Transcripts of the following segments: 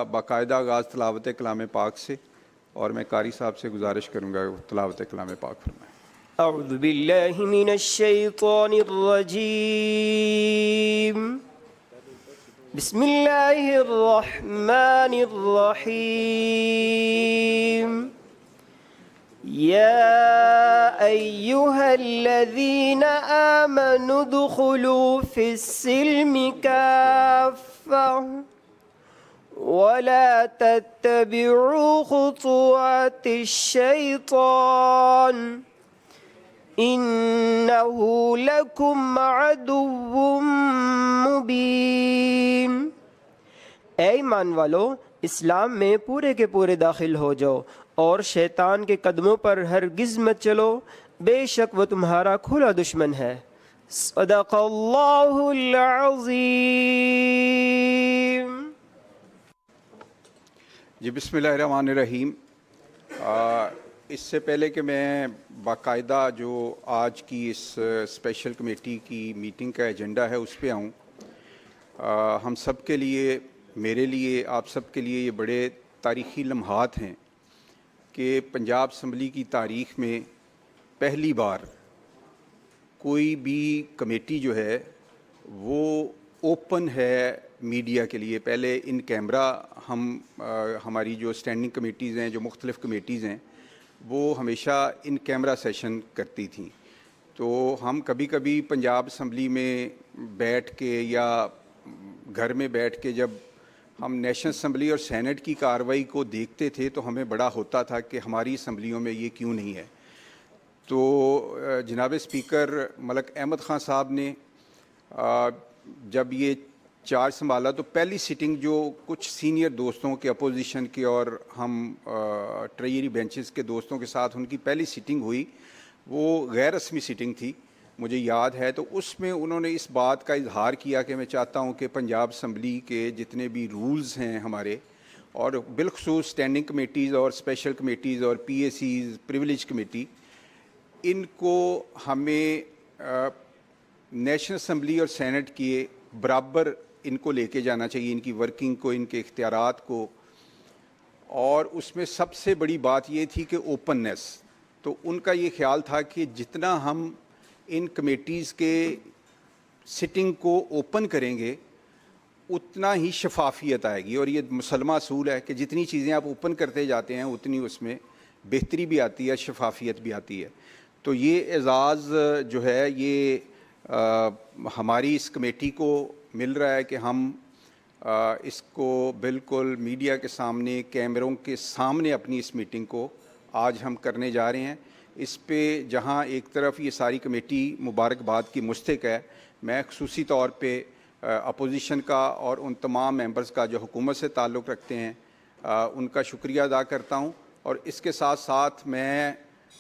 बाकायदा आगाज़ तिलावत कलाम पाक से, और मैं कारी साहब से गुजारिश करूँगा तिलावत कलाम पाक फरमाएं। अऊज़ु बिल्लाहि मिनश्शैतानिर्रजीम बिस्मिल्लाहिर्रहमानिर्रहीम या अय्युहल्लज़ीना आमनु दुखुलू फिस्सिल्मि काफ़्फ़ा वला तत्तबिउ खुतुवातिश्शैतान इन्नहु लकुम अदुव्वुम मुबीन। ऐ ईमान वालो, इस्लाम में पूरे के पूरे दाखिल हो जाओ और शैतान के कदमों पर हरगिज़ मत चलो, बेशक वह तुम्हारा खुला दुश्मन है। सदक़ल्लाहुल अज़ीम। जी बिस्मिल्लाहिर्रहमानिर्रहीम। इससे पहले कि मैं बाकायदा जो आज की इस स्पेशल कमेटी की मीटिंग का एजेंडा है उस पे आऊँ, हम सब के लिए, मेरे लिए, आप सब के लिए ये बड़े तारीख़ी लम्हात हैं कि पंजाब असम्बली की तारीख़ में पहली बार कोई भी कमेटी जो है वो ओपन है मीडिया के लिए। पहले इन कैमरा हमारी जो स्टैंडिंग कमेटीज़ हैं, जो मुख्तलिफ़ कमेटीज़ हैं, वो हमेशा इन कैमरा सेशन करती थी। तो हम कभी कभी पंजाब असम्बली में बैठ के या घर में बैठ के जब हम नेशनल असम्बली और सेनेट की कार्रवाई को देखते थे तो हमें बड़ा होता था कि हमारी असम्बलियों में ये क्यों नहीं है। तो जनाब स्पीकर मलक अहमद ख़ान साहब ने जब ये चार्ज संभाला तो पहली सिटिंग जो कुछ सीनियर दोस्तों के, अपोजिशन के और हम ट्रेजरी बेंचेस के दोस्तों के साथ उनकी पहली सिटिंग हुई, वो गैर रस्मी सिटिंग थी, मुझे याद है। तो उसमें उन्होंने इस बात का इजहार किया कि मैं चाहता हूं कि पंजाब असम्बली के जितने भी रूल्स हैं हमारे, और बिलखसूस स्टैंडिंग कमेटीज़ और स्पेशल कमेटीज़ और PACs, प्रिविलेज कमेटी, इनको हमें नेशनल असम्बली और सेनेट के बराबर इनको लेके जाना चाहिए, इनकी वर्किंग को, इनके इख्तियारात को। और उसमें सबसे बड़ी बात ये थी कि ओपननेस। तो उनका ये ख्याल था कि जितना हम इन कमेटीज़ के सिटिंग को ओपन करेंगे उतना ही शफाफियत आएगी। और ये मुसलमा असूल है कि जितनी चीज़ें आप ओपन करते जाते हैं उतनी उसमें बेहतरी भी आती है, शफाफियत भी आती है। तो ये एज़ाज़ जो है ये हमारी इस कमेटी को मिल रहा है कि हम इसको बिल्कुल मीडिया के सामने, कैमरों के सामने अपनी इस मीटिंग को आज हम करने जा रहे हैं। इस पे जहां एक तरफ ये सारी कमेटी मुबारकबाद की मुस्तहिक है, मैं ख़ुसूसी तौर पे अपोजिशन का और उन तमाम मेंबर्स का जो हुकूमत से ताल्लुक़ रखते हैं उनका शुक्रिया अदा करता हूं। और इसके साथ साथ मैं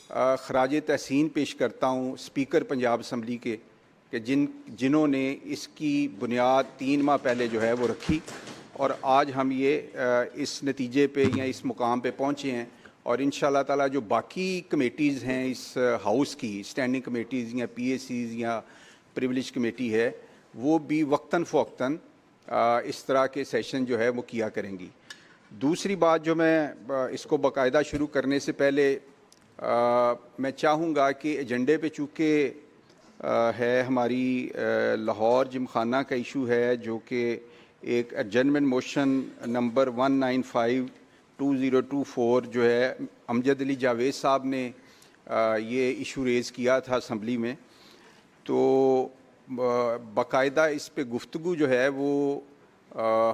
ख़राज तहसीन पेश करता हूं स्पीकर पंजाब असम्बली के कि जिन्होंने इसकी बुनियाद 3 माह पहले जो है वो रखी, और आज हम ये इस नतीजे पे या इस मुकाम पे पहुँचे हैं। और इंशाअल्लाह ताला जो बाकी कमेटीज़ हैं इस हाउस की, स्टैंडिंग कमेटीज़ या PACs या प्रिविलेज कमेटी है, वो भी वक्तन फ़वक्तन इस तरह के सेशन जो है वो किया करेंगी। दूसरी बात जो मैं इसको बाकायदा शुरू करने से पहले मैं चाहूँगा कि एजेंडे पे चूँकि है हमारी लाहौर जिमखाना का इशू है, जो कि एक एडजर्नमेंट मोशन नंबर 195/2024 जो है अमजद अली जावेद साहब ने ये इशू रेज़ किया था असम्बली में। तो बाकायदा इस पे गुफ्तगू जो है वो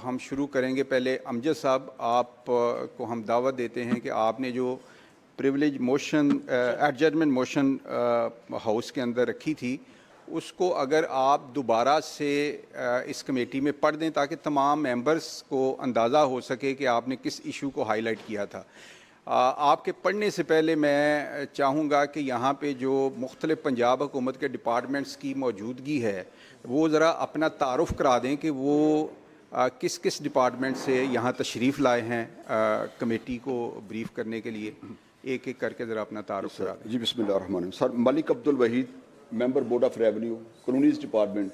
हम शुरू करेंगे। पहले अमजद साहब, आप को हम दावत देते हैं कि आपने जो privilege motion, adjournment motion house के अंदर रखी थी, उसको अगर आप दोबारा से इस कमेटी में पढ़ दें ताकि तमाम मेंबर्स को अंदाज़ा हो सके कि आपने किस इशू को हाईलाइट किया था। आपके पढ़ने से पहले मैं चाहूँगा कि यहाँ पे जो मुख्तलिफ़ पंजाब हुकूमत के डिपार्टमेंट्स की मौजूदगी है वो ज़रा अपना तारुफ़ करा दें कि वो किस किस डिपार्टमेंट से यहाँ तशरीफ़ लाए हैं कमेटी को ब्रीफ़ करने के लिए। एक एक करके ज़रा अपना तारुफ़ करा दें। जी बिस्मिल्लाहिर्रहमानिर्रहीम। Sir, Malik Abdul Waheed, member board of revenue, colonies department,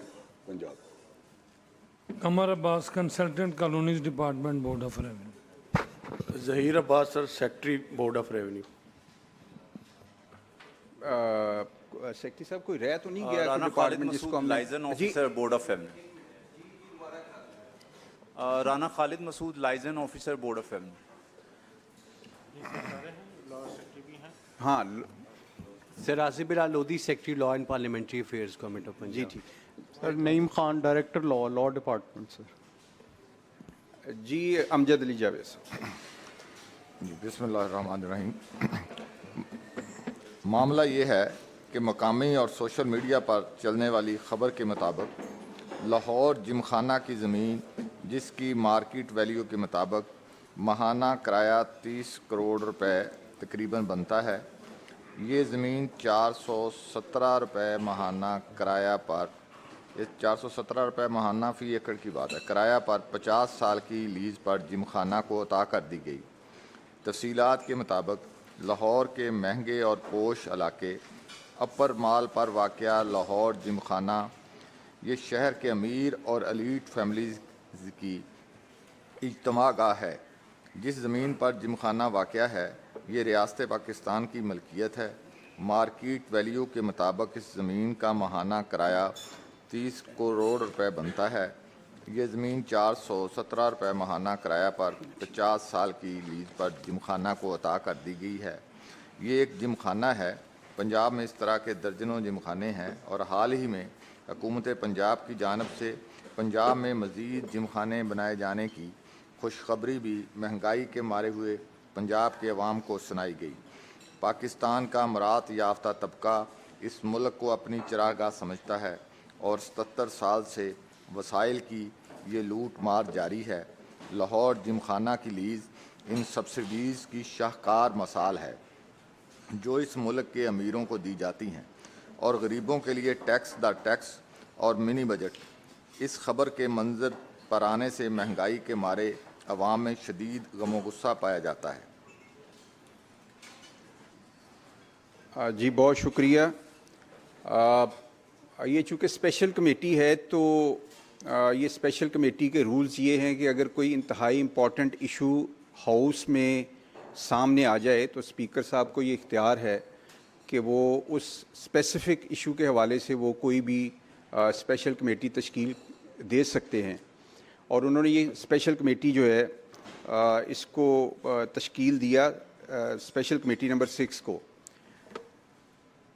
Punjab. Qamar Abbas, consultant colonies department, board of revenue. Zaheer Abbas sir, secretary board of revenue. Secretary साहब कोई रह तो नहीं गया राना खालिद डिपार्टमेंट जिसको मसूद, हमने लाइजन जी officer, board of revenue. Rana Khalid Masood, liaison officer, board of revenue. हाँ sir Asif Bilal Lodhi, secretary law and parliamentary affairs, government of जी पंजाब। ठीक sir Naeem Khan, director law, law department sir. जी अमजद अली जावेद साहब। जी बिस्मिल्लाहिर्रहमानिर्रहीम। मामला ये है कि मकामी और सोशल मीडिया पर चलने वाली ख़बर के मुताबिक लाहौर जिमखाना की ज़मीन, जिसकी मार्केट वैल्यू के मुताबिक माहाना किराया 30 करोड़ रुपए तकरीबन बनता है, ये ज़मीन 417 रुपये माहाना किराया पर, ये 417 रुपये माहाना फ़ी एकड़ की बात है, किराया पर 50 साल की लीज़ पर जिमखाना को अता कर दी गई। तफसीलात के मुताबिक लाहौर के महंगे और पोश इलाके अपर माल पर वाक़या लाहौर जिमखाना, ये शहर के अमीर और एलीट फैमिलीज़ की इज्तमा गाह है। जिस ज़मीन पर जिमखाना वाक़या है ये रियासत पाकिस्तान की मलकियत है। मार्केट वैल्यू के मुताबिक इस ज़मीन का माहाना किराया 30 करोड़ रुपए बनता है। ये ज़मीन 417 रुपये माहाना किराया पर 50 साल की लीज पर जिमखाना को अता कर दी गई है। ये एक जिमखाना है। पंजाब में इस तरह के दर्जनों जिमखाने हैं और हाल ही में हुकूमत पंजाब की जानिब से पंजाब में मज़ीद जिमखाने बनाए जाने की खुशखबरी भी महंगाई के मारे हुए पंजाब के अवाम को सुनाई गई। पाकिस्तान का मरात याफ्ता तबका इस मुल्क को अपनी चरागाह समझता है और 77 साल से वसाइल की ये लूट मार जारी है। लाहौर जिमखाना की लीज़ इन सब्सिडीज़ की शाहकार मिसाल है जो इस मुल्क के अमीरों को दी जाती हैं और गरीबों के लिए टैक्स द टैक्स और मिनी बजट। इस खबर के मंजर पर आने से महंगाई के मारे अवाम में शदीद गमो गुस्सा पाया जाता है। जी बहुत शुक्रिया। ये चूँकि स्पेशल कमेटी है तो ये स्पेशल कमेटी के रूल्स ये हैं कि अगर कोई इंतहाई इम्पॉर्टेंट इशू हाउस में सामने आ जाए तो स्पीकर साहब को ये इख्तियार है कि वो उस स्पेसिफ़िक इशू के हवाले से वो कोई भी स्पेशल कमेटी तश्कील दे सकते हैं। और उन्होंने ये स्पेशल कमेटी जो है इसको तश्कील दिया स्पेशल कमेटी नंबर 6 को।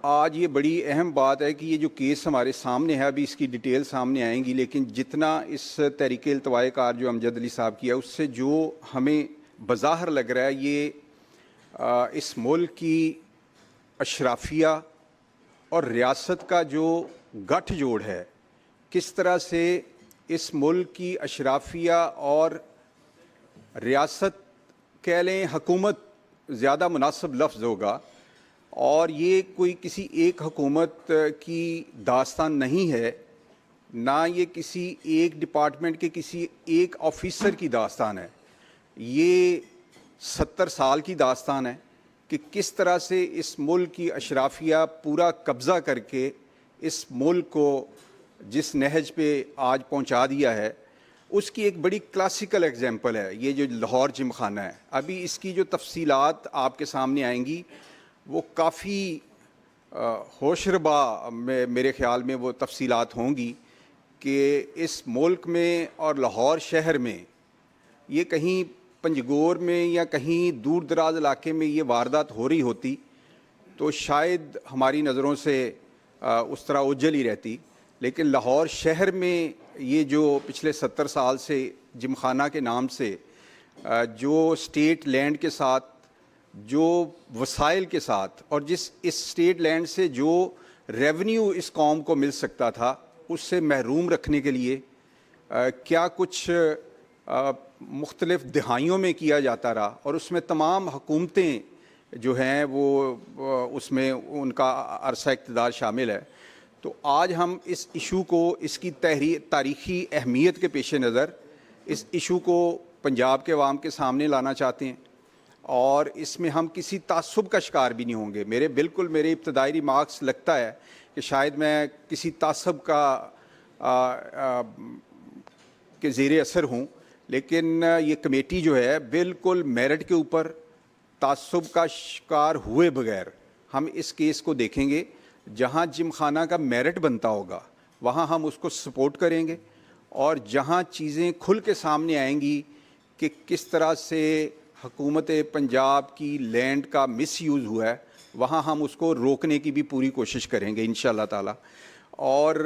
आज ये बड़ी अहम बात है कि ये जो केस हमारे सामने है, अभी इसकी डिटेल सामने आएंगी, लेकिन जितना इस तरीके इल्तवाए कार जो अमजद अली साहब किया उससे जो हमें बज़ाहिर लग रहा है ये इस मुल्क की अशराफिया और रियासत का जो गठजोड़ है, किस तरह से इस मुल्क की अशराफिया और रियासत कह लें, हुकूमत ज़्यादा मुनासिब लफ्ज़ होगा, और ये कोई किसी एक हुकूमत की दास्तान नहीं है, ना ये किसी एक डिपार्टमेंट के किसी एक ऑफिसर की दास्तान है। ये 70 साल की दास्तान है कि किस तरह से इस मुल्क की अशराफिया पूरा कब्ज़ा करके इस मुल्क को जिस नहज पे आज पहुंचा दिया है, उसकी एक बड़ी क्लासिकल एग्जांपल है ये जो लाहौर जिमखाना है। अभी इसकी जो तफसीलात आपके सामने आएंगी वो काफ़ी होशरबा में मेरे ख़्याल में वो तफसीलात होंगी कि इस मुल्क में और लाहौर शहर में ये कहीं पंजगोर में या कहीं दूर दराज इलाके में ये वारदात हो रही होती तो शायद हमारी नज़रों से उस तरह उज्जल ही रहती। लेकिन लाहौर शहर में ये जो पिछले 70 साल से जिमखाना के नाम से जो स्टेट लैंड के साथ, जो वसाइल के साथ और जिस इस स्टेट लैंड से जो रेवेन्यू इस कौम को मिल सकता था उससे महरूम रखने के लिए क्या कुछ मुख्तलिफ़ दहाइयों में किया जाता रहा, और उसमें तमाम हुकूमतें जो हैं वो उसमें उनका अरसा इक़्तिदार शामिल है। तो आज हम इस इशू को, इसकी तारीख़ी अहमियत के पेश नज़र इस इशू को पंजाब के अवाम के सामने लाना चाहते हैं और इसमें हम किसी तासुब का शिकार भी नहीं होंगे। मेरे इब्तदाई रिमार्क्स लगता है कि शायद मैं किसी तासुब का के ज़ेर असर हूँ, लेकिन ये कमेटी जो है बिल्कुल मेरिट के ऊपर तासुब का शिकार हुए बगैर हम इस केस को देखेंगे। जहाँ जिमखाना का मेरिट बनता होगा वहाँ हम उसको सपोर्ट करेंगे, और जहाँ चीज़ें खुल के सामने आएंगी कि किस तरह से हुकूमत पंजाब की लैंड का मिसयूज़ हुआ है, वहाँ हम उसको रोकने की भी पूरी कोशिश करेंगे इंशाअल्लाह ताला। और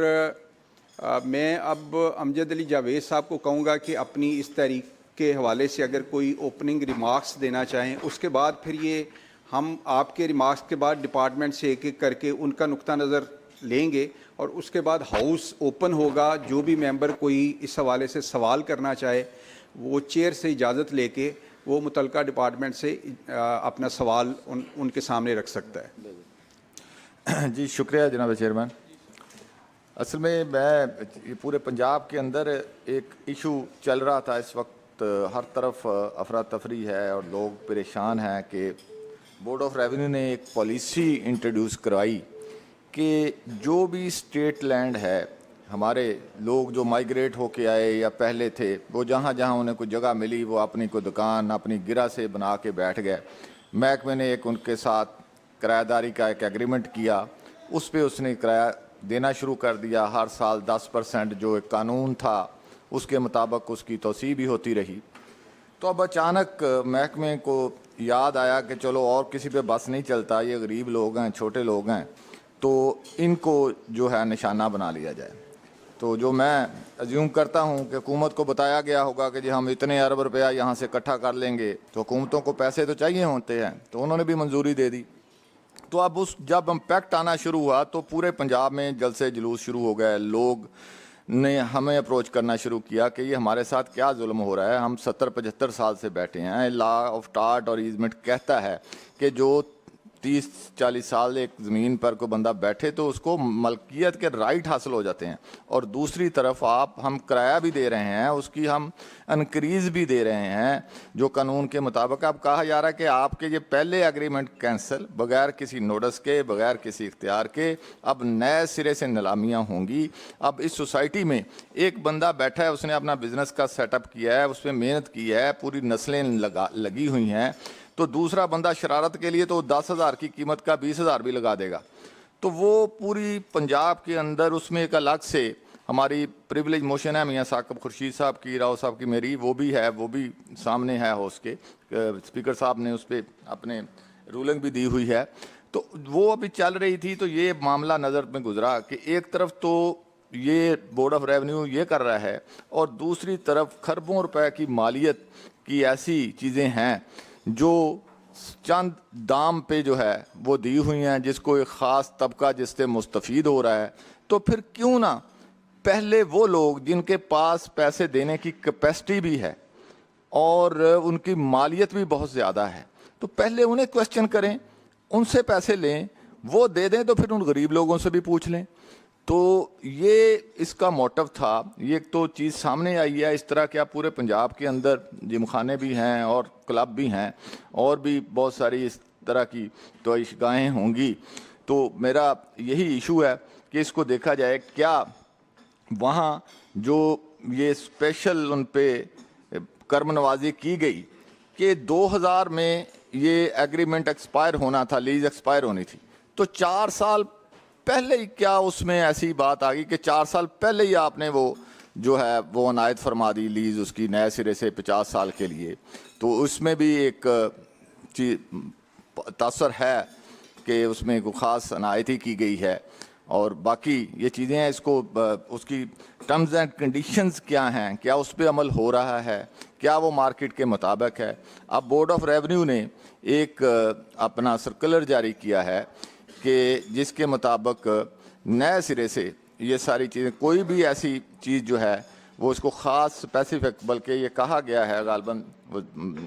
मैं अब अमजद अली जावेद साहब को कहूँगा कि अपनी इस तहरीक के हवाले से अगर कोई ओपनिंग रिमार्क्स देना चाहें, उसके बाद फिर ये हम आपके रिमार्क्स के बाद डिपार्टमेंट से एक एक करके उनका नुक्ता नज़र लेंगे, और उसके बाद हाउस ओपन होगा। जो भी मेंबर कोई इस हवाले से सवाल करना चाहे वो चेयर से इजाज़त लेके वो मुतलका डिपार्टमेंट से अपना सवाल उनके सामने रख सकता है। जी शुक्रिया जनाब चेयरमैन। असल में ये पूरे पंजाब के अंदर एक इशू चल रहा था इस वक्त, हर तरफ अफरा तफरी है और लोग परेशान हैं कि बोर्ड ऑफ रेवेन्यू ने एक पॉलिसी इंट्रोड्यूस करवाई कि जो भी स्टेट लैंड है, हमारे लोग जो माइग्रेट होके आए या पहले थे, वो जहाँ जहाँ उन्हें कोई जगह मिली वो अपनी कोई दुकान अपनी गिरा से बना के बैठ गए। महकमे ने एक उनके साथ किराएदारी का एक एग्रीमेंट किया, उस पे उसने किराया देना शुरू कर दिया। हर साल 10% जो एक कानून था उसके मुताबिक उसकी तोसी भी होती रही। तो अब अचानक महकमे को याद आया कि चलो और किसी पे बस नहीं चलता, ये गरीब लोग हैं, छोटे लोग हैं, तो इनको जो है निशाना बना लिया जाए। तो जो मैं अज्यूम करता हूँ कि हुकूमत को बताया गया होगा कि जी हम इतने अरब रुपया यहाँ से इकट्ठा कर लेंगे, तो हुकूमतों को पैसे तो चाहिए होते हैं, तो उन्होंने भी मंजूरी दे दी। तो अब जब इम्पैक्ट आना शुरू हुआ तो पूरे पंजाब में जलसे जुलूस शुरू हो गए। लोग ने हमें अप्रोच करना शुरू किया कि ये हमारे साथ क्या जुल्म हो रहा है। हम 70-75 साल से बैठे हैं। लॉ ऑफ टाट और ईजमेंट कहता है कि जो 30-40 साल एक ज़मीन पर कोई बंदा बैठे तो उसको मलकियत के राइट हासिल हो जाते हैं, और दूसरी तरफ हम किराया भी दे रहे हैं, उसकी हम इनक्रीज़ भी दे रहे हैं जो कानून के मुताबिक। अब कहा जा रहा है कि आपके ये पहले एग्रीमेंट कैंसिल, बगैर किसी नोटिस के, बगैर किसी इख्तियार के अब नए सिरे से नीलामियाँ होंगी। अब इस सोसाइटी में एक बंदा बैठा है, उसने अपना बिज़नेस का सेटअप किया है, उस पर मेहनत की है, पूरी नस्लें लगी हुई हैं, तो दूसरा बंदा शरारत के लिए तो 10,000 की कीमत का 20,000 भी लगा देगा। तो वो पूरी पंजाब के अंदर उसमें एक अलग से हमारी प्रिविलेज मोशन है, मियाँ साकिब खुर्शीद साहब की, राव साहब की, मेरी वो भी है, वो भी सामने है हाउस के स्पीकर साहब ने उस पर अपने रूलिंग भी दी हुई है। तो वो अभी चल रही थी। तो ये मामला नज़र में गुजरा कि एक तरफ तो ये बोर्ड ऑफ रेवेन्यू ये कर रहा है, और दूसरी तरफ खरबों रुपए की मालियत की ऐसी चीज़ें हैं जो चंद दाम पे जो है वो दी हुई हैं, जिसको एक ख़ास तबका जिससे मुस्तफ़ीद हो रहा है। तो फिर क्यों ना पहले वो लोग जिनके पास पैसे देने की कैपेसिटी भी है और उनकी मालियत भी बहुत ज़्यादा है, तो पहले उन्हें क्वेश्चन करें, उनसे पैसे लें, वो दे दें, तो फिर उन गरीब लोगों से भी पूछ लें। तो ये इसका मोटिव था। ये एक तो चीज़ सामने आई है। इस तरह क्या पूरे पंजाब के अंदर जिमखाने भी हैं और क्लब भी हैं, और भी बहुत सारी इस तरह की तो इश्गाहें होंगी। तो मेरा यही इशू है कि इसको देखा जाए, क्या वहाँ जो ये स्पेशल उन पे कर्म नवाजी की गई कि 2000 में ये एग्रीमेंट एक्सपायर होना था, लीज एक्सपायर होनी थी, तो 4 साल पहले ही क्या उसमें ऐसी बात आ गई कि 4 साल पहले ही आपने वो जो है वो अनायत फरमा दी लीज उसकी नए सिरे से 50 साल के लिए। तो उसमें भी एक तासर है कि उसमें कोई ख़ास अनायत ही की गई है, और बाकी ये चीज़ें हैं, इसको उसकी टर्म्स एंड कंडीशंस क्या हैं, क्या उस पर अमल हो रहा है, क्या वो मार्केट के मुताबिक है। अब बोर्ड ऑफ रेवेन्यू ने एक अपना सर्कुलर जारी किया है कि जिसके मुताबिक नए सिरे से ये सारी चीज़ें, कोई भी ऐसी चीज़ जो है वो इसको ख़ास स्पेसिफिक, बल्कि ये कहा गया है, गालबन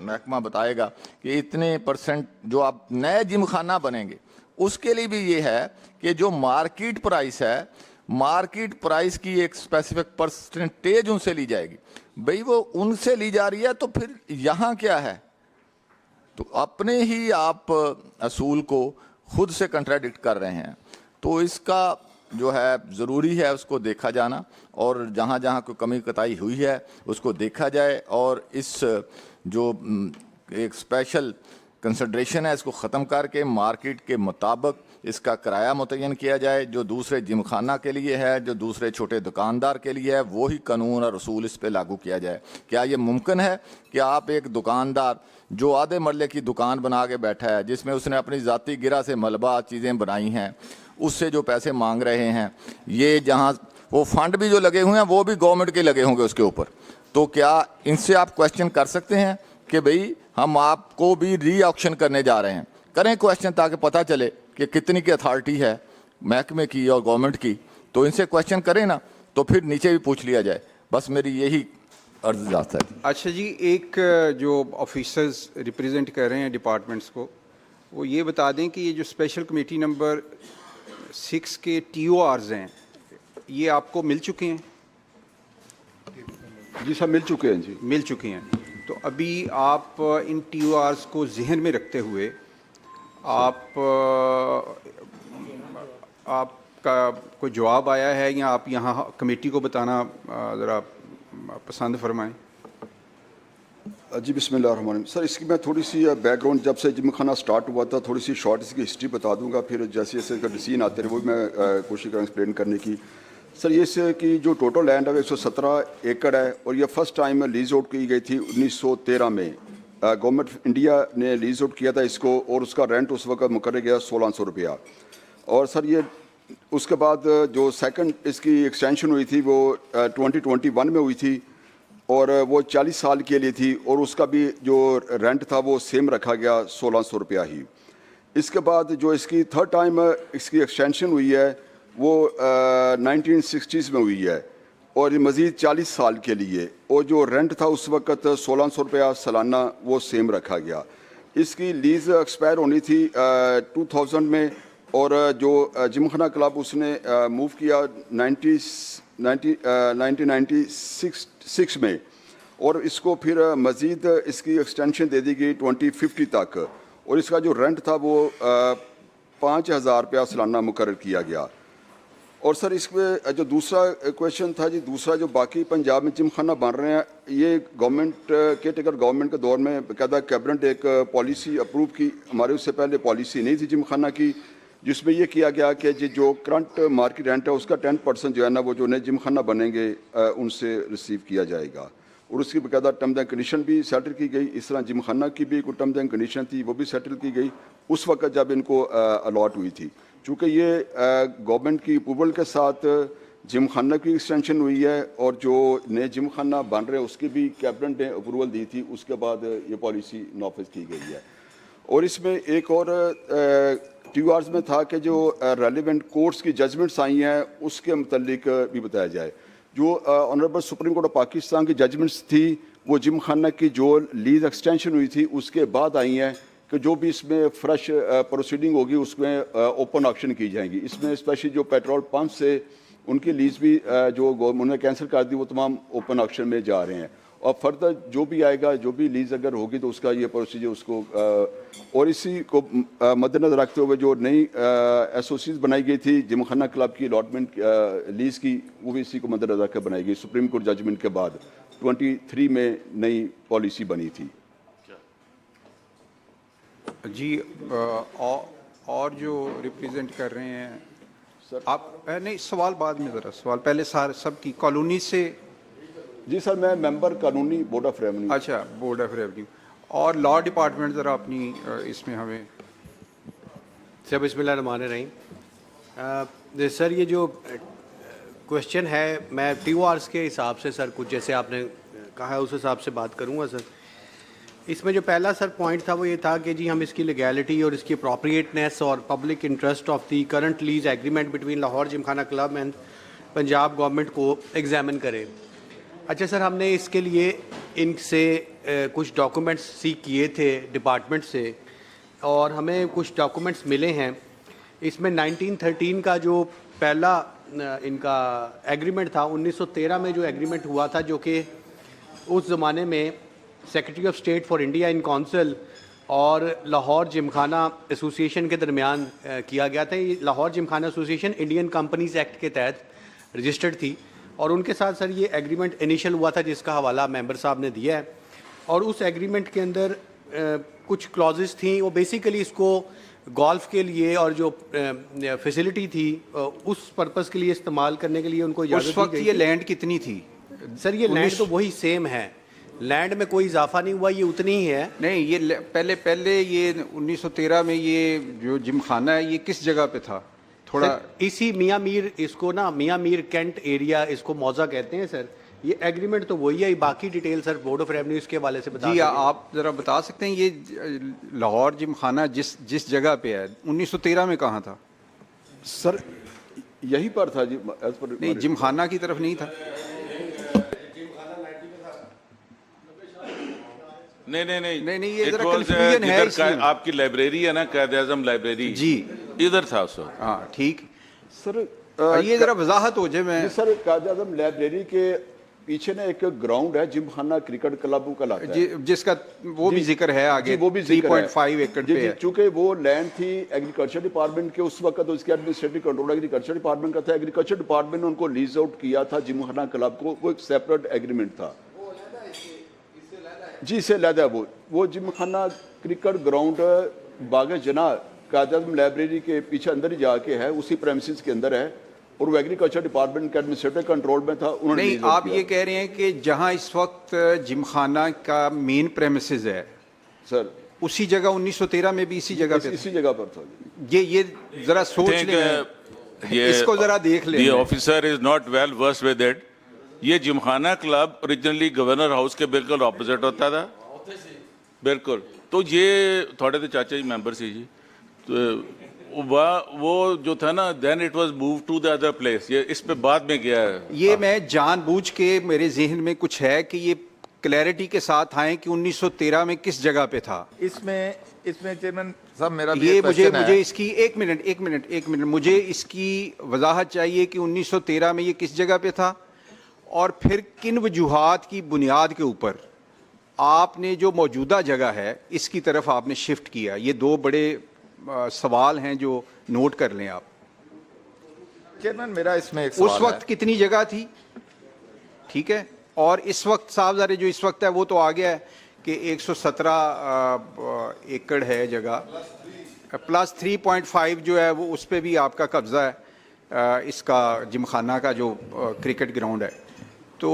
महकमा बताएगा कि इतने % जो आप नए जिमखाना बनेंगे उसके लिए भी ये है कि जो मार्केट प्राइस है, मार्केट प्राइस की एक स्पेसिफिक % उनसे ली जाएगी। भाई वो उनसे ली जा रही है, तो फिर यहाँ क्या है? तो अपने ही आप असूल को खुद से कंट्राडिक्ट कर रहे हैं। तो इसका जो है ज़रूरी है उसको देखा जाना, और जहाँ जहाँ कोई कमी कताई हुई है उसको देखा जाए, और इस जो एक स्पेशल कंसिडरेशन है इसको ख़त्म करके मार्केट के मुताबिक इसका किराया मुतय्यन किया जाए, जो दूसरे जिमखाना के लिए है, जो दूसरे छोटे दुकानदार के लिए है, वही कानून और रसूल इस पर लागू किया जाए। क्या ये मुमकिन है कि आप एक दुकानदार जो आधे मरले की दुकान बना के बैठा है, जिसमें उसने अपनी ज़ाती गिरा से मलबा चीज़ें बनाई हैं, उससे जो पैसे मांग रहे हैं, ये जहाँ वो फंड भी जो लगे हुए हैं वो भी गवर्नमेंट के लगे होंगे उसके ऊपर, तो क्या इनसे आप क्वेश्चन कर सकते हैं कि भाई हम आपको भी री ऑक्शन करने जा रहे हैं? करें क्वेश्चन ताकि पता चले कि कितनी की अथॉरिटी है महकमे की और गवर्नमेंट की, तो इनसे क्वेश्चन करें ना, तो फिर नीचे भी पूछ लिया जाए। बस मेरी यही अर्ज है। अच्छा जी, एक जो ऑफिसर्स रिप्रेजेंट कर रहे हैं डिपार्टमेंट्स को, वो ये बता दें कि ये जो स्पेशल कमेटी नंबर 6 के TORs हैं, ये आपको मिल चुके हैं? जी सर, मिल चुके हैं जी। मिल चुके हैं। तो अभी आप इन TORs को जहन में रखते हुए आपका कोई जवाब आया है या आप यहाँ कमेटी को बताना ज़रा पसंद फरमाएं? जी बिस्मिल्लाहिर्रहमानिर्रहीम। सर, इसकी मैं थोड़ी सी बैकग्राउंड, जब से जिमखाना स्टार्ट हुआ था, थोड़ी सी शॉर्ट इसकी हिस्ट्री बता दूंगा, फिर जैसे जैसे इसका डिसीजन आते रहे वो भी मैं कोशिश करूँ एक्सप्लेन करने की। सर, ये कि जो टोटल लैंड है 117 एकड़ है, और ये फर्स्ट टाइम लीज आउट की गई थी 1913 में। गवर्नमेंट ऑफ इंडिया ने लीज आउट किया था इसको, और उसका रेंट उस वक्त मुकर्रर गया 1600 रुपया। और सर ये उसके बाद जो सेकंड इसकी एक्सटेंशन हुई थी वो 2021 में हुई थी, और वो 40 साल के लिए थी, और उसका भी जो रेंट था वो सेम रखा गया 1600 रुपया ही। इसके बाद जो इसकी थर्ड टाइम इसकी एक्सटेंशन हुई है वो 1960s में हुई है, और मज़ीद 40 साल के लिए, और जो रेंट था उस वक्त 1600 रुपया सालाना वो सेम रखा गया। इसकी लीज़ एक्सपायर होनी थी 2000 में, और जो जिमखाना क्लब उसने मूव किया 1996 में, और इसको फिर मज़ीद इसकी एक्सटेंशन दे दी गई 2050 तक, और इसका जो रेंट था वो 5000 रुपया सालाना मुकर्रर किया गया। और सर इसमें जो दूसरा क्वेश्चन था जी, दूसरा जो बाकी पंजाब में जिमखाना बन रहे हैं, ये गवर्नमेंट के टेकर गवर्नमेंट के दौर में बाकायदा कैबिनेट एक पॉलिसी अप्रूव की, हमारे उससे पहले पॉलिसी नहीं थी जिमखाना की, जिसमें ये किया गया कि जो करंट मार्केट रेंट है उसका 10% जो है ना वो जो नए जिमखाना बनेंगे उनसे रिसीव किया जाएगा, और उसकी बाकायदा टर्म्स एंड कंडीशन भी सेटल की गई। इस तरह जिमखाना की भी कोई टर्म्स एंड कंडीशन थी वो भी सेटल की गई उस वक्त जब इनको अलॉट हुई थी। चूँकि ये गवर्नमेंट की अप्रूवल के साथ जिमखाना की एक्सटेंशन हुई है, और जो नए जिमखाना बन रहे हैं उसकी भी कैबिनेट ने अप्रूवल दी थी, उसके बाद ये पॉलिसी नाफिज की गई है। और इसमें एक और TORs में था कि जो रेलिवेंट कोर्ट्स की जजमेंट्स आई हैं उसके मुतल्लिक भी बताया जाए। जो honourable supreme court of Pakistan की जजमेंट्स थी वो जिमखाना की जो लीज एक्सटेंशन हुई थी उसके बाद आई हैं, कि जो भी इसमें फ्रेश प्रोसीडिंग होगी उसमें ओपन ऑक्शन की जाएंगी। इसमें स्पेशली जो पेट्रोल पंप से उनकी लीज भी जो गवर्नमेंट ने कैंसिल कर दी वो तमाम ओपन ऑक्शन में जा रहे हैं, और फर्दर जो भी आएगा, जो भी लीज अगर होगी तो उसका ये प्रोसीजर उसको और इसी को मद्देनजर रखते हुए जो नई एसोसिएशन बनाई गई थी जिमखाना क्लब की अलॉटमेंट लीज की, वो भी इसी को मद्देनजर रखकर बनाई गई। सुप्रीम कोर्ट जजमेंट के बाद 23 में नई पॉलिसी बनी थी जी। और जो रिप्रेजेंट कर रहे हैं सर, आप नहीं, सवाल बाद में, ज़रा सवाल पहले सारे सब की कॉलोनी से। जी सर, मैं मेंबर कानूनी बोर्ड ऑफ रेवेन्यू। अच्छा, बोर्ड ऑफ रेवेन्यू और लॉ डिपार्टमेंट, ज़रा अपनी इसमें हमें। सर बिस्मिल्लाहिर्रहमानिर्रहीम। सर ये जो क्वेश्चन है मैं TORs के हिसाब से सर कुछ जैसे आपने कहा है उस हिसाब से बात करूँगा सर। इसमें जो पहला सर पॉइंट था वो ये था कि जी हम इसकी लीगैलिटी और इसकी अप्रोप्रिएटनेस और public interest of the current lease agreement between Lahore Gymkhana club and Punjab government को एग्जामिन करें। अच्छा सर, हमने इसके लिए इनसे कुछ डॉक्यूमेंट्स सीख किए थे डिपार्टमेंट से, और हमें कुछ डॉक्यूमेंट्स मिले हैं। इसमें 1913 का जो पहला इनका एग्रीमेंट था, 1913 में जो एग्रीमेंट हुआ था, जो कि उस ज़माने में secretary of state for India in council और लाहौर जिमखाना एसोसिएशन के दरमियान किया गया था। ये Lahore Gymkhana association Indian companies act के तहत रजिस्टर्ड थी और उनके साथ सर ये एग्रीमेंट इनिशियल हुआ था जिसका हवाला मेंबर साहब ने दिया है। और उस एग्रीमेंट के अंदर कुछ क्लॉजेस थी, वो बेसिकली इसको गोल्फ के लिए और जो फैसिलिटी थी उस पर्पस के लिए इस्तेमाल करने के लिए उनको इजाज़त उस वक्त दी गई ये थी। लैंड कितनी थी? सर ये लैंड तो वही सेम है, लैंड में कोई इजाफा नहीं हुआ, ये उतनी ही है। नहीं, ये पहले ये 1913 में ये जो जिमखाना है ये किस जगह पे था? थोड़ा सर, इसी मियाँ मीर, इसको ना मियाँ मीर कैंट एरिया, इसको मौजा कहते हैं सर। ये एग्रीमेंट तो वही है, बाकी detail sir board of revenue इसके हवाले से बता जी, सकेंगे। आप जरा बता सकते हैं ये लाहौर जिमखाना जिस जगह पे है 1913 में कहाँ था? सर यहीं पर था जी, as per- नहीं, जिमखाना की तरफ नहीं था। नहीं, ये जरा confusion है इसमें। आपकी लाइब्रेरी है ना, कायद-ए-आज़म लाइब्रेरी जी, इधर था उस वक्त। हाँ ठीक। सर ये जरा वजाहत हो जाए। मैं जी सर, कायद-ए-आज़म लाइब्रेरी के पीछे ना एक ग्राउंड है, जिमखाना क्रिकेट क्लब कहलाता है, जिसका वो भी जिक्र है आगे, जी, वो भी जिक्र है। 3.5 एकड़ जी, पे जी, है। चूंकि वो लैंड थी एग्रीकल्चर डिपार्टमेंट के उस वक्त, तो इसके एडमिनिस्ट्रेटिव कंट्रोल एग्रीकल्चर डिपार्टमेंट का था। एग्रीकल्चर डिपार्टमेंट ने उनको लीज आउट किया था जिमखाना क्लब को, वो एक सेपरेट एग्रीमेंट था जी, इससे अलहदा वो जिमखाना क्रिकेट ग्राउंड बाग जना कायद-ए-आज़म लाइब्रेरी के पीछे अंदर ही जाके है, उसी प्रेमिसेस के अंदर है और वो एग्रीकल्चर डिपार्टमेंट के एडमिनिस्ट्रेटिव कंट्रोल में था। उन्होंने नहीं, lease out आप किया। ये कह रहे हैं कि जहां इस वक्त जिमखाना का मेन प्रेमिसेस है सर उसी जगह 1913 में भी इसी जगह पे इसी जगह पर था। ये जरा सोच लें, इसको जरा देख लें। ये officer is not well versed with it. ये Gymkhana club originally governor house के बिल्कुल ऑपोजिट होता था, बिल्कुल। तो ये थोड़े तो चाचा जी मेंबर सी जी, तो वो जो था ना, then it was move to the other place. ये इस पे बाद में गया है। ये मैं जानबूझ के, मेरे जहन में कुछ है कि ये क्लैरिटी के साथ आए कि 1913 में किस जगह पे था। इसमें चेयरमैन साहब मेरा भी ये एक मुझे question है। मुझे इसकी एक मिनट मुझे इसकी वजाहत चाहिए कि 1913 में ये किस जगह पे था और फिर किन वजूहात की बुनियाद के ऊपर आपने जो मौजूदा जगह है इसकी तरफ आपने शिफ्ट किया। ये दो बड़े सवाल हैं जो नोट कर लें आप। चेयरमैन मेरा इसमें एक उस सवाल वक्त कितनी जगह थी, ठीक है, और इस वक्त साहब ज़ारे जो इस वक्त है वो तो आ गया है कि 117 एकड़ है जगह, प्लस 3.5 जो है वो उस पर भी आपका कब्ज़ा है, इसका जिमखाना का जो क्रिकेट ग्राउंड है। तो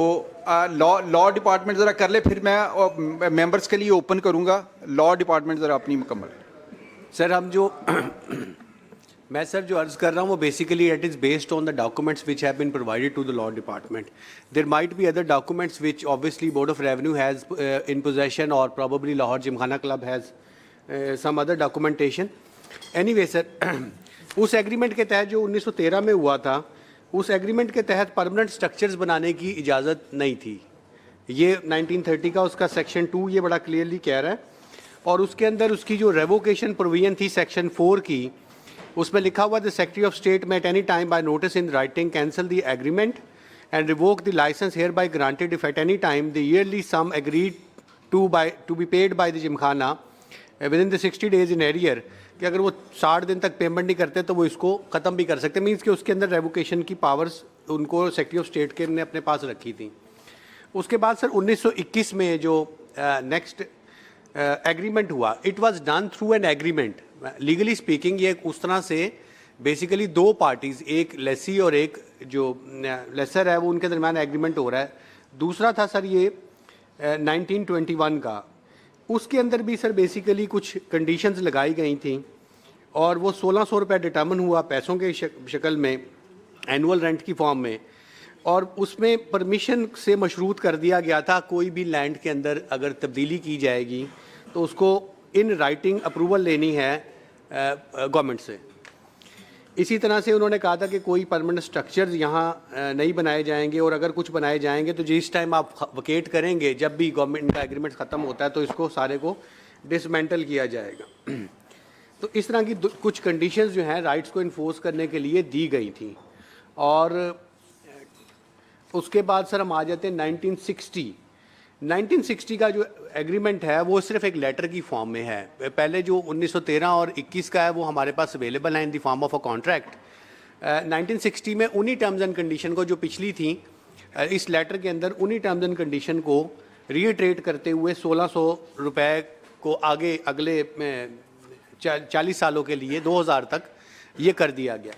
लॉ डिपार्टमेंट ज़रा कर ले, फिर मैं मेंबर्स के लिए ओपन करूँगा। लॉ डिपार्टमेंट ज़रा अपनी मुकम्मल। सर हम जो मैं सर जो अर्ज कर रहा हूँ वो basically it is based on the documents which have been provided to the law department. There might be other documents which obviously board of revenue has in possession और probably Lahore Gymkhana club has some other documentation. Anyway sir, उस agreement के तहत जो 1913 में हुआ था, उस agreement के तहत परमानेंट स्ट्रक्चर्स बनाने की इजाज़त नहीं थी। ये 1930 का उसका सेक्शन 2 ये बड़ा क्लियरली कह रहा है। और उसके अंदर उसकी जो रेवोकेशन प्रोविजन थी सेक्शन 4 की, उसमें लिखा हुआ the secretary of state may at any time by notice in writing cancel the agreement and revoke the licence hereby granted if at any time the yearly sum agreed to be paid by the Gymkhana within the 60 days in arrear, कि अगर वो 60 दिन तक payment नहीं करते तो वो इसको ख़त्म भी कर सकते। मीन्स कि उसके अंदर रेवोकेशन की पावर्स उनको सेक्रेटरी ऑफ स्टेट के ने अपने पास रखी थी। उसके बाद सर 1921 में जो नेक्स्ट एग्रीमेंट हुआ, it was done through an agreement. Legally speaking ये उस तरह से बेसिकली दो पार्टीज, एक लेसी और एक जो लेसर है, वो उनके दरमियान एग्रीमेंट हो रहा है। दूसरा था सर ये 1921 का, उसके अंदर भी सर बेसिकली कुछ कंडीशंस लगाई गई थी और वो 1600 रुपये डिटर्मन हुआ पैसों के शक्ल में, एनुअल रेंट की फॉर्म में। और उसमें परमिशन से मशरूत कर दिया गया था कोई भी लैंड के अंदर अगर तब्दीली की जाएगी तो उसको इन राइटिंग अप्रूवल लेनी है गवर्नमेंट से। इसी तरह से उन्होंने कहा था कि कोई परमानेंट स्ट्रक्चर्स यहाँ नहीं बनाए जाएंगे और अगर कुछ बनाए जाएंगे तो जिस टाइम आप वकेट करेंगे, जब भी गवर्नमेंट का एग्रीमेंट ख़त्म होता है, तो इसको सारे को डिसमेंटल किया जाएगा। तो इस तरह की कुछ कंडीशंस जो हैं राइट्स को इन्फोर्स करने के लिए दी गई थी। और उसके बाद सर हम आ जाते हैं 1960। 1960 का जो एग्रीमेंट है वो सिर्फ एक लेटर की फॉर्म में है। पहले जो 1913 और 21 का है वो हमारे पास अवेलेबल है इन the form of a contract. 1960 में उन्हीं टर्म्स एंड कंडीशन को जो पिछली थी इस लेटर के अंदर उन्हीं टर्म्स एंड कंडीशन को रीट्रेट करते हुए 1600 रुपए को आगे अगले 40 सालों के लिए 2000 तक ये कर दिया गया।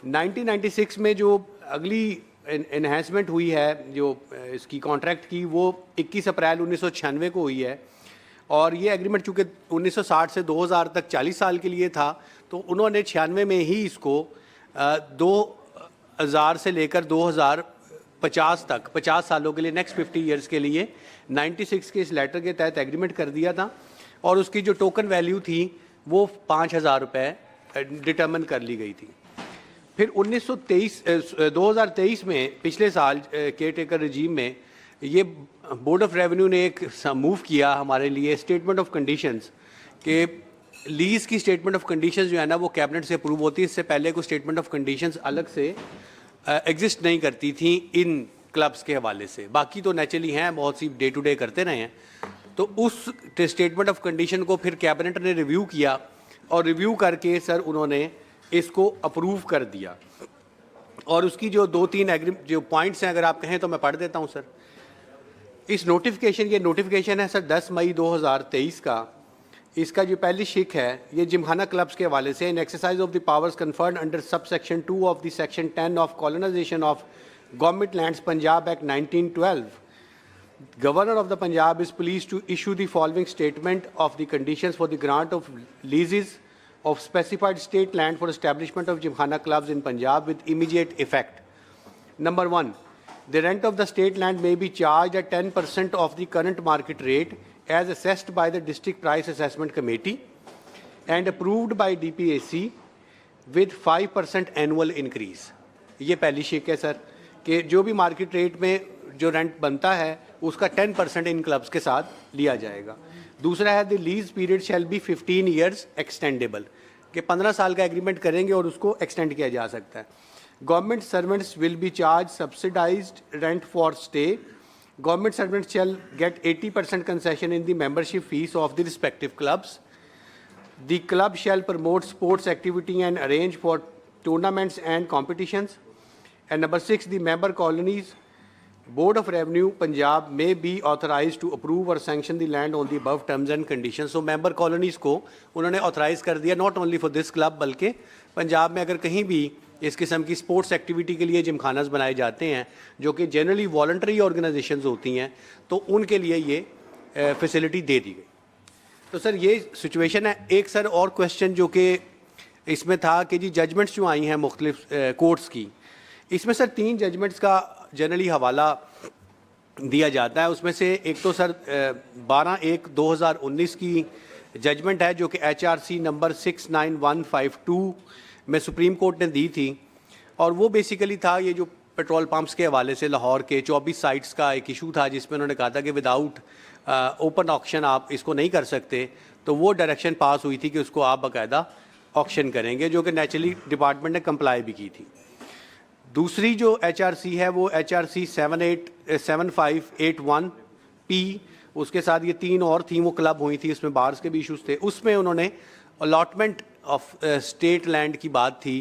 1996 में जो अगली एनहेंसमेंट हुई है जो इसकी कॉन्ट्रैक्ट की वो 21 अप्रैल 1996 को हुई है और ये एग्रीमेंट चूँकि 1960 से 2000 तक 40 साल के लिए था तो उन्होंने 96 में ही इसको 2000 से लेकर 2050 तक 50 सालों के लिए नेक्स्ट 50 ईयर्स के लिए 96 के इस लेटर के तहत एग्रीमेंट कर दिया था और उसकी जो टोकन वैल्यू थी वो 5000 रुपये डिटर्मिन कर ली गई थी। फिर 2023 में पिछले साल केयर टेकर रजीम में ये बोर्ड ऑफ रेवेन्यू ने एक मूव किया हमारे लिए स्टेटमेंट ऑफ कंडीशंस के लीज़ की स्टेटमेंट ऑफ कंडीशंस जो है ना वो कैबिनेट से अप्रूव होती है। इससे पहले कोई स्टेटमेंट ऑफ कंडीशंस अलग से एग्जिस्ट नहीं करती थी इन क्लब्स के हवाले से। बाकी तो नेचुरली हैं, बहुत सी डे टू डे करते रहे हैं। तो उस स्टेटमेंट ऑफ कंडीशन को फिर कैबिनेट ने रिव्यू किया और रिव्यू करके सर उन्होंने इसको अप्रूव कर दिया और उसकी जो 2-3 जो पॉइंट्स हैं अगर आप कहें तो मैं पढ़ देता हूं सर। इस नोटिफिकेशन ये नोटिफिकेशन है सर 10 मई 2023 का। इसका जो पहली शिक है ये जिमखाना क्लब्स के हवाले से in exercise of the powers conferred under sub section 2 of the section 10 of colonization of government lands Punjab act 1912 Governor of the Punjab is pleased to issue the following statement of the conditions for the grant of leases of specified state land for establishment of Gymkhana clubs in Punjab with immediate effect. Number 1, the rent of the state land may be charged at 10% of the current market rate as assessed by the District Price Assessment Committee and approved by DPAC with 5% annual increase. ये पहली शिक है sir कि जो भी market rate में जो rent बनता है उसका 10% इन क्लब्स के साथ लिया जाएगा। दूसरा है the lease period shall be 15 years extendable कि 15 साल का एग्रीमेंट करेंगे और उसको एक्सटेंड किया जा सकता है। Government servants will be charge subsidised rent for stay. Government servants shall get 80% concession in the membership fees of the respective clubs. The club shall promote sports activity and arrange for tournaments and competitions. And number 6, the member colonies Board of Revenue Punjab may be authorized to approve or sanction the land on the above terms and conditions. So member colonies को उन्होंने authorize कर दिया not only for this club बल्कि पंजाब में अगर कहीं भी इस किस्म की स्पोर्ट्स एक्टिविटी के लिए जिमखानास बनाए जाते हैं जो कि जनरली वॉलंटरी ऑर्गेनाइजेशंस होती हैं तो उनके लिए ये फैसिलिटी दे दी गई। तो सर ये सिचुएशन है। एक सर और क्वेश्चन जो कि इसमें था कि जी जजमेंट्स जो आई हैं मुख्तलिफ कोर्ट्स की, इसमें सर 3 जजमेंट्स का जनरली हवाला दिया जाता है। उसमें से एक तो सर 12/1/2019 की जजमेंट है जो कि HRC नंबर 69152 में सुप्रीम कोर्ट ने दी थी और वो बेसिकली था ये जो पेट्रोल पंप्स के हवाले से लाहौर के 24 साइट्स का एक इशू था जिसमें उन्होंने कहा था कि विदाउट ओपन ऑक्शन आप इसको नहीं कर सकते। तो वो डायरेक्शन पास हुई थी कि उसको आप बाकायदा ऑक्शन करेंगे जो कि नेचुरली डिपार्टमेंट ने कंप्लाई भी की थी। दूसरी जो HRC है वो HRC 7581P, उसके साथ ये 3 और थी वो क्लब हुई थी, इसमें बार्स के भी इशूज़ थे। उसमें उन्होंने अलॉटमेंट ऑफ स्टेट लैंड की बात थी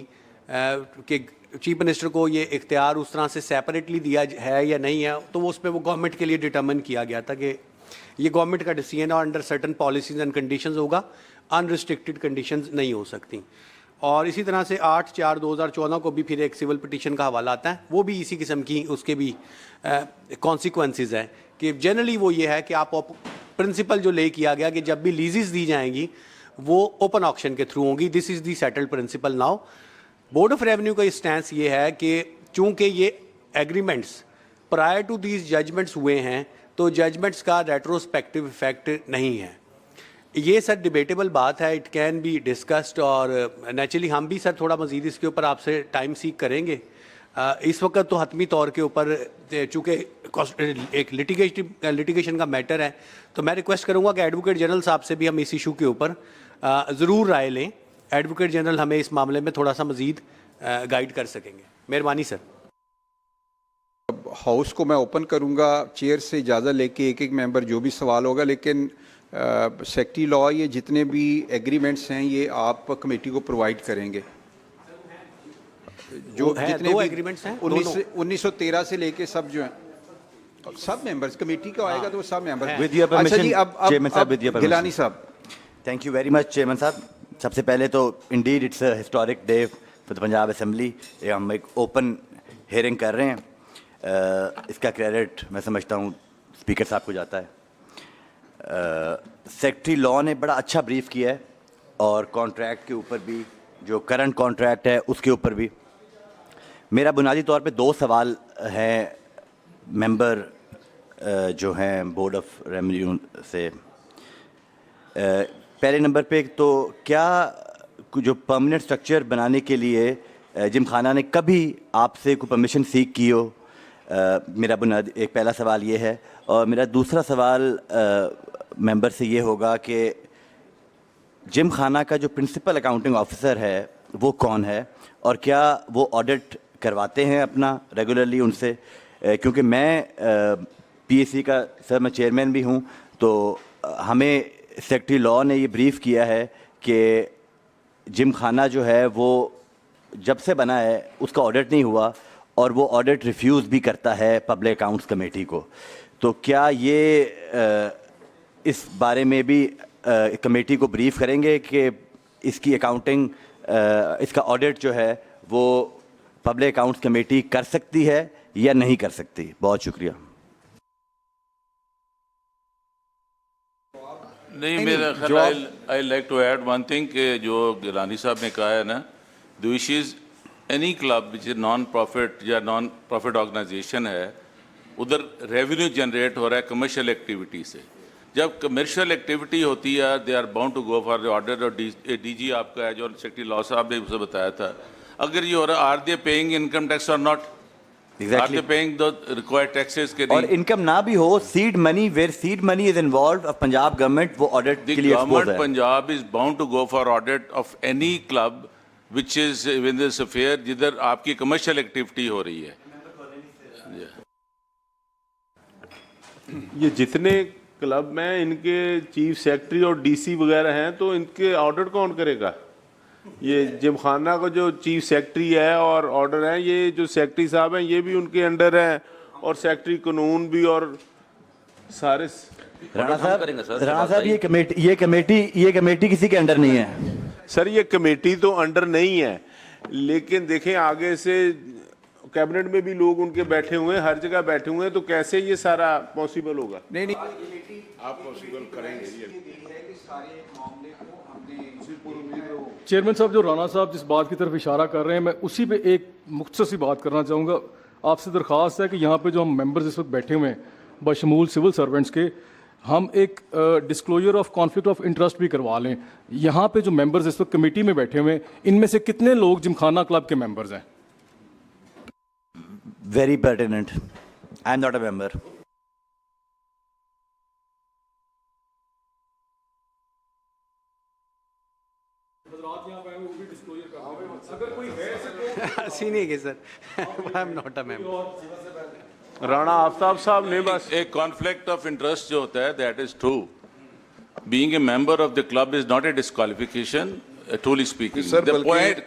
कि चीफ मिनिस्टर को ये इख्तियार उस तरह से सेपरेटली दिया है या नहीं है। तो वो उसमें वो गवर्नमेंट के लिए डिटर्मिन किया गया था कि ये गवर्नमेंट का डिसीजन है और under certain policies and conditions होगा, अनरिस्ट्रिक्टेड कंडीशंस नहीं हो सकती। और इसी तरह से 8/4/2014 को भी फिर एक सिविल पिटीशन का हवाला आता है, वो भी इसी किस्म की उसके भी कॉन्सिक्वेंसेस हैं कि जनरली वो ये है कि आप प्रिंसिपल जो ले किया गया कि जब भी लीजेस दी जाएंगी वो ओपन ऑक्शन के थ्रू होंगी। This is the settled principle now. Board of revenue का स्टैंस ये है कि चूँकि ये agreements prior to these judgments हुए हैं तो जजमेंट्स का रेट्रोस्पेक्टिव इफेक्ट नहीं है। ये सर डिबेटेबल बात है, इट कैन बी डिस्कस्ड और नेचुरली हम भी सर थोड़ा मज़ीद इसके ऊपर आपसे टाइम सीक करेंगे। इस वक्त तो हतमी तौर के ऊपर चूँकि एक लिटिगेशन का मैटर है तो मैं रिक्वेस्ट करूँगा कि एडवोकेट जनरल साहब से भी हम इस इशू के ऊपर ज़रूर राय लें। एडवोकेट जनरल हमें इस मामले में थोड़ा सा मज़ीद गाइड कर सकेंगे। मेहरबानी सर। हाउस को मैं ओपन करूंगा, चेयर से इजाज़त लेके एक एक मेंबर जो भी सवाल होगा, लेकिन सेक्रेटरी लॉ ये जितने भी एग्रीमेंट्स हैं ये आप कमेटी को प्रोवाइड करेंगे। जो है, जितने दो भी एग्रीमेंट्स हैं, 1913 से लेके सब जो हैं, सब मेंबर्स कमेटी का आएगा तो सब मेंबर। With your permission, अच्छा जी, Chairman साहब, with your permission. गिलानी साहब। Thank you very much chairman साहब। सबसे पहले तो Indeed it's a historic day for the Punjab assembly. हम एक ओपन हेयरिंग कर रहे हैं, इसका क्रेडिट मैं समझता हूँ स्पीकर साहब को जाता है। सेक्रेटरी लॉ ने बड़ा अच्छा ब्रीफ किया है और कॉन्ट्रैक्ट के ऊपर भी, जो करंट कॉन्ट्रैक्ट है उसके ऊपर भी। मेरा बुनियादी तौर पे 2 सवाल हैं मेंबर जो हैं बोर्ड ऑफ रेवेन्यू से। पहले नंबर पे तो क्या जो परमानेंट स्ट्रक्चर बनाने के लिए जिम खाना ने कभी आपसे कोई परमिशन सीख की हो? मेरा बुनियादी एक पहला सवाल ये है। और मेरा दूसरा सवाल मेंबर से ये होगा कि जिम खाना का जो प्रिंसिपल अकाउंटिंग ऑफिसर है वो कौन है और क्या वो ऑडिट करवाते हैं अपना रेगुलरली उनसे? क्योंकि मैं पीएससी का सर मैं चेयरमैन भी हूँ, तो हमें सेक्रेटरी लॉ ने ये ब्रीफ किया है कि जिम खाना जो है वो जब से बना है उसका ऑडिट नहीं हुआ और वो ऑडिट रिफ्यूज़ भी करता है पब्लिक अकाउंट्स कमेटी को। तो क्या ये इस बारे में भी कमेटी को ब्रीफ करेंगे कि इसकी अकाउंटिंग, इसका ऑडिट जो है वो पब्लिक अकाउंट्स कमेटी कर सकती है या नहीं कर सकती? बहुत शुक्रिया। नहीं, मेरा ख्याल I like to add one thing कि जो गिलानी साहब ने कहा है ना, the which is any club which is non profit या नॉन प्रॉफिट ऑर्गेनाइजेशन है, उधर रेवेन्यू जनरेट हो रहा है कमर्शियल एक्टिविटी से। जब कमर्शियल एक्टिविटी होती है they are bound to go for the audit. और डीजी आपका है जो सेक्रेटरी लॉ साहब ने उसे बताया था, अगर ये हो रहा are they paying income tax और not, are they paying the required taxes के? और इनकम ना भी हो, seed money, where seed money is involved of Punjab government, वो ऑडिट के लिए एक्सपोज है। Government Punjab is bound to go for audit of any club which is with this affair जिधर आपकी कमर्शियल एक्टिविटी हो रही है। ये जितने क्लब में इनके चीफ सेक्रेटरी और डीसी वगैरह हैं, तो इनके ऑडिट कौन करेगा? ये जिमखाना का जो चीफ सेक्रेटरी है और ऑर्डर है, ये जो सेक्रेटरी साहब हैं ये भी उनके अंडर हैं और सेक्रेटरी कानून भी और सारे। राणा साहब ये कमेटी किसी के अंडर नहीं है सर। ये कमेटी तो अंडर नहीं है, लेकिन देखें आगे से कैबिनेट में भी लोग उनके बैठे हुए हैं, हर जगह बैठे हुए हैं, तो कैसे ये सारा पॉसिबल होगा? नहीं आप पॉसिबल करेंगे। चेयरमैन साहब, जो राणा साहब जिस बात की तरफ इशारा कर रहे हैं, मैं उसी पे एक मुख्तसर सी बात करना चाहूँगा। आपसे दरख्वास्त है कि यहाँ पे जो हम मेंबर्स इस वक्त बैठे हुए हैं बशमूल सिविल सर्वेंट्स के, हम एक disclosure of conflict of interest भी करवा लें। यहाँ पे जो मेंबर्स इस वक्त कमेटी में बैठे हुए हैं, इनमें से कितने लोग जिमखाना क्लब के मेंबर्स हैं? Very pertinent. I am not a member. नहीं है sir, I am not a member. Rana Aftab साहब ने बस एक कॉन्फ्लिक्ट ऑफ इंटरेस्ट जो होता है that is true. Being a member of the club is not a disqualification, truly speaking. The point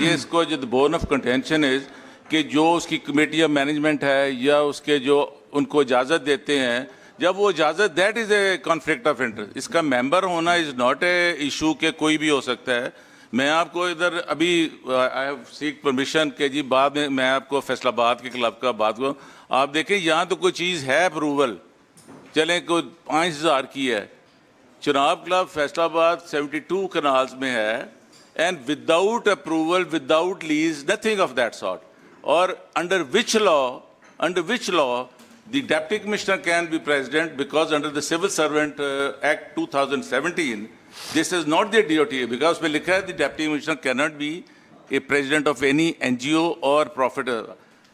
ये इसको जो बोर्न ऑफ कंटेंशन इज कि जो उसकी कमेटी ऑफ मैनेजमेंट है या उसके जो उनको इजाज़त देते हैं, जब वो इजाज़त, that is a conflict of interest. इसका मेंबर होना इज़ नॉट ए इशू के कोई भी हो सकता है। मैं आपको इधर अभी आई हैव सीक परमिशन के जी बाद में मैं आपको फैसलाबाद के क्लब का बात करूँ। आप देखें यहाँ तो कोई चीज़ है अप्रूवल, चलें कोई 5000 की है। चुनाव क्लब फैसलाबाद 72 कनाल्स में है and without approval, without lease, nothing of that sort. और under which law the deputy commissioner can be president, because under the Civil Servant Act 2017 this is not their duty, because उसमें लिखा है the deputy commissioner cannot be a president of any NGO or profit।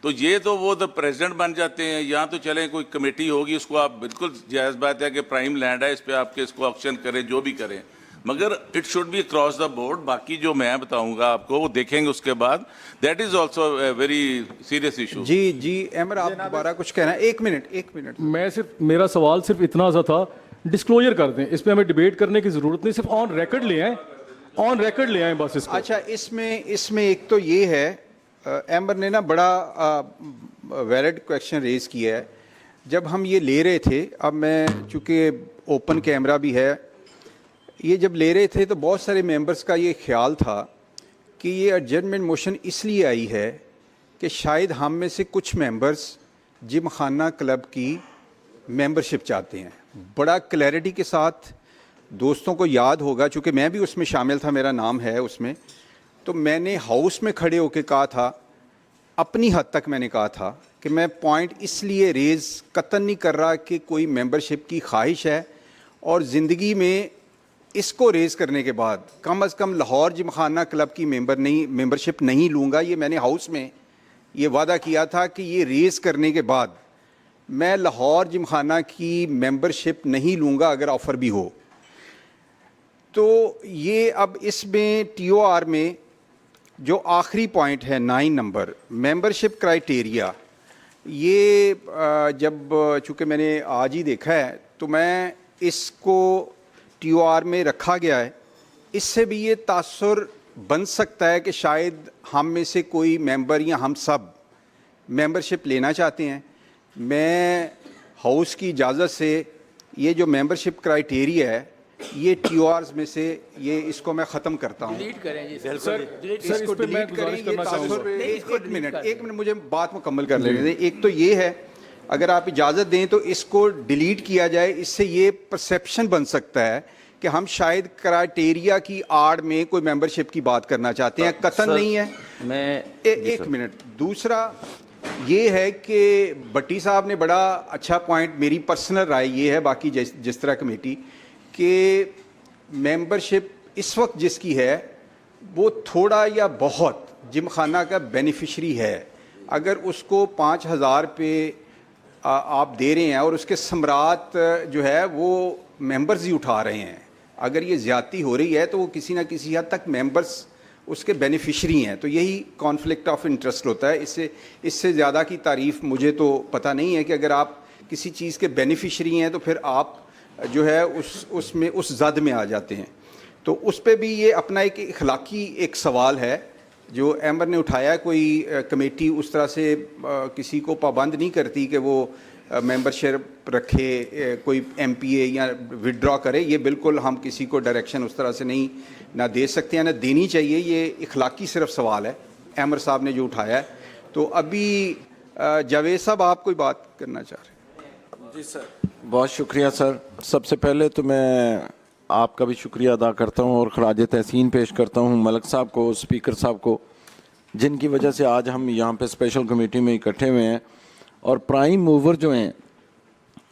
तो ये तो वो तो president बन जाते हैं। यहाँ तो चलें कोई कमेटी होगी, उसको आप बिल्कुल जायज़ बात है कि प्राइम लैंड है, इस पर आपके इसको ऑक्शन करें, जो भी करें, मगर it should be across the board. बाकी जो मैं बताऊंगा आपको वो देखेंगे उसके बाद, that is also very serious issue. जी अमर, आप दोबारा कुछ कहना है? एक मिनट। मैं सिर्फ, मेरा सवाल सिर्फ इतना सा था, डिस्क्लोजर कर दें, इस पे हमें डिबेट करने की जरूरत नहीं, सिर्फ ऑन रिकॉर्ड ले आए, ऑन रिकॉर्ड ले आए बस इसको। अच्छा, इसमें एक तो ये है, एम्बर ने ना बड़ा वैलिड क्वेश्चन रेज किया है। जब हम ये ले रहे थे, अब मैं चूँकि ओपन कैमरा भी है, ये जब ले रहे थे तो बहुत सारे मेंबर्स का ये ख्याल था कि ये एडजर्नमेंट मोशन इसलिए आई है कि शायद हम में से कुछ मेंबर्स जिम खाना क्लब की मेंबरशिप चाहते हैं। बड़ा क्लैरिटी के साथ दोस्तों को याद होगा, चूँकि मैं भी उसमें शामिल था, मेरा नाम है उसमें, तो मैंने हाउस में खड़े होकर कहा था, अपनी हद तक मैंने कहा था कि मैं पॉइंट इसलिए रेज़ कतन नहीं कर रहा कि कोई मेंबरशिप की ख्वाहिश है, और ज़िंदगी में इसको रेज़ करने के बाद कम अज़ कम लाहौर जिमखाना क्लब की मेंबरशिप नहीं लूँगा। ये मैंने हाउस में ये वादा किया था कि ये रेज़ करने के बाद मैं लाहौर जिमखाना की मेंबरशिप नहीं लूँगा अगर ऑफ़र भी हो। तो ये अब इसमें TOR में जो आखिरी पॉइंट है 9 नंबर, मेंबरशिप क्राइटेरिया, ये जब चूँकि मैंने आज ही देखा है तो मैं इसको TOR में रखा गया है। इससे भी ये तासुर बन सकता है कि शायद हम में से कोई मेंबर या हम सब मेंबरशिप लेना चाहते हैं। मैं हाउस की इजाज़त से ये जो मेंबरशिप क्राइटेरिया है ये TORs में से ये इसको मैं ख़त्म करता हूँ। डिलीट करें जी इसको डिलीट करें। ये तासुर, एक मिनट मुझे बात मुकम्मल कर लेने दें। एक तो ये है, अगर आप इजाज़त दें तो इसको डिलीट किया जाए। इससे ये परसेप्शन बन सकता है कि हम शायद क्राइटेरिया की आड़ में कोई मेंबरशिप की बात करना चाहते हैं, कतन नहीं है। मैं एक मिनट। दूसरा ये है कि भट्टी साहब ने बड़ा अच्छा पॉइंट, मेरी पर्सनल राय ये है, बाकी जिस तरह कमेटी कि मेंबरशिप इस वक्त जिसकी है वो थोड़ा या बहुत जिमखाना का बेनिफिशरी है। अगर उसको 5,000 रुपये आप दे रहे हैं और उसके सम्राट जो है वो मेंबर्स ही उठा रहे हैं, अगर ये ज़्यादती हो रही है तो वो किसी ना किसी हद तक मेंबर्स उसके बेनिफिशरी हैं। तो यही कॉन्फ्लिक्ट ऑफ इंटरेस्ट होता है। इससे ज़्यादा की तारीफ़ मुझे तो पता नहीं है कि अगर आप किसी चीज़ के बेनिफिशरी हैं तो फिर आप जो है उसमें उस जद में आ जाते हैं। तो उस पर भी ये अपना एक इखलाकी एक सवाल है जो एम्बर ने उठाया। कोई कमेटी उस तरह से किसी को पाबंद नहीं करती कि वो मेंबरशिप रखे, कोई MPA या विड्रॉ करे। ये बिल्कुल हम किसी को डायरेक्शन उस तरह से नहीं ना दे सकते हैं ना देनी चाहिए। ये इखलाकी सिर्फ सवाल है एमर साहब ने जो उठाया है। तो अभी जावेद साहब आप कोई बात करना चाह रहे हैं? जी सर, बहुत शुक्रिया सर। सबसे पहले तो मैं आपका भी शुक्रिया अदा करता हूं और खराज तहसीन पेश करता हूं मलक साहब को, स्पीकर साहब को, जिनकी वजह से आज हम यहाँ पे स्पेशल कमेटी में इकट्ठे हुए हैं। और प्राइम मूवर जो हैं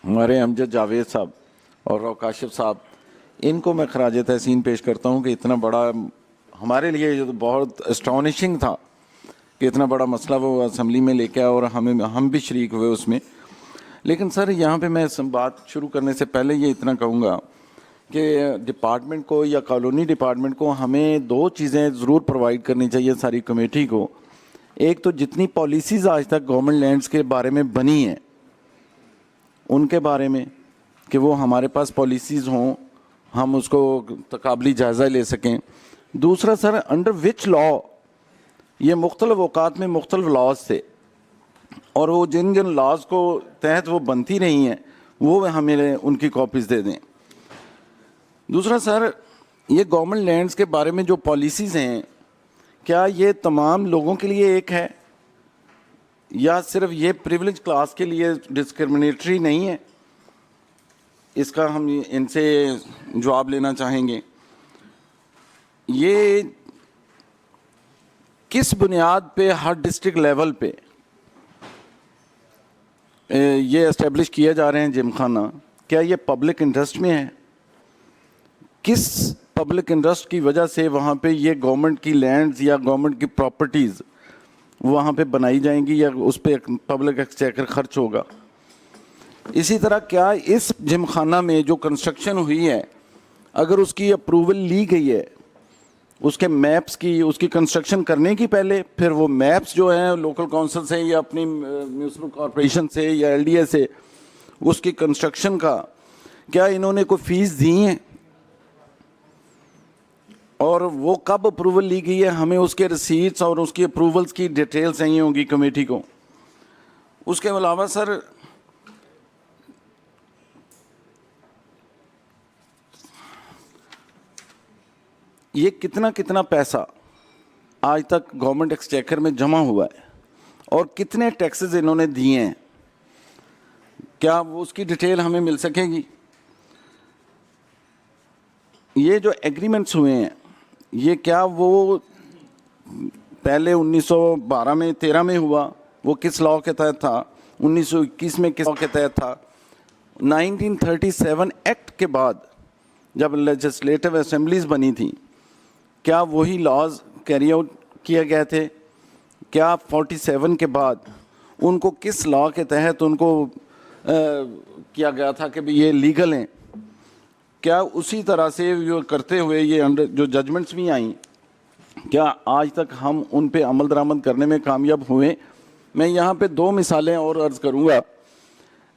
हमारे अमजद जावेद साहब और रौकाशिफ साहब, इनको मैं खराज तहसीन पेश करता हूँ कि इतना बड़ा हमारे लिए जो बहुत एस्टॉनिशिंग था कि इतना बड़ा मसला वो असम्बली में लेके आए और हम भी शरीक हुए उसमें। लेकिन सर यहाँ पे मैं बात शुरू करने से पहले ये इतना कहूँगा कि डिपार्टमेंट को या कॉलोनी डिपार्टमेंट को हमें दो चीज़ें ज़रूर प्रोवाइड करनी चाहिए सारी कमेटी को। एक तो जितनी पॉलिसीज़ आज तक गवर्नमेंट लैंड्स के बारे में बनी हैं उनके बारे में कि वो हमारे पास पॉलिसीज़ हों, हम उसको तकाबली जायज़ा ले सकें। दूसरा सर, अंडर विच लॉ ये मुख्तलिफ औकात में मुख्तलिफ लॉज थे और वो जिन जिन लॉज को तहत वो बनती रही हैं वो हमें उनकी कॉपीज़ दे दें। दूसरा सर, ये गवर्नमेंट लैंड्स के बारे में जो पॉलिसीज़ हैं क्या ये तमाम लोगों के लिए एक है या सिर्फ ये प्रिविलेज क्लास के लिए डिस्क्रिमिनेटरी नहीं है? इसका हम इनसे जवाब लेना चाहेंगे। ये किस बुनियाद पे हर डिस्ट्रिक्ट लेवल पे ये एस्टेब्लिश किए जा रहे हैं जिमखाना? क्या ये पब्लिक इंटरेस्ट में है? किस पब्लिक इंटरेस्ट की वजह से वहाँ पे ये गवर्नमेंट की लैंड्स या गवर्नमेंट की प्रॉपर्टीज़ वहाँ पे बनाई जाएंगी या उस पर पब्लिक एक्सचेकर खर्च होगा? इसी तरह क्या इस जिमखाना में जो कंस्ट्रक्शन हुई है अगर उसकी अप्रूवल ली गई है उसके मैप्स की, उसकी कंस्ट्रक्शन करने की पहले, फिर वो मैप्स जो हैं लोकल काउंसिल से या अपनी म्यूनसिपल कॉरपोरेशन से या एलडीए से उसकी कंस्ट्रक्शन का क्या इन्होंने कोई फीस दी है और वो कब अप्रूवल ली गई है, हमें उसके रिसीट्स और उसकी अप्रूवल्स की डिटेल चाहिए होगी कमेटी को। उसके अलावा सर ये कितना कितना पैसा आज तक गवर्नमेंट एक्सचेकर में जमा हुआ है और कितने टैक्सेस इन्होंने दिए हैं, क्या वो उसकी डिटेल हमें मिल सकेगी? ये जो एग्रीमेंट्स हुए हैं ये क्या वो पहले 1912 में 13 में हुआ, वो किस लॉ के तहत था, 1921 में किस लॉ के तहत था, 1937 एक्ट के बाद जब लेजिस्लेटिव असेंबलीज बनी थी क्या वही लॉज कैरी आउट किए गए थे? क्या 47 के बाद उनको किस लॉ के तहत उनको किया गया था कि ये लीगल हैं? क्या उसी तरह से जो करते हुए ये अंडर जो जजमेंट्स भी आई, क्या आज तक हम उन पे अमल दरामद करने में कामयाब हुए? मैं यहाँ पे 2 मिसालें और अर्ज़ करूँगा।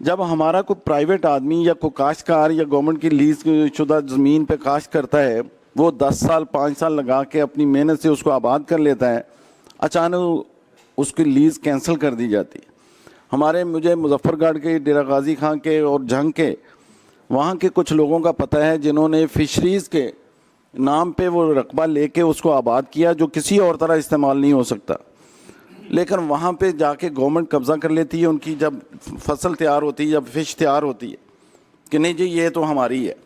जब हमारा कोई प्राइवेट आदमी या कोई काश्तकार या गवर्नमेंट की लीज शुदा ज़मीन पे काश्त करता है, वो 10 साल 5 साल लगा के अपनी मेहनत से उसको आबाद कर लेता है, अचानक उसकी लीज़ कैंसिल कर दी जाती है। मुझे मुजफ्फरगढ़ के, डेरा गाजी खां के और जंग के वहाँ के कुछ लोगों का पता है जिन्होंने फिशरीज़ के नाम पे वो रकबा लेके उसको आबाद किया जो किसी और तरह इस्तेमाल नहीं हो सकता, लेकिन वहाँ पे जाके गवर्नमेंट कब्ज़ा कर लेती है उनकी, जब फसल तैयार होती है, जब फ़िश तैयार होती है कि नहीं जी ये तो हमारी है,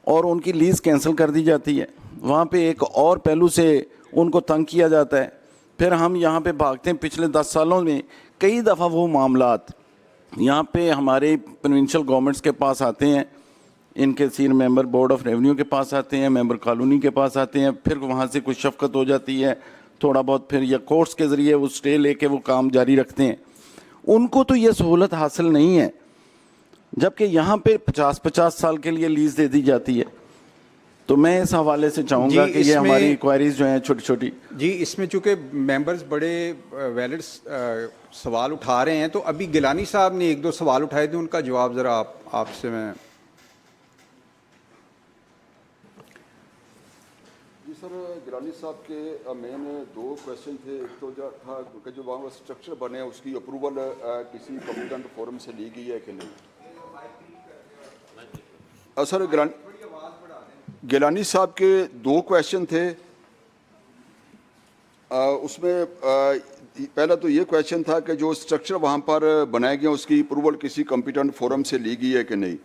और उनकी लीज़ कैंसिल कर दी जाती है। वहाँ पे एक और पहलू से उनको तंग किया जाता है। फिर हम यहाँ पे भागते हैं, पिछले 10 सालों में कई दफ़ा वो मामलात यहाँ पे हमारे प्रोविंशियल गवर्नमेंट्स के पास आते हैं, इनके senior member board of revenue के पास आते हैं, मेंबर कॉलोनी के पास आते हैं, फिर वहाँ से कुछ शफकत हो जाती है थोड़ा बहुत, फिर या कोर्ट्स के ज़रिए वो स्टे लेके वो काम जारी रखते हैं। उनको तो ये सहूलत हासिल नहीं है, जबकि यहाँ पे 50-50 साल के लिए लीज़ दे दी जाती है। तो मैं इस हवाले से चाहूँगा कि ये हमारी इंक्वायरीज जो हैं छोटी छोटी जी, इसमें चूँकि मेंबर्स बड़े वैलिड सवाल उठा रहे हैं, तो अभी गिलानी साहब ने 1-2 सवाल उठाए थे, उनका जवाब ज़रा आपसे मैं। जी सर, गिलानी साहब के मेन 2 क्वेश्चन थे। एक तो जो था कि जो वहाँ स्ट्रक्चर बने उसकी अप्रूवल किसी कॉम्पिटेंट फोरम से ली गई है कि नहीं। सर गिलानी साहब के 2 क्वेश्चन थे। उसमें पहला तो ये क्वेश्चन था कि जो स्ट्रक्चर वहाँ पर बनाया गया उसकी अप्रूवल किसी कॉम्पिटेंट फोरम से ली गई है कि नहीं।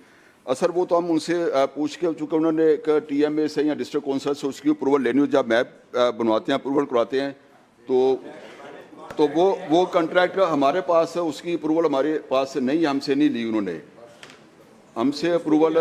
सर वो तो हम उनसे पूछ के, चूँकि उन्होंने एक टीएमए से या डिस्ट्रिक्ट काउंसिल से उसकी अप्रूवल लेनी हो, जब मैप बनवाते हैं अप्रूवल करवाते हैं तो वो कॉन्ट्रैक्ट हमारे पास है, उसकी अप्रूवल हमारे पास नहीं, हमसे नहीं ली उन्होंने, हमसे अप्रूवल।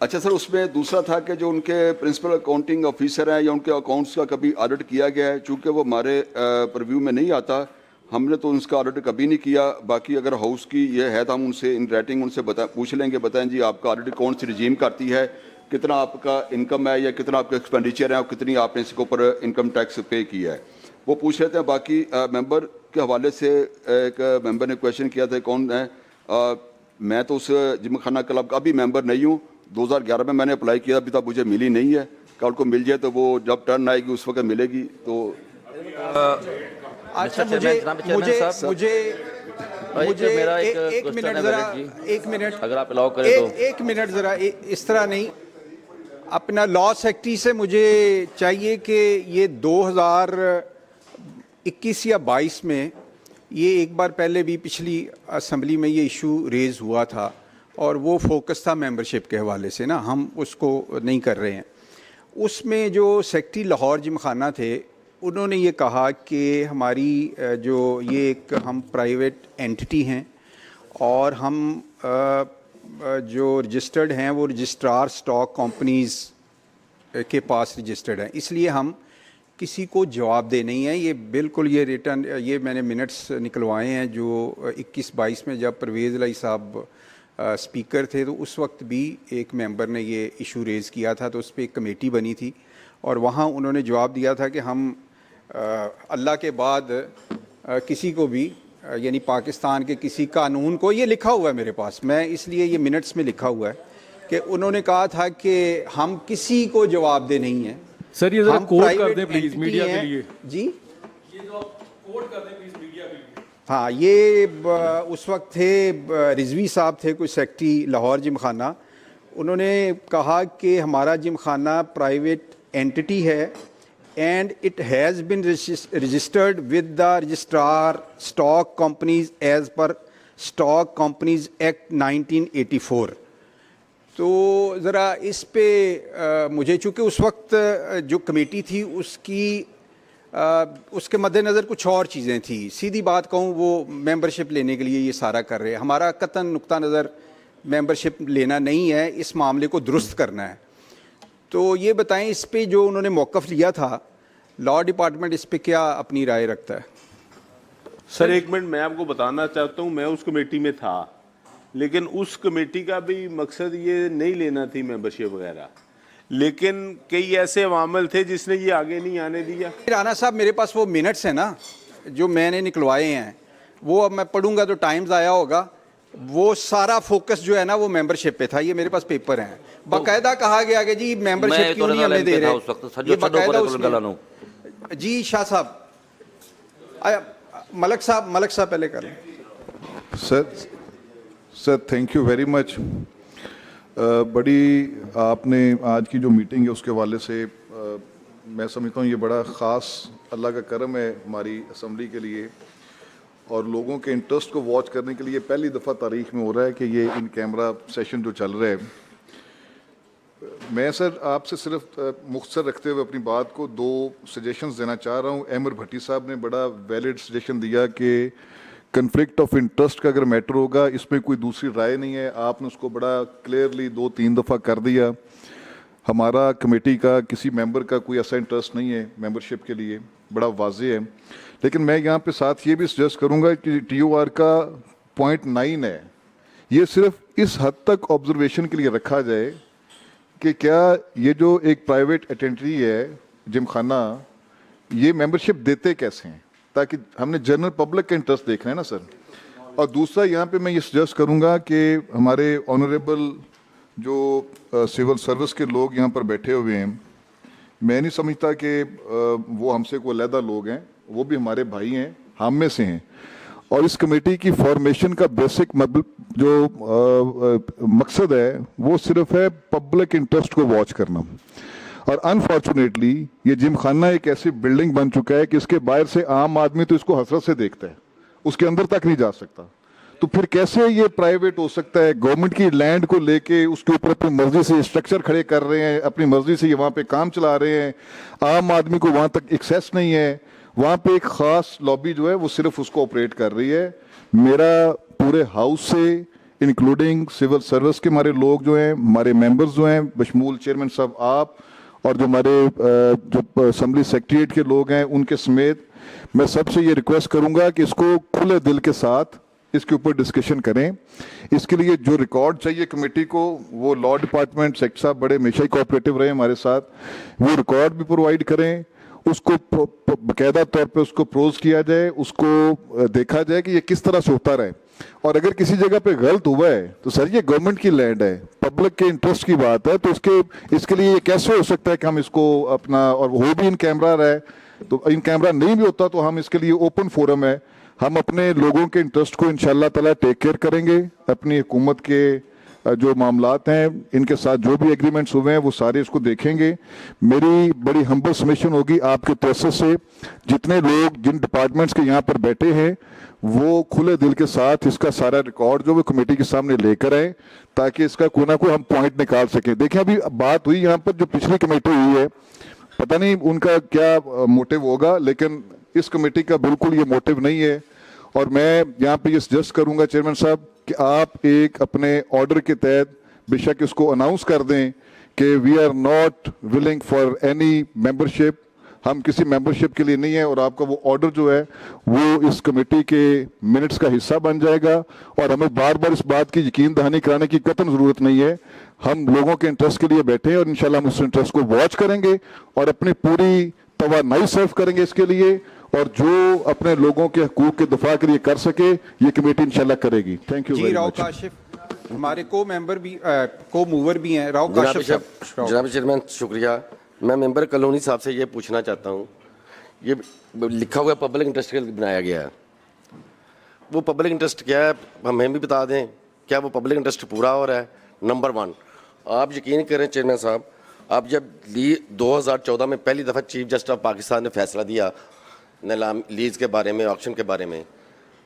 अच्छा सर, उसमें दूसरा था कि जो उनके प्रिंसिपल अकाउंटिंग ऑफिसर हैं या उनके अकाउंट्स का कभी ऑडिट किया गया है? चूँकि वो हमारे परव्यू में नहीं आता, हमने तो उसका ऑडिट कभी नहीं किया। बाकी अगर हाउस की ये है तो हम उनसे इन राइटिंग उनसे पूछ लेंगे, बताएं जी आपका ऑडिट कौन सी रिजीम करती है, कितना आपका इनकम है या कितना आपका एक्सपेंडिचर है और कितनी आपने इसके ऊपर इनकम टैक्स पे किया है, वो पूछ लेते हैं। बाकी मेंबर के हवाले से एक मेंबर ने क्वेश्चन किया था कौन है, मैं तो उस जिमखाना क्लब का भी मेंबर नहीं हूँ। 2011 में मैंने अप्लाई किया, अभी तक मुझे मिली नहीं है। कल को मिल जाए तो वो जब टर्न आएगी उस वक्त मिलेगी। तो अच्छा मुझे मेरा एक मिनट ज़रा, एक मिनट अगर आप अलाउ करें तो एक मिनट ज़रा, इस तरह नहीं, अपना लॉ सेक्रेटरी से मुझे चाहिए कि ये 2021 या 22 में ये एक बार पहले भी पिछली असेंबली में ये इशू रेज़ हुआ था और वो फोकस था मेंबरशिप के हवाले से ना, हम उसको नहीं कर रहे हैं। उसमें जो सेक्रेटरी लाहौर जिमखाना थे उन्होंने ये कहा कि हमारी जो ये एक हम प्राइवेट एंटिटी हैं और हम जो रजिस्टर्ड हैं वो रजिस्ट्रार स्टॉक कंपनीज़ के पास रजिस्टर्ड हैं, इसलिए हम किसी को जवाबदेह नहीं है। ये बिल्कुल ये रिटर्न, ये मैंने मिनट्स निकलवाए हैं जो 21-22 में जब परवेज़ इलाही साहब स्पीकर थे तो उस वक्त भी एक मेंबर ने ये इशू रेज़ किया था, तो उस पर एक कमेटी बनी थी और वहाँ उन्होंने जवाब दिया था कि हम अल्लाह के बाद किसी को भी यानी पाकिस्तान के किसी कानून को, ये लिखा हुआ है मेरे पास, मैं इसलिए ये मिनट्स में लिखा हुआ है कि उन्होंने कहा था कि हम किसी को जवाबदेह नहीं हैं। सर ये जरा हम कोट कर private दें प्लीज entity मीडिया के हैं। लिए। जी ये जो कोट कर दें प्लीज मीडिया के लिए। हाँ, ये उस वक्त थे रिजवी साहब थे, कोई सेक्रेटरी लाहौर जिमखाना, उन्होंने कहा कि हमारा जिमखाना प्राइवेट एंटिटी है and it has been registered with the registrar stock companies as per stock companies act 1984। तो ज़रा इस पे मुझे, चूँकि उस वक्त जो कमेटी थी उसके मद्देनज़र कुछ और चीज़ें थी, सीधी बात कहूँ वो मेंबरशिप लेने के लिए ये सारा कर रहे हैं। हमारा कतन नुक्ता नज़र मेंबरशिप लेना नहीं है, इस मामले को दुरुस्त करना है। तो ये बताएं इस पे जो उन्होंने मौक़िफ़ लिया था, लॉ डिपार्टमेंट इस पे क्या अपनी राय रखता है? सर एक मिनट, मैं आपको बताना चाहता हूँ, मैं उस कमेटी में था, लेकिन उस कमेटी का भी मकसद ये नहीं लेना थी मेंबरशिप वगैरह, लेकिन कई ऐसे अवामल थे जिसने ये आगे नहीं आने दिया। राना साहब मेरे पास वो मिनट्स हैं ना जो मैंने निकलवाए हैं, वो अब मैं पढ़ूंगा तो टाइम्स आया होगा, वो सारा फोकस जो है ना वो मेंबरशिप पे था। ये मेरे पास पेपर हैं, बाकायदा कहा गया कि जी मेंबरशिप क्यों नहीं हमें दे रहे, ये बाकायदा उसमें। जी शाह साहब, मलक साहब पहले कर लें। Sir thank you very much. बड़ी आपने आज की जो मीटिंग है उसके हवाले से मैं समझता हूँ ये बड़ा ख़ास अल्लाह का करम है हमारी असम्बली के लिए, और लोगों के इंटरेस्ट को वॉच करने के लिए पहली दफ़ा तारीख में हो रहा है कि ये इन कैमरा सेशन जो चल रहा है। मैं सर आपसे सिर्फ मुख्तसर रखते हुए अपनी बात को दो सजेशंस देना चाह रहा हूँ। अहमद भट्टी साहब ने बड़ा वैलिड सजेशन दिया कि कन्फ्लिक्ट ऑफ इंटरेस्ट का अगर मैटर होगा, इसमें कोई दूसरी राय नहीं है, आपने उसको बड़ा क्लियरली 2-3 दफ़ा कर दिया। हमारा कमेटी का किसी मेंबर का कोई ऐसा इंटरेस्ट नहीं है मेंबरशिप के लिए, बड़ा वाज़ेह है। लेकिन मैं यहाँ पे साथ ये भी सजेस्ट करूँगा कि TOR का पॉइंट 9 है, ये सिर्फ इस हद तक ऑब्जर्वेशन के लिए रखा जाए कि क्या ये जो एक प्राइवेट एंटिटी है जिमखाना, ये मेंबरशिप देते कैसे हैं, ताकि हमने जनरल पब्लिक का इंटरेस्ट देखना है ना सर। और दूसरा यहाँ पे मैं ये सजेस्ट करूँगा कि हमारे ऑनरेबल जो सिविल सर्विस के लोग यहाँ पर बैठे हुए हैं, मैं नहीं समझता कि वो हमसे कोई अलहदा लोग हैं, वो भी हमारे भाई हैं, हम में से हैं। और इस कमेटी की फॉर्मेशन का बेसिक जो मकसद है वो सिर्फ है पब्लिक इंटरेस्ट को वॉच करना। और अनफॉर्चुनेटली ये जिमखाना एक ऐसी बिल्डिंग बन चुका है कि इसके बाहर से आम आदमी तो इसको हसरत से देखता है, उसके अंदर तक नहीं जा सकता। तो फिर कैसे ये प्राइवेट हो सकता है? गवर्नमेंट की लैंड को लेके उसके ऊपर अपनी मर्जी से स्ट्रक्चर खड़े कर रहे हैं, अपनी मर्जी से ये वहाँ पे काम चला रहे हैं, आम आदमी को वहाँ तक एक्सेस नहीं है, वहाँ पे एक ख़ास लॉबी जो है वो सिर्फ उसको ऑपरेट कर रही है। मेरा पूरे हाउस से इंक्लूडिंग सिविल सर्विस के हमारे लोग जो हैं, हमारे मेंबर्स जो हैं, बशमूल चेयरमैन साहब आप और जो हमारे जो असम्बली सेक्रेटरीट के लोग हैं उनके समेत, मैं सबसे ये रिक्वेस्ट करूँगा कि इसको खुले दिल के साथ इसके ऊपर डिस्कशन करें। इसके लिए जो रिकॉर्ड चाहिए कमेटी को, वो लॉ डिपार्टमेंट सेक्रेटरी साहब बड़े हमेशा ही कोऑपरेटिव रहे हमारे साथ, वो रिकॉर्ड भी प्रोवाइड करें, उसको बाकायदा तौर पे उसको प्रोज किया जाए, उसको देखा जाए कि ये किस तरह से होता रहे। और अगर किसी जगह पे गलत हुआ है तो सर ये गवर्नमेंट की लैंड है, पब्लिक के इंटरेस्ट की बात है, तो इसके लिए ये कैसे हो सकता है कि हम इसको अपना, और वो भी इन कैमरा रहे, तो इन कैमरा नहीं भी होता तो हम इसके लिए ओपन फोरम है, हम अपने लोगों के इंटरेस्ट को इंशाल्लाह ताला टेक केयर करेंगे। अपनी हुकूमत के जो मामलात हैं इनके साथ जो भी एग्रीमेंट्स हुए हैं वो सारे इसको देखेंगे। मेरी बड़ी हम्बल सबमिशन होगी आपके तवज्जो से, जितने लोग जिन डिपार्टमेंट्स के यहाँ पर बैठे हैं वो खुले दिल के साथ इसका सारा रिकॉर्ड जो वो कमेटी के सामने लेकर आए, ताकि इसका कोई ना कोई हम पॉइंट निकाल सकें। देखिए अभी बात हुई यहाँ पर जो पिछली कमेटी हुई है, पता नहीं उनका क्या मोटिव होगा, लेकिन इस कमेटी का बिल्कुल ये मोटिव नहीं है। और मैं यहाँ पे ये सजेस्ट करूँगा चेयरमैन साहब कि आप एक अपने ऑर्डर के तहत बेशक इसको अनाउंस कर दें कि we are not willing for any membership, हम किसी मेंबरशिप के लिए नहीं है, और आपका वो ऑर्डर जो है वो इस कमेटी के मिनट्स का हिस्सा बन जाएगा। और हमें बार बार इस बात की यकीन दहानी कराने की कतई ज़रूरत नहीं है। हम लोगों के इंटरेस्ट के लिए बैठे हैं और इंशाल्लाह हम उस इंटरेस्ट को वॉच करेंगे और अपनी पूरी तवानाई सर्व करेंगे इसके लिए, और जो अपने लोगों के हकूक के दफा के लिए कर सके ये कमेटी इंशाल्लाह करेगी। थैंक यू जी वेरी राव मच। काशिफ हमारे को मेंबर भी को मूवर भी हैं। राव काशिफ साहब। जनाब चेयरमैन शुक्रिया। मैं मेंबर कॉलोनी साहब से ये पूछना चाहता हूँ, ये लिखा हुआ पब्लिक इंटरेस्ट के लिए बनाया गया है, वो पब्लिक इंटरेस्ट क्या है हमें भी बता दें, क्या वो पब्लिक इंटरेस्ट पूरा हो रहा है? नंबर 1, आप यकीन करें चेयरमैन साहब, आप जब 2014 में पहली दफ़ा चीफ जस्टिस ऑफ पाकिस्तान ने फैसला दिया नीलाम लीज के बारे में, ऑक्शन के बारे में,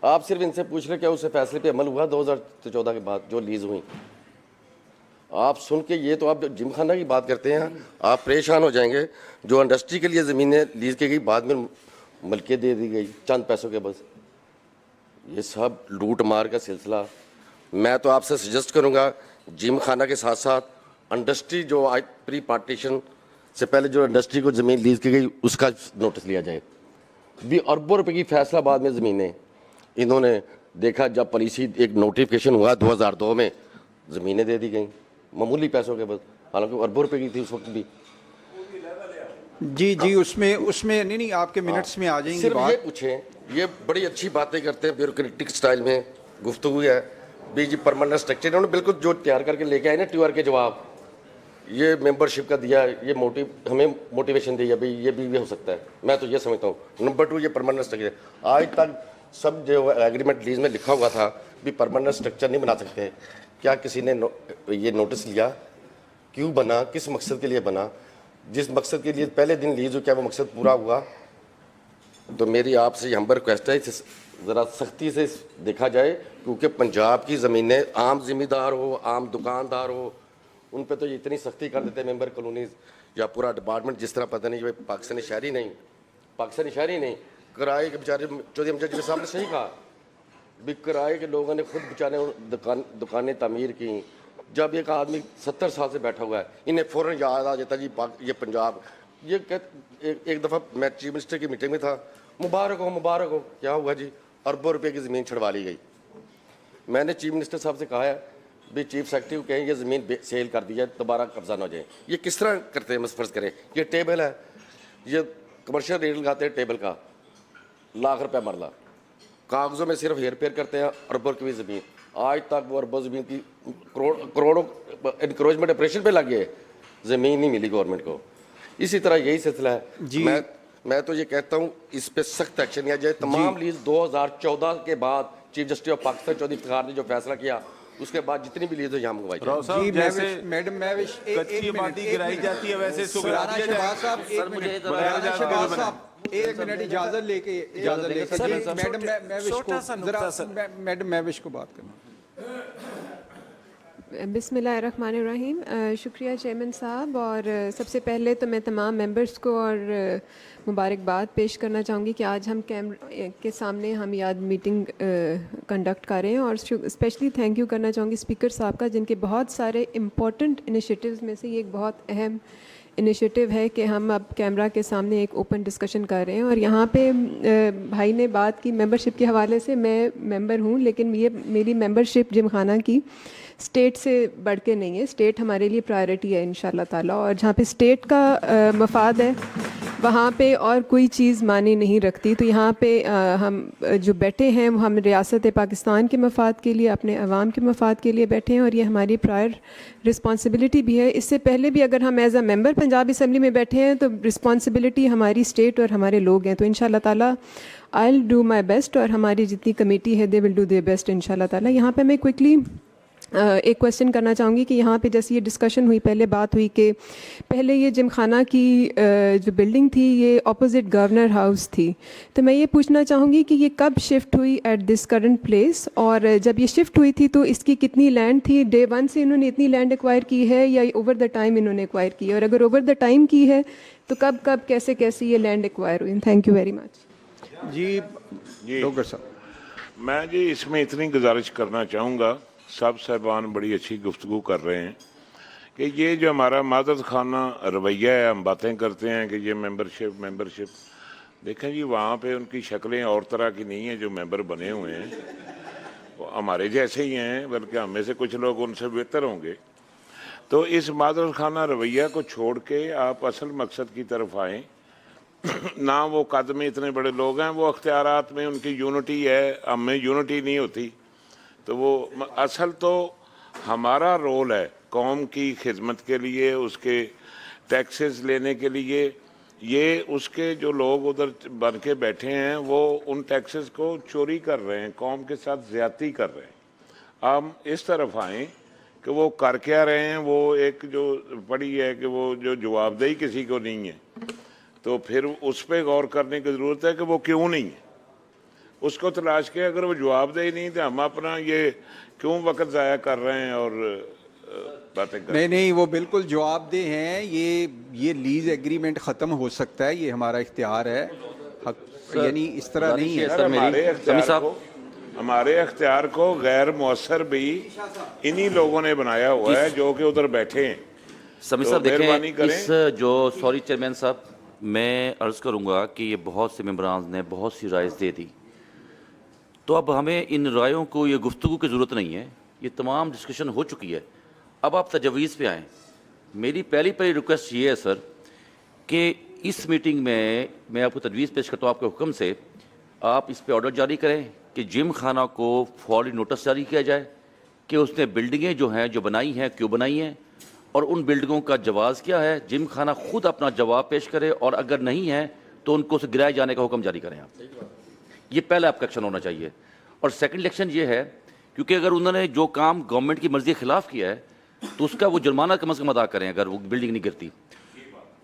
आप सिर्फ इनसे पूछ लें क्या उस फैसले पे अमल हुआ 2014 के बाद जो लीज हुई? आप सुन के ये तो आप जिमखाना की बात करते हैं, आप परेशान हो जाएंगे। जो इंडस्ट्री के लिए ज़मीनें लीज की गई बाद में मलके दे दी गई चंद पैसों के बस, ये सब लूट मार का सिलसिला। मैं तो आपसे सजेस्ट करूँगा जिमखाना के साथ साथ इंडस्ट्री जो आज प्री पार्टीशन से पहले जो इंडस्ट्री को ज़मीन लीज की गई उसका नोटिस लिया जाए। भी अरबों रुपए की फैसलाबाद में ज़मीनें इन्होंने देखा, जब पॉलिसी एक नोटिफिकेशन हुआ 2002 में ज़मीनें दे दी गई मामूली पैसों के बस, हालांकि अरबों रुपए की थी उस वक्त भी। जी उसमें नहीं आपके मिनट्स में आ जाएंगे सिर्फ बात। ये पूछें, ये बड़ी अच्छी बातें करते हैं ब्यूरोक्रेटिक स्टाइल में गुफ्तगू है भी जी परमानेंट स्ट्रक्चर इन्होंने बिल्कुल जो तैयार करके लेके आए ना TOR के जवाब, ये मेंबरशिप का दिया, ये हमें मोटिवेशन दी है भाई ये भी हो सकता है। मैं तो ये समझता हूँ। नंबर 2 ये परमानेंट स्ट्रक्चर, आज तक सब जो एग्रीमेंट लीज में लिखा हुआ था भी परमानेंट स्ट्रक्चर नहीं बना सकते, क्या किसी ने ये नोटिस लिया? क्यों बना, किस मकसद के लिए बना? जिस मकसद के लिए पहले दिन लीज हो क्या वो मकसद पूरा हुआ? तो मेरी आपसे हम्बर रिक्वेस्ट है इसे ज़रा सख्ती से देखा जाए, क्योंकि पंजाब की ज़मीनें आम जिम्मेदार हो, आम दुकानदार हो, उन पे तो ये इतनी सख्ती कर देते हैं मेंबर कॉलोनीज या पूरा डिपार्टमेंट, जिस तरह पता नहीं कि पाकिस्तानी शहरी नहीं किराए के बेचारे। चौधरी अमजद जी साहब ने सही कहा भी किराए के लोगों ने खुद बेचारे दुकानें तामीर की। जब एक आदमी 70 साल से बैठा हुआ है, इन्हें फ़ौरन याद आ जाता जी ये पंजाब। ये एक दफ़ा मैं चीफ मिनिस्टर की मीटिंग में था, मुबारक हो, क्या हुआ जी? अरबों रुपए की ज़मीन छड़वा ली गई। मैंने चीफ मिनिस्टर साहब से कहा है भी चीफ सेक्रेटरी को कहें ये ज़मीन सेल कर दी जाए, दोबारा कब्जा ना हो जाए। ये किस तरह करते हैं? फर्ज करें ये टेबल है, ये कमर्शियल रेट लगाते हैं टेबल का, लाख रुपये मरला, कागज़ों में सिर्फ हेर फेर करते हैं अरबों की ज़मीन। आज तक वो अरबों ज़मीन की करोड़ों इंक्रोचमेंट ऑपरेशन पे लग गए, ज़मीन नहीं मिली गवर्नमेंट को। इसी तरह यही सिलसिला है। मैं तो ये कहता हूँ इस पे सख्त एक्शन लिया जाए। तमाम लीज 2014 के बाद chief justice of Pakistan Chaudhry Iftikhar ने जो फैसला किया उसके बाद जितनी भी लीज हो यहाँ मंगवाई जाए। जैसे मैडम महविश कच्ची आबादी गिराई जाती है वैसे सुगरा दिया जाए। एक मिनट इजाजत लेके मैडम महविश को बात करना। बिस्मिल्लाहिर्रहमानिर्रहीम। शुक्रिया चेयरमैन साहब, और सबसे पहले तो मैं तमाम मेंबर्स को और मुबारकबाद पेश करना चाहूँगी कि आज हम कैमरे के सामने हम याद मीटिंग कंडक्ट कर रहे हैं, और स्पेशली थैंक यू करना चाहूँगी स्पीकर साहब का, जिनके बहुत सारे इम्पोर्टेंट इनिशिएटिव्स में से ये एक बहुत अहम इनिशिएटिव है कि हम अब कैमरा के सामने एक ओपन डिस्कशन कर रहे हैं। और यहाँ पे भाई ने बात की मेंबरशिप के हवाले से, मैं मेंबर हूँ, लेकिन ये मेरी मेंबरशिप जिमखाना की स्टेट से बढ़ के नहीं है। स्टेट हमारे लिए प्रायोरिटी है इंशाल्लाह ताला, और जहाँ पे स्टेट का मफाद है वहाँ पे और कोई चीज़ मानी नहीं रखती। तो यहाँ पे हम जो बैठे हैं वो हम रियासत पाकिस्तान के मफाद के लिए, अपने अवाम के मफाद के लिए बैठे हैं, और ये हमारी प्रायर रिस्पॉन्सिबिलिटी भी है। इससे पहले भी अगर हम as a member Punjab assembly में बैठे हैं तो रिस्पॉन्सिबिलिटी हमारी स्टेट और हमारे लोग हैं। तो इंशाल्लाह ताला I will do my best, और हमारी जितनी कमेटी है they will do their best इंशाल्लाह ताला। यहाँ पे मैं क्विकली एक क्वेश्चन करना चाहूँगी कि यहाँ पे जैसे ये डिस्कशन हुई, पहले बात हुई कि पहले ये जिमखाना की जो बिल्डिंग थी ये ऑपोजिट गवर्नर हाउस थी, तो मैं ये पूछना चाहूँगी कि ये कब शिफ्ट हुई एट दिस करंट प्लेस, और जब ये शिफ्ट हुई थी तो इसकी कितनी लैंड थी? डे 1 से इन्होंने इतनी लैंड एक्वायर की है या ओवर द टाइम इन्होंने एक्वायर की है? और अगर ओवर द टाइम की है तो कब कब कैसे कैसे ये लैंड एक्वायर हुई? Thank you very much. जी डॉक्टर साहब, मैं जी इसमें इतनी गुजारिश करना चाहूँगा, सब साहबान बड़ी अच्छी गुफ्तगू कर रहे हैं। कि ये जो हमारा मादत खाना रवैया है, हम बातें करते हैं कि ये मेंबरशिप देखें जी, वहाँ पे उनकी शक्लें और तरह की नहीं है जो मेंबर बने हुए हैं, वो हमारे जैसे ही हैं, बल्कि हम में से कुछ लोग उनसे बेहतर होंगे। तो इस मादत खाना रवैया को छोड़ के आप असल मकसद की तरफ आएँ। ना वो कद में इतने बड़े लोग हैं, वो अख्तियारात में उनकी यूनिटी है, हम में यूनिटी नहीं होती। तो वो असल तो हमारा रोल है कौम की खिदमत के लिए, उसके टैक्सेस लेने के लिए। ये उसके जो लोग उधर बन के बैठे हैं वो उन टैक्सेस को चोरी कर रहे हैं, कौम के साथ ज़्यादती कर रहे हैं। हम इस तरफ आएँ कि वो कर क्या रहे हैं, वो एक जो पड़ी है कि वो जो जवाबदेही किसी को नहीं है, तो फिर उस पर गौर करने की ज़रूरत है कि वो क्यों नहीं है, उसको तलाश के। अगर वो जवाबदेही नहीं तो हम अपना ये क्यों वक्त ज़ाया कर रहे हैं और बातें कर रहे हैं। नहीं, वो बिल्कुल जवाबदेह हैं। ये लीज एग्रीमेंट ख़त्म हो सकता है, ये हमारा इख्तियार है, यानी इस तरह नहीं है। हमारे अख्तियार को गैर मौसर भी इन्हीं लोगों ने बनाया हुआ है जो कि उधर बैठे हैं। समीर साहब देखें, इस जो सॉरी चेयरमैन साहब, मैं अर्ज़ करूंगा कि ये बहुत से मेंबरान ने बहुत सी राय दे दी, तो अब हमें इन रायों को ये गुफ्तगू की ज़रूरत नहीं है, ये तमाम डिस्कशन हो चुकी है। अब आप तजवीज़ पे आएँ। मेरी पहली रिक्वेस्ट ये है सर कि इस मीटिंग में मैं आपको तजवीज़ पेश करता हूँ आपके हुक्म से, आप इस पर ऑर्डर जारी करें कि जिम खाना को फौरी नोटिस जारी किया जाए कि उसने बिल्डिंगें जो हैं जो बनाई हैं क्यों बनाई हैं, और उन बिल्डिंगों का जवाज़ क्या है। जिम खाना खुद अपना जवाब पेश करे, और अगर नहीं है तो उनको उसे गिराए जाने का हुक्म जारी करें आप। ये पहला आपका एक्शन होना चाहिए। और सेकंड एक्शन ये है, क्योंकि अगर उन्होंने जो काम गवर्नमेंट की मर्जी के खिलाफ किया है तो उसका वो जुर्माना कम से कम अदा करें अगर वो बिल्डिंग नहीं गिरती।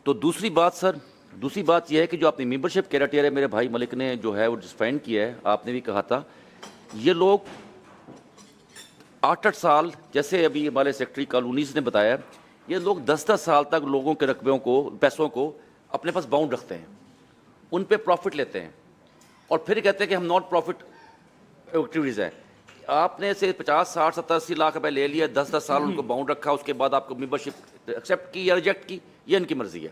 तो दूसरी बात सर, दूसरी बात यह है कि जो आपने मेंबरशिप क्राइटेरिया मेरे भाई मलिक ने जो है वो डिफाइन किया है, आपने भी कहा था, ये लोग 8-8 साल, जैसे अभी हमारे सेक्रेटरी कॉलोनीज ने बताया, ये लोग 10-10 साल तक लोगों के रकबों को, पैसों को अपने पास बाउंड रखते हैं, उन पे प्रॉफिट लेते हैं और फिर कहते हैं कि हम नॉट प्रॉफिट एक्टिविटीज़ हैं। आपने से 50, 60, 70, 80 लाख रुपए ले लिया, 10-10 साल उनको बाउंड रखा, उसके बाद आपको मेंबरशिप एक्सेप्ट की या रिजेक्ट की, ये इनकी मर्जी है।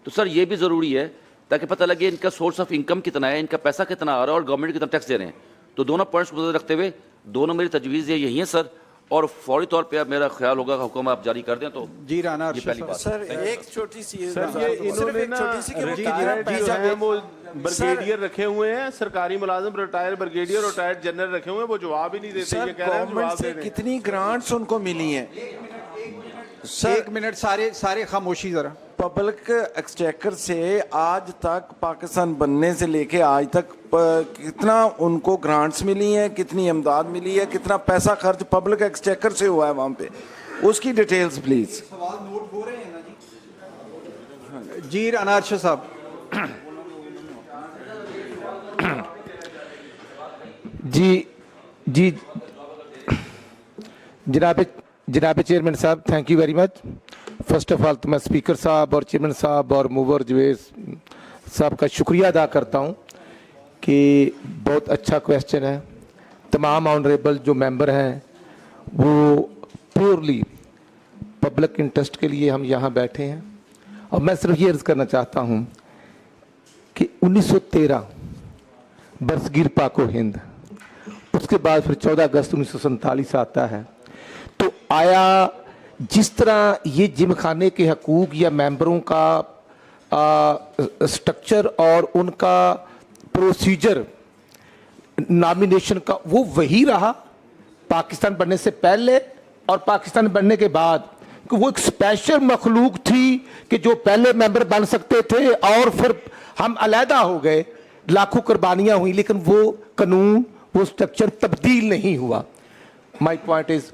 तो सर ये भी ज़रूरी है ताकि पता लगे इनका सोर्स ऑफ इनकम कितना है, इनका पैसा कितना आ रहा है और गवर्नमेंट कितना टैक्स दे रहे हैं। तो दोनों पॉइंट्स को नजर रखते हुए दोनों मेरी तजवीज़ यही है सर, और फौरी तौर पे अब मेरा ख्याल होगा हुक्म आप जारी कर दें। तो जी राना ये पहली बात सर, एक छोटी सी सर, ये इन्होंने ना रिटायर्ड जो है वो ब्रिगेडियर रखे हुए हैं, सरकारी मुलाजिम रिटायर्ड ब्रिगेडियर, रिटायर्ड जनरल रखे हुए हैं, वो जवाब ही नहीं देते। ये कह रहे हैं जवाब दे दें। कितनी ग्रांट्स उनको मिली हैं? एक मिनट, सारे खामोशी जरा। पब्लिक एक्सचेकर से आज तक, पाकिस्तान बनने से लेके आज तक कितना उनको ग्रांट्स मिली हैं, कितनी इमदाद मिली है, कितना पैसा खर्च पब्लिक एक्सचेकर से हुआ है वहाँ पे, उसकी डिटेल्स प्लीज। सवाल नोट हो रहे हैं ना जी। जी राना अर्शद साहब। जी जनाब चेयरमैन साहब, thank you very much. First of all तो मैं स्पीकर साहब और चेयरमैन साहब और मूवर जवेद साहब का शुक्रिया अदा करता हूं कि बहुत अच्छा क्वेश्चन है। तमाम ऑनरेबल जो मेंबर हैं वो प्योरली पब्लिक इंटरेस्ट के लिए हम यहाँ बैठे हैं, और मैं सिर्फ ये अर्ज़ करना चाहता हूँ कि 1913 बरसगीर पाको हिंद, उसके बाद फिर 14 अगस्त 1947 आता है। तो आया जिस तरह ये जिम खाने के हकूक़ या मेंबरों का स्ट्रक्चर और उनका प्रोसीजर नॉमिनेशन का, वो वही रहा पाकिस्तान बनने से पहले और पाकिस्तान बनने के बाद, कि वो एक स्पेशल मखलूक थी कि जो पहले मेंबर बन सकते थे और फिर हम अलहदा हो गए, लाखों कुर्बानियां हुई, लेकिन वो कानून, वो स्ट्रक्चर तब्दील नहीं हुआ। माय पॉइंट इज,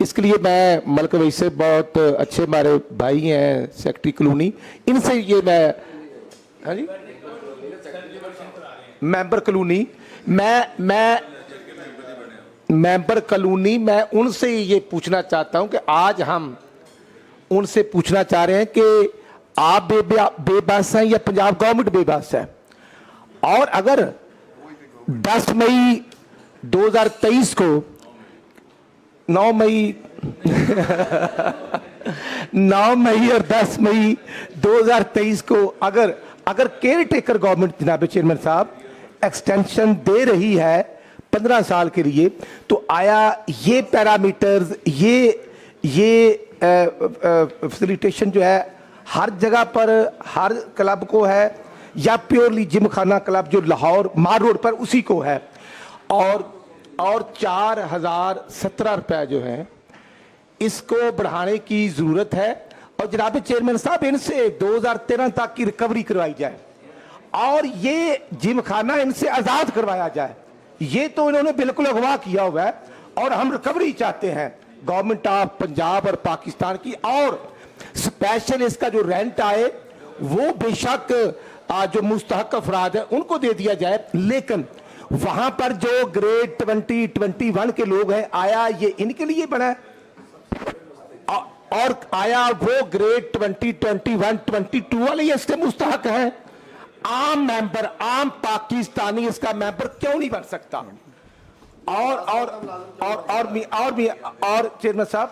इसके लिए मैं मलक वही से, बहुत अच्छे हमारे भाई हैं सेक्रेटरी कॉलोनी, इनसे ये मैं, हाँ जी, मेंबर कॉलोनी, मैं मेंबर कॉलोनी, मैं उनसे ये पूछना चाहता हूं कि आज हम उनसे पूछना चाह रहे हैं कि आप बेबस हैं या पंजाब गवर्नमेंट बेबस है, और अगर 10 मई 2023 को 9 मई 9 मई और 10 मई 2023 को अगर केयर टेकर गवर्नमेंट जनाब चेयरमैन साहब एक्सटेंशन दे रही है 15 साल के लिए, तो आया ये पैरामीटर्स, ये फैसिलिटेशन जो है हर जगह पर हर क्लब को है या प्योरली जिम खाना क्लब जो लाहौर मार रोड पर उसी को है? और 4017 रुपये जो है इसको बढ़ाने की ज़रूरत है। और जनाब चेयरमैन साहब इनसे 2013 तक की रिकवरी करवाई जाए और ये जिम खाना इनसे आज़ाद करवाया जाए। ये तो इन्होंने बिल्कुल अगवा किया हुआ है और हम रिकवरी चाहते हैं गवर्नमेंट ऑफ पंजाब और पाकिस्तान की। और स्पेशल इसका जो रेंट आए वो बेशक जो मुस्तहक अफराद है उनको दे दिया जाए, लेकिन वहां पर जो ग्रेड 20, 21 के लोग हैं, आया ये इनके लिए बना है और आया वो ग्रेड 20, 21, 22 वाले ये इसके मुस्तहक हैं? आम मेंबर, आम पाकिस्तानी इसका मेंबर क्यों नहीं बन सकता? और चेयरमैन साहब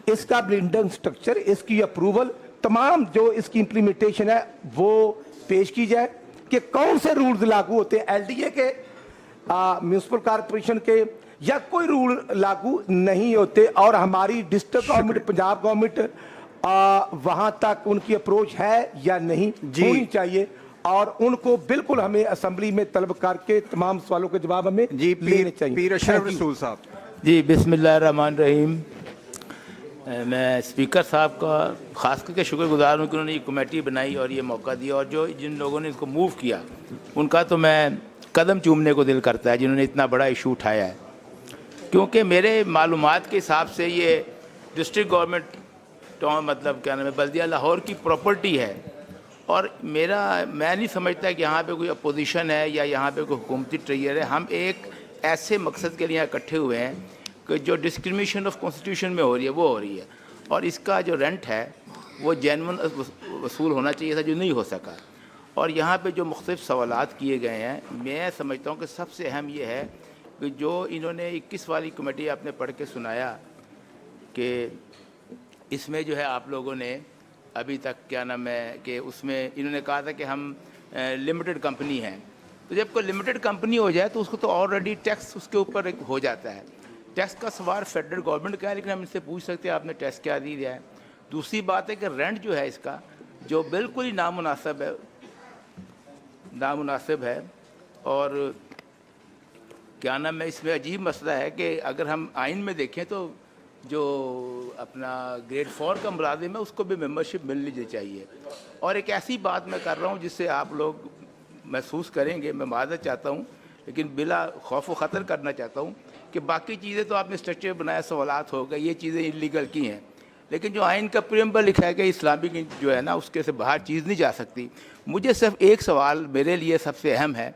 इसका ब्लिंडर स्ट्रक्चर, इसकी अप्रूवल, तमाम जो इसकी इंप्लीमेंटेशन है वो पेश की जाए कि कौन से रूल्स लागू होते हैं एलडीए के, म्यूनिसिपल कॉर्पोरेशन के, या कोई रूल लागू नहीं होते। और हमारी डिस्ट्रिक्ट गवर्नमेंट, पंजाब गवर्नमेंट वहां तक उनकी अप्रोच है या नहीं होनी चाहिए, और उनको बिल्कुल हमें असेंबली में तलब करके तमाम सवालों के जवाब हमें लेने चाहिए। पीर अशरफ रसूल साहब। जी बिस्मिल्लाहिर्रहमानिर्रहीम। मैं स्पीकर साहब का ख़ास करके शुक्रगुजार हूँ कि उन्होंने ये कमेटी बनाई और ये मौका दिया, और जो जिन लोगों ने इसको मूव किया उनका तो मैं कदम चूमने को दिल करता है जिन्होंने इतना बड़ा इशू उठाया है। क्योंकि मेरे मालूमात के हिसाब से ये डिस्ट्रिक्ट गवर्नमेंट मतलब क्या नाम है, बल्दिया लाहौर की प्रॉपर्टी है, और मैं नहीं समझता कि यहाँ पे कोई अपोजिशन है या यहाँ पे कोई हुकूमती ट्रेयर है। हम एक ऐसे मकसद के लिए इकट्ठे हुए हैं कि जो डिस्क्रिमिनेशन ऑफ कॉन्स्टिट्यूशन में हो रही है वो हो रही है, और इसका जो रेंट है वो जेन्युइन वसूल होना चाहिए था, जो नहीं हो सका। और यहाँ पे जो मुख्तलिफ सवालात किए गए हैं, मैं समझता हूँ कि सबसे अहम ये है कि जो इन्होंने 21 वाली कमेटी आपने पढ़ के सुनाया कि इसमें जो है आप लोगों ने अभी तक क्या नाम है कि उसमें इन्होंने कहा था कि हम लिमिटेड कंपनी हैं, तो जब कोई लिमिटेड कंपनी हो जाए तो उसको तो ऑलरेडी टैक्स उसके ऊपर हो जाता है। टैक्स का सवाल फेडरल गवर्नमेंट का है, लेकिन हम इससे पूछ सकते हैं आपने टैक्स क्या दी दिया है। दूसरी बात है कि रेंट जो है इसका जो बिल्कुल ही नामुनासिब है, और क्या नाम है, इसमें अजीब मसला है कि अगर हम आइन में देखें तो जो अपना ग्रेड 4 का मुलाजिम है उसको भी मेंबरशिप मिलनी चाहिए। और एक ऐसी बात मैं कर रहा हूँ जिससे आप लोग महसूस करेंगे, मैं माज़रत चाहता हूँ लेकिन बिला खौफ व ख़तर करना चाहता हूँ कि बाकी चीज़ें तो आपने स्ट्रक्चर बनाया, सवालात हो गए, ये चीज़ें इलीगल की हैं, लेकिन जो आइन का प्रियम्बल लिखा है कि इस्लामिक जो है ना उसके से बाहर चीज़ नहीं जा सकती। मुझे सिर्फ एक सवाल मेरे लिए सबसे अहम है,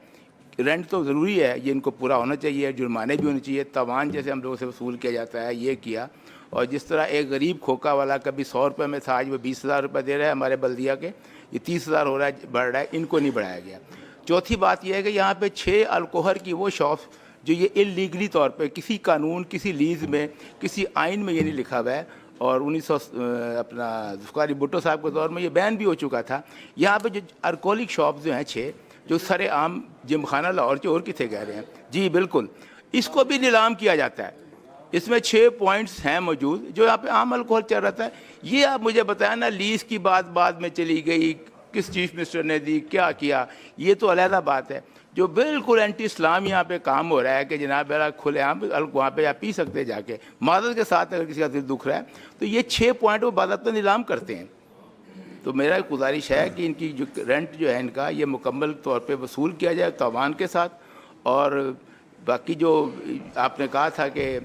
रेंट तो ज़रूरी है, ये इनको पूरा होना चाहिए, जुर्माने भी होने चाहिए, तवान जैसे हम लोगों से वसूल किया जाता है ये किया, और जिस तरह एक गरीब खोखा वाला कभी 100 रुपये में था, आज वो 20,000 रुपये दे रहा है हमारे बल्दिया के, ये 30,000 हो रहा है, बढ़ रहा है, इनको नहीं बढ़ाया गया। चौथी बात यह है कि यहाँ पे 6 अल्कोहल की वो शॉप्स जो ये इलीगली तौर पे किसी कानून, किसी लीज में, किसी आइन में ये नहीं लिखा हुआ है, और 1900 अपना ज़ुल्फ़िकार भुट्टो साहब के दौर में ये बैन भी हो चुका था। यहाँ पे जो अल्कोहलिक शॉप्स जो हैं 6 जो सरे आम जिमखाना लाहौर के और किथे कह रहे हैं, जी बिल्कुल, इसको भी नीलाम किया जाता है। इसमें 6 पॉइंट्स हैं मौजूद जो यहाँ पे आम अल्कोहल चल रहा है। ये आप मुझे बताया ना, लीज की बात बाद में चली गई, किस चीफ मिनिस्टर ने दी, क्या किया, ये तो अलहदा बात है। जो बिल्कुल एंटी इस्लाम यहाँ पे काम हो रहा है कि जनाब मेरा खुलेआम वहाँ पे आप पी सकते हैं जाके, मादत के साथ अगर किसी का दिल दुख रहा है तो ये 6 पॉइंट वो बाज़ाब्ता नीलाम करते हैं। तो मेरा गुजारिश है कि इनकी जो रेंट जो है इनका ये मुकम्मल तौर पे वसूल किया जाए तवान के साथ। और बाकी जो आपने कहा था कि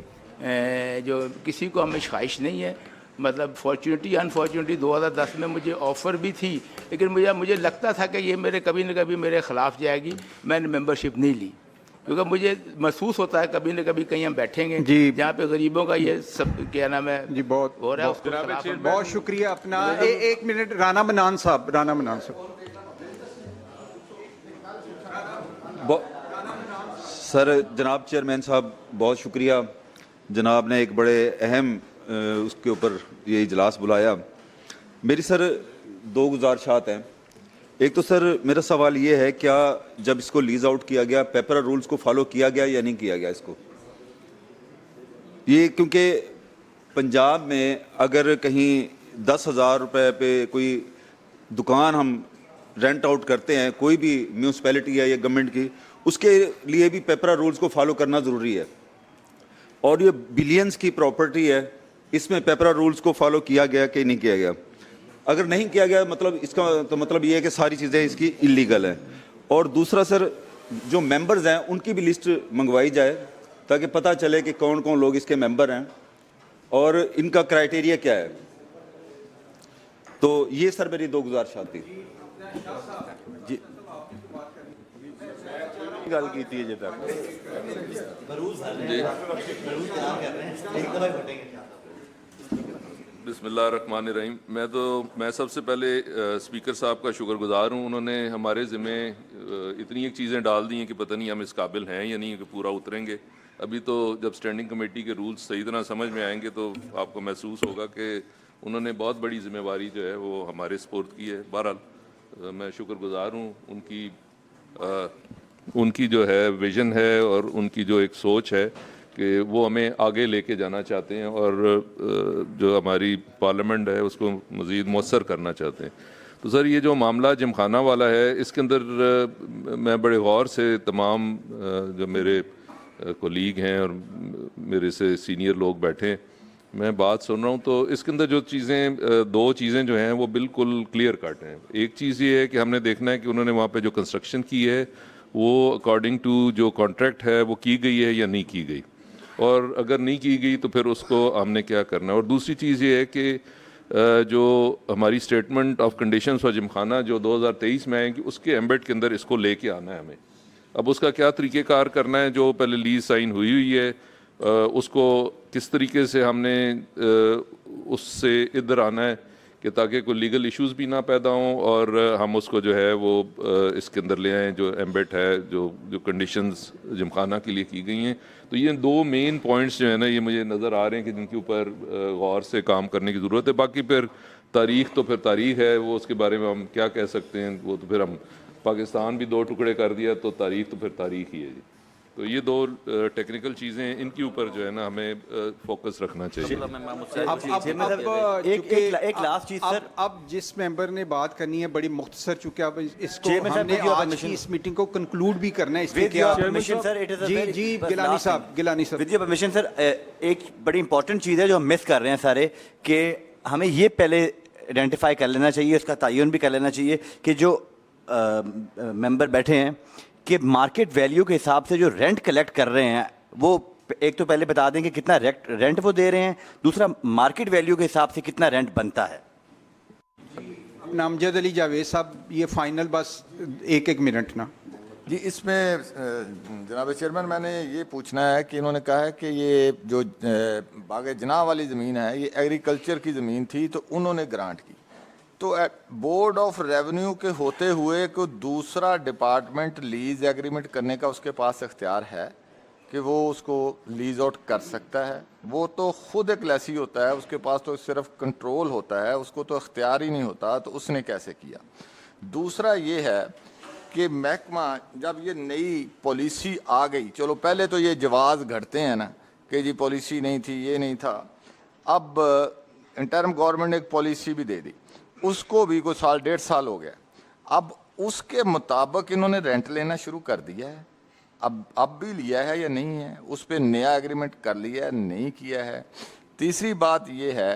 जो किसी को हमें ख्वाहिश नहीं है, मतलब फॉर्चुनेटली अनफॉर्चुनेटली 2010 में मुझे ऑफ़र भी थी, लेकिन मुझे लगता था कि ये मेरे कभी न कभी मेरे ख़िलाफ़ जाएगी, मैंने मेंबरशिप नहीं ली, क्योंकि मुझे महसूस होता है कभी न कभी कहीं हम बैठेंगे जी जहाँ पे गरीबों का ये सब क्या नाम है जी बहुत हो रहा है। बहुत शुक्रिया। अपना एक मिनट, राना मनान साहब, राना मनान साहब। सर, जनाब चेयरमैन साहब बहुत शुक्रिया, जनाब ने एक बड़े अहम उसके ऊपर ये इजलास बुलाया। मेरी सर 2 गुजारिशात हैं। एक तो सर मेरा सवाल ये है, क्या जब इसको लीज आउट किया गया पेपर रूल्स को फॉलो किया गया या नहीं किया गया इसको? ये क्योंकि पंजाब में अगर कहीं 10,000 रुपये पे कोई दुकान हम रेंट आउट करते हैं, कोई भी म्यूनसिपैलिटी है या गवर्नमेंट की, उसके लिए भी पेपर रूल्स को फॉलो करना ज़रूरी है। और ये बिलियंस की प्रॉपर्टी है, इसमें पेपर रूल्स को फॉलो किया गया कि नहीं किया गया? अगर नहीं किया गया मतलब इसका तो मतलब ये है कि सारी चीज़ें इसकी इलीगल हैं। और दूसरा सर, जो मेंबर्स हैं उनकी भी लिस्ट मंगवाई जाए ताकि पता चले कि कौन कौन लोग इसके मेंबर हैं और इनका क्राइटेरिया क्या है। तो ये सर मेरी 2 गुजारिशात थी जी। गल की थी अजे तक बिस्मिल्लाहिर्रहमानिर्रहीम। मैं सबसे पहले स्पीकर साहब का शुक्रगुजार हूँ। उन्होंने हमारे ज़िम्मे इतनी एक चीज़ें डाल दी हैं कि पता नहीं हम इस काबिल हैं या नहीं कि पूरा उतरेंगे। अभी तो जब स्टैंडिंग कमेटी के रूल्स सही तरह समझ में आएंगे तो आपको महसूस होगा कि उन्होंने बहुत बड़ी जिम्मेवारी जो है वो हमारे स्पोर्ट की है। बहरहाल मैं शुक्रगुजार हूँ उनकी जो है विज़न है और उनकी जो एक सोच है कि वो हमें आगे लेके जाना चाहते हैं और जो हमारी पार्लियामेंट है उसको मज़ीद मौसर करना चाहते हैं। तो सर ये जो मामला जिमखाना वाला है, इसके अंदर मैं बड़े गौर से तमाम जो मेरे कोलीग हैं और मेरे से सीनियर लोग बैठे हैं, मैं बात सुन रहा हूँ। तो इसके अंदर जो चीज़ें 2 चीज़ें जो हैं वो बिल्कुल क्लियर कट हैं। एक चीज़ ये है कि हमने देखना है कि उन्होंने वहाँ पे जो कंस्ट्रक्शन की है वो अकॉर्डिंग टू जो कॉन्ट्रैक्ट है वो की गई है या नहीं की गई, और अगर नहीं की गई तो फिर उसको हमने क्या करना है। और दूसरी चीज़ ये है कि जो हमारी statement of conditions for Gymkhana जो 2023 में आएंगी उसके एम्बेड के अंदर इसको लेके आना है हमें। अब उसका क्या तरीक़ेकार करना है, जो पहले लीज साइन हुई है उसको किस तरीके से हमने उससे इधर आना है कि ताकि कोई लीगल इश्यूज़ भी ना पैदा हों और हम उसको जो है वो इसके अंदर ले आएँ जो एम्बेड है, जो कंडीशंस जिमखाना के लिए की गई हैं। तो ये 2 मेन पॉइंट्स जो है ना ये मुझे नज़र आ रहे हैं कि जिनके ऊपर गौर से काम करने की ज़रूरत है। बाकी फिर तारीख़ तो फिर तारीख़ है, वो उसके बारे में हम क्या कह सकते हैं, वो तो फिर हम पाकिस्तान भी 2 टुकड़े कर दिया तो तारीख़ तो फिर तारीख़ ही है जी। तो ये 2 टेक्निकल चीज़ें इनके ऊपर जो है ना हमें फोकस रखना चाहिए। एक लास्ट चीज़ सर, अब जिस मेंबर ने बात करनी है बड़ी मुख्तसर, चूँकि अब इसको हमने आज की इस मीटिंग को कंक्लूड भी करना है, इसलिए क्या जी गिलानी साहब विद योर परमिशन सर, एक बड़ी इंपॉर्टेंट चीज़ है जो हम मिस कर रहे हैं सारे, कि हमें ये पहले आइडेंटिफाई कर लेना चाहिए, उसका तयन भी कर लेना चाहिए कि जो मेंबर बैठे हैं कि मार्केट वैल्यू के हिसाब से जो रेंट कलेक्ट कर रहे हैं वो एक तो पहले बता दें कि कितना रेंट वो दे रहे हैं, दूसरा मार्केट वैल्यू के हिसाब से कितना रेंट बनता है। नामजद अली जावेद साहब, ये फाइनल बस 1 मिनट ना जी। इसमें जनाब चेयरमैन मैंने ये पूछना है कि इन्होंने कहा है कि ये जो बाग जना वाली ज़मीन है ये एग्रीकल्चर की ज़मीन थी तो उन्होंने ग्रांट की, तो बोर्ड ऑफ रेवेन्यू के होते हुए कोई दूसरा डिपार्टमेंट लीज एग्रीमेंट करने का उसके पास इख्तियार है कि वो उसको लीज आउट कर सकता है? वो तो खुद एक लैसी होता है, उसके पास तो सिर्फ कंट्रोल होता है, उसको तो इख्तियार ही नहीं होता, तो उसने कैसे किया? दूसरा ये है कि महकमा जब ये नई पॉलिसी आ गई, चलो पहले तो ये जवाज़ घटते हैं ना कि जी पॉलिसी नहीं थी, ये नहीं था, अब इंटर्म गवर्नमेंट ने एक पॉलिसी भी दे दी, उसको भी कोई 1.5 साल हो गया, अब उसके मुताबिक इन्होंने रेंट लेना शुरू कर दिया है। अब भी लिया है या नहीं है, उस पर नया एग्रीमेंट कर लिया है नहीं किया है। तीसरी बात ये है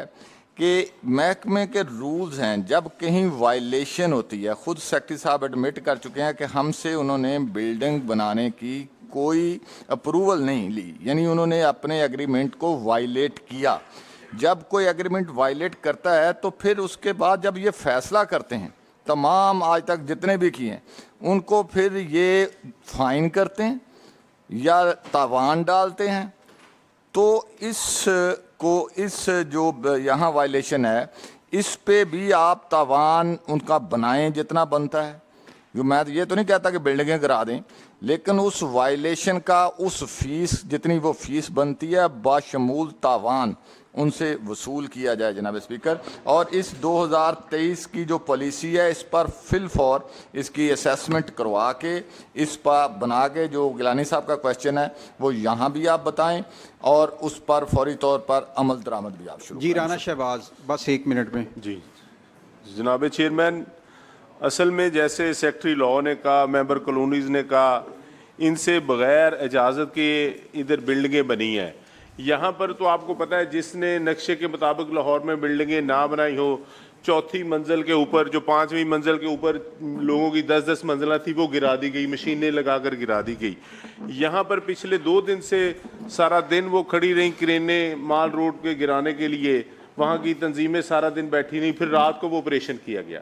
कि महकमे के रूल्स हैं, जब कहीं वायलेशन होती है, खुद सेक्रेटरी साहब एडमिट कर चुके हैं कि हमसे उन्होंने बिल्डिंग बनाने की कोई अप्रूवल नहीं ली, यानी उन्होंने अपने एग्रीमेंट को वायलेट किया। जब कोई एग्रीमेंट वायलेट करता है तो फिर उसके बाद जब ये फैसला करते हैं, तमाम आज तक जितने भी किए हैं उनको फिर ये फाइन करते हैं या तावान डालते हैं। तो इस जो यहाँ वायलेशन है इस पे भी आप तावान उनका बनाएं जितना बनता है। मैं तो ये तो नहीं कहता कि बिल्डिंगें गिरा दें, लेकिन उस वायलेशन का उस फीस जितनी वो फीस बनती है बाशमूल तावान उनसे वसूल किया जाए जनाब स्पीकर। और इस 2023 की जो पॉलिसी है इस पर फिल फॉर इसकी असेसमेंट करवा के इस पर बना के, जो गिलानी साहब का क्वेश्चन है वो यहाँ भी आप बताएं और उस पर फौरी तौर पर अमल दरामद भी आप शुरू जी करें। राना शहबाज, बस 1 मिनट में। जी जनाब चेयरमैन, असल में जैसे सेक्रेटरी लॉ ने कहा, मेंबर कॉलोनीज ने कहा, इनसे बग़ैर इजाज़त के इधर बिल्डिंगें बनी हैं। यहाँ पर तो आपको पता है जिसने नक्शे के मुताबिक लाहौर में बिल्डिंगें ना बनाई हो, चौथी मंजिल के ऊपर जो 5वीं मंजिल के ऊपर लोगों की 10-10 मंजिला थी वो गिरा दी गई, मशीनें लगाकर गिरा दी गई। यहाँ पर पिछले 2 दिन से सारा दिन वो खड़ी रही क्रेनें माल रोड के गिराने के लिए, वहाँ की तंजीमें सारा दिन बैठी रहीं, फिर रात को वो ऑपरेशन किया गया।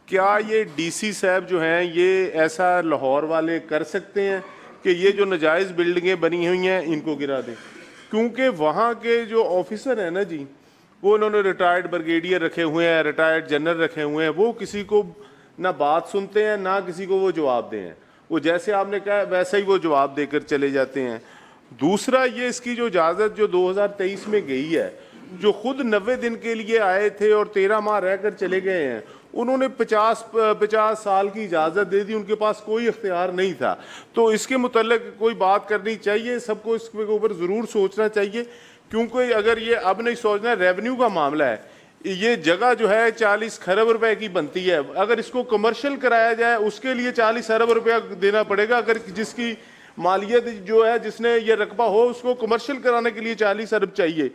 क्या ये डीसी साहब जो हैं ये ऐसा लाहौर वाले कर सकते हैं कि ये जो नाजायज़ बिल्डिंगें बनी हुई हैं इनको गिरा दें? क्योंकि वहाँ के जो ऑफिसर हैं ना जी, वो उन्होंने रिटायर्ड ब्रिगेडियर रखे हुए हैं, रिटायर्ड जनरल रखे हुए हैं, वो किसी को ना बात सुनते हैं ना किसी को वो जवाब दें हैं। वो जैसे आपने कहा वैसा ही वो जवाब देकर चले जाते हैं। दूसरा, ये इसकी जो इजाज़त जो 2023 में गई है, जो खुद 90 दिन के लिए आए थे और 13 माह रहकर चले गए हैं, उन्होंने 50 साल की इजाज़त दे दी, उनके पास कोई इख्तियार नहीं था। तो इसके मुतल्लिक कोई बात करनी चाहिए, सबको इसके ऊपर ज़रूर सोचना चाहिए, क्योंकि अगर ये अब नहीं सोचना, रेवेन्यू का मामला है, ये जगह जो है 40 खरब रुपए की बनती है, अगर इसको कमर्शियल कराया जाए उसके लिए 40 अरब रुपया देना पड़ेगा। अगर जिसकी मालियत जो है, जिसने ये रकबा हो, उसको कमर्शियल कराने के लिए 40 अरब चाहिए।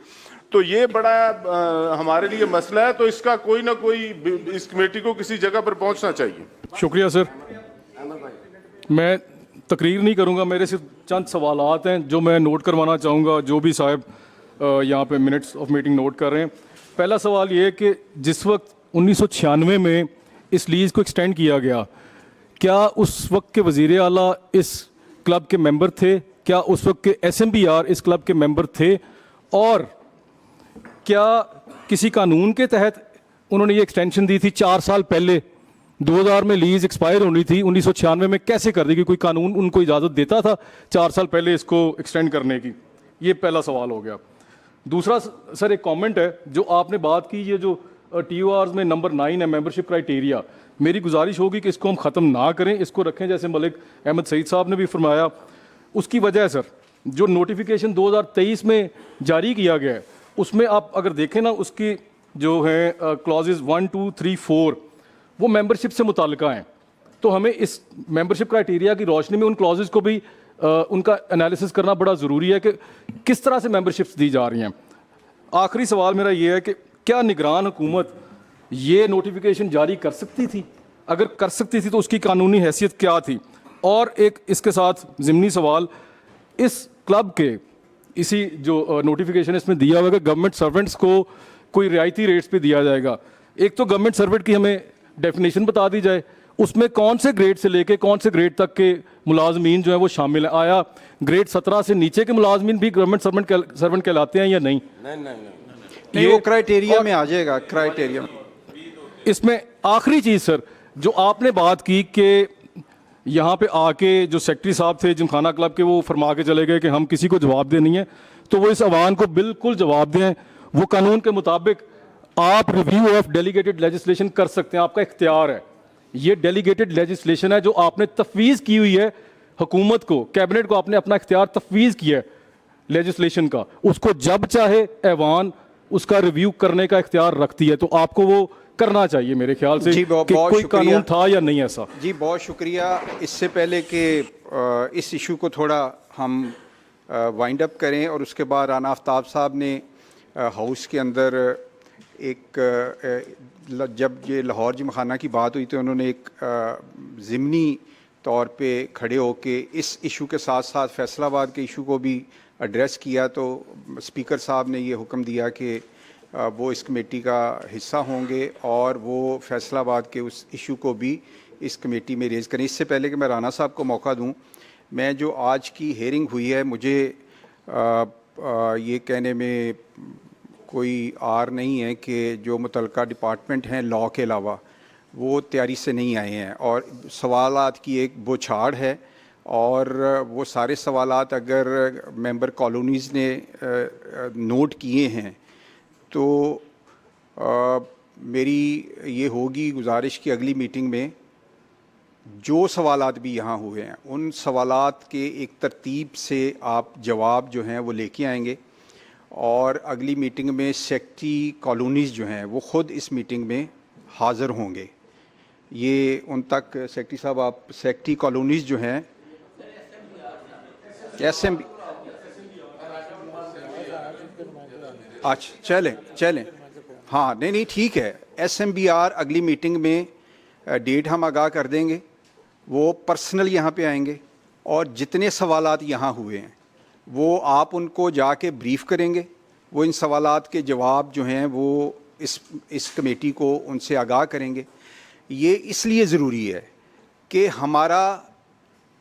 तो ये बड़ा हमारे लिए मसला है, तो इसका कोई ना कोई इस कमेटी को किसी जगह पर पहुंचना चाहिए। शुक्रिया सर, मैं तकरीर नहीं करूंगा, मेरे सिर्फ चंद सवालात हैं जो मैं नोट करवाना चाहूँगा, जो भी साहब यहाँ पे मिनट्स ऑफ मीटिंग नोट कर रहे हैं। पहला सवाल ये है कि जिस वक्त 1996 में इस लीज़ को एक्सटेंड किया गया, क्या उस वक्त के वज़ीर आला इस क्लब के मेंबर थे? क्या उस वक्त के SMBR इस क्लब के मेंबर थे? और क्या किसी कानून के तहत उन्होंने ये एक्सटेंशन दी थी 4 साल पहले? 2000 में लीज एक्सपायर होनी थी, 1996 में कैसे कर दी? कि कोई कानून उनको इजाज़त देता था 4 साल पहले इसको एक्सटेंड करने की? ये पहला सवाल हो गया। दूसरा सर, एक कमेंट है जो आपने बात की, ये जो TORs में नंबर 9 है मेंबरशिप क्राइटेरिया, मेरी गुजारिश होगी कि इसको हम ख़त्म ना करें, इसको रखें जैसे मलिक अहमद सईद साहब ने भी फरमाया। उसकी वजह है सर, जो नोटिफिकेशन 2023 में जारी किया गया है उसमें आप अगर देखें ना, उसकी जो है क्लॉजेज 1, 2, 3, 4 वो मेंबरशिप से मुताल्लिका हैं। तो हमें इस मेंबरशिप क्राइटेरिया की रोशनी में उन क्लॉजेज को भी उनका एनालिसिस करना बड़ा ज़रूरी है कि किस तरह से मेंबरशिप्स दी जा रही हैं। आखिरी सवाल मेरा ये है कि क्या निगरान हुकूमत ये नोटिफिकेशन जारी कर सकती थी? अगर कर सकती थी तो उसकी कानूनी हैसियत क्या थी? और एक इसके साथ ज़िमनी सवाल, इस क्लब के इसी जो नोटिफिकेशन इसमें दिया हुआ है कि गवर्नमेंट सर्वेंट्स को कोई रियायती रेट्स पे दिया जाएगा। एक तो गवर्नमेंट सर्वेंट की हमें डेफिनेशन बता दी जाए, उसमें कौन से ग्रेड से लेके कौन से ग्रेड तक के मुलाजमीन जो है वो शामिल है? आया ग्रेड 17 से नीचे के मुलाजमीन भी गवर्नमेंट सर्वेंट कहलाते हैं या नहीं? नहीं, वो क्राइटेरिया में आ जाएगा। क्राइटेरिया इसमें आखिरी चीज़ सर, जो आपने बात की कि यहाँ पे आके जो सेक्रेटरी साहब थे जिमखाना क्लब के, वो फरमा के चले गए कि हम किसी को जवाब दे नहीं है, तो वो इस अवान को बिल्कुल जवाब दें। वो कानून के मुताबिक आप रिव्यू ऑफ डेलीगेटेड लेजिस्लेशन कर सकते हैं, आपका इख्तियार है। ये डेलीगेटेड लेजिस्लेशन है जो आपने तफवीज़ की हुई है हुकूमत को, कैबिनेट को आपने अपना इख्तियार तफवीज़ किया है लेजिस्लेशन का, उसको जब चाहे ऐवान उसका रिव्यू करने का इख्तियार रखती है। तो आपको वो करना चाहिए मेरे ख्याल से जी, कि कोई कानून था या नहीं ऐसा। जी बहुत शुक्रिया। इससे पहले कि इस इशू को थोड़ा हम वाइंड अप करें और उसके बाद राना आफ्ताब साहब ने हाउस के अंदर एक जब ये लाहौर जिमखाना की बात हुई तो उन्होंने एक ज़िमनी तौर पे खड़े होके इस इशू के साथ साथ फैसलाबाद के इशू को भी एड्रेस किया। तो स्पीकर साहब ने ये हुक्म दिया कि वो इस कमेटी का हिस्सा होंगे और वो फैसलाबाद के उस इशू को भी इस कमेटी में रेज़ करें। इससे पहले कि मैं राना साहब को मौका दूं, मैं जो आज की हेयरिंग हुई है, मुझे ये कहने में कोई आर नहीं है कि जो मुतल्लिका डिपार्टमेंट हैं लॉ के अलावा वो तैयारी से नहीं आए हैं और सवालात की एक बौछार है। और वो सारे सवालात अगर मेंबर कॉलोनीज़ ने नोट किए हैं तो मेरी ये होगी गुजारिश कि अगली मीटिंग में जो सवालात भी यहाँ हुए हैं उन सवालात के एक तरतीब से आप जवाब जो हैं वो लेके आएंगे, और अगली मीटिंग में सेक्रेटरी कॉलोनीज़ जो हैं वो ख़ुद इस मीटिंग में हाज़िर होंगे। ये उन तक सेक्रेटरी साहब, आप सेक्रेटरी कॉलोनीज़ जो हैं SMB, अच्छा चलें हाँ, नहीं ठीक है, SMBR अगली मीटिंग में डेट हम आगाह कर देंगे, वो पर्सनल यहाँ पे आएंगे और जितने सवालात यहाँ हुए हैं वो आप उनको जाके ब्रीफ़ करेंगे। वो इन सवालात के जवाब जो हैं वो इस कमेटी को उनसे आगाह करेंगे। ये इसलिए ज़रूरी है कि हमारा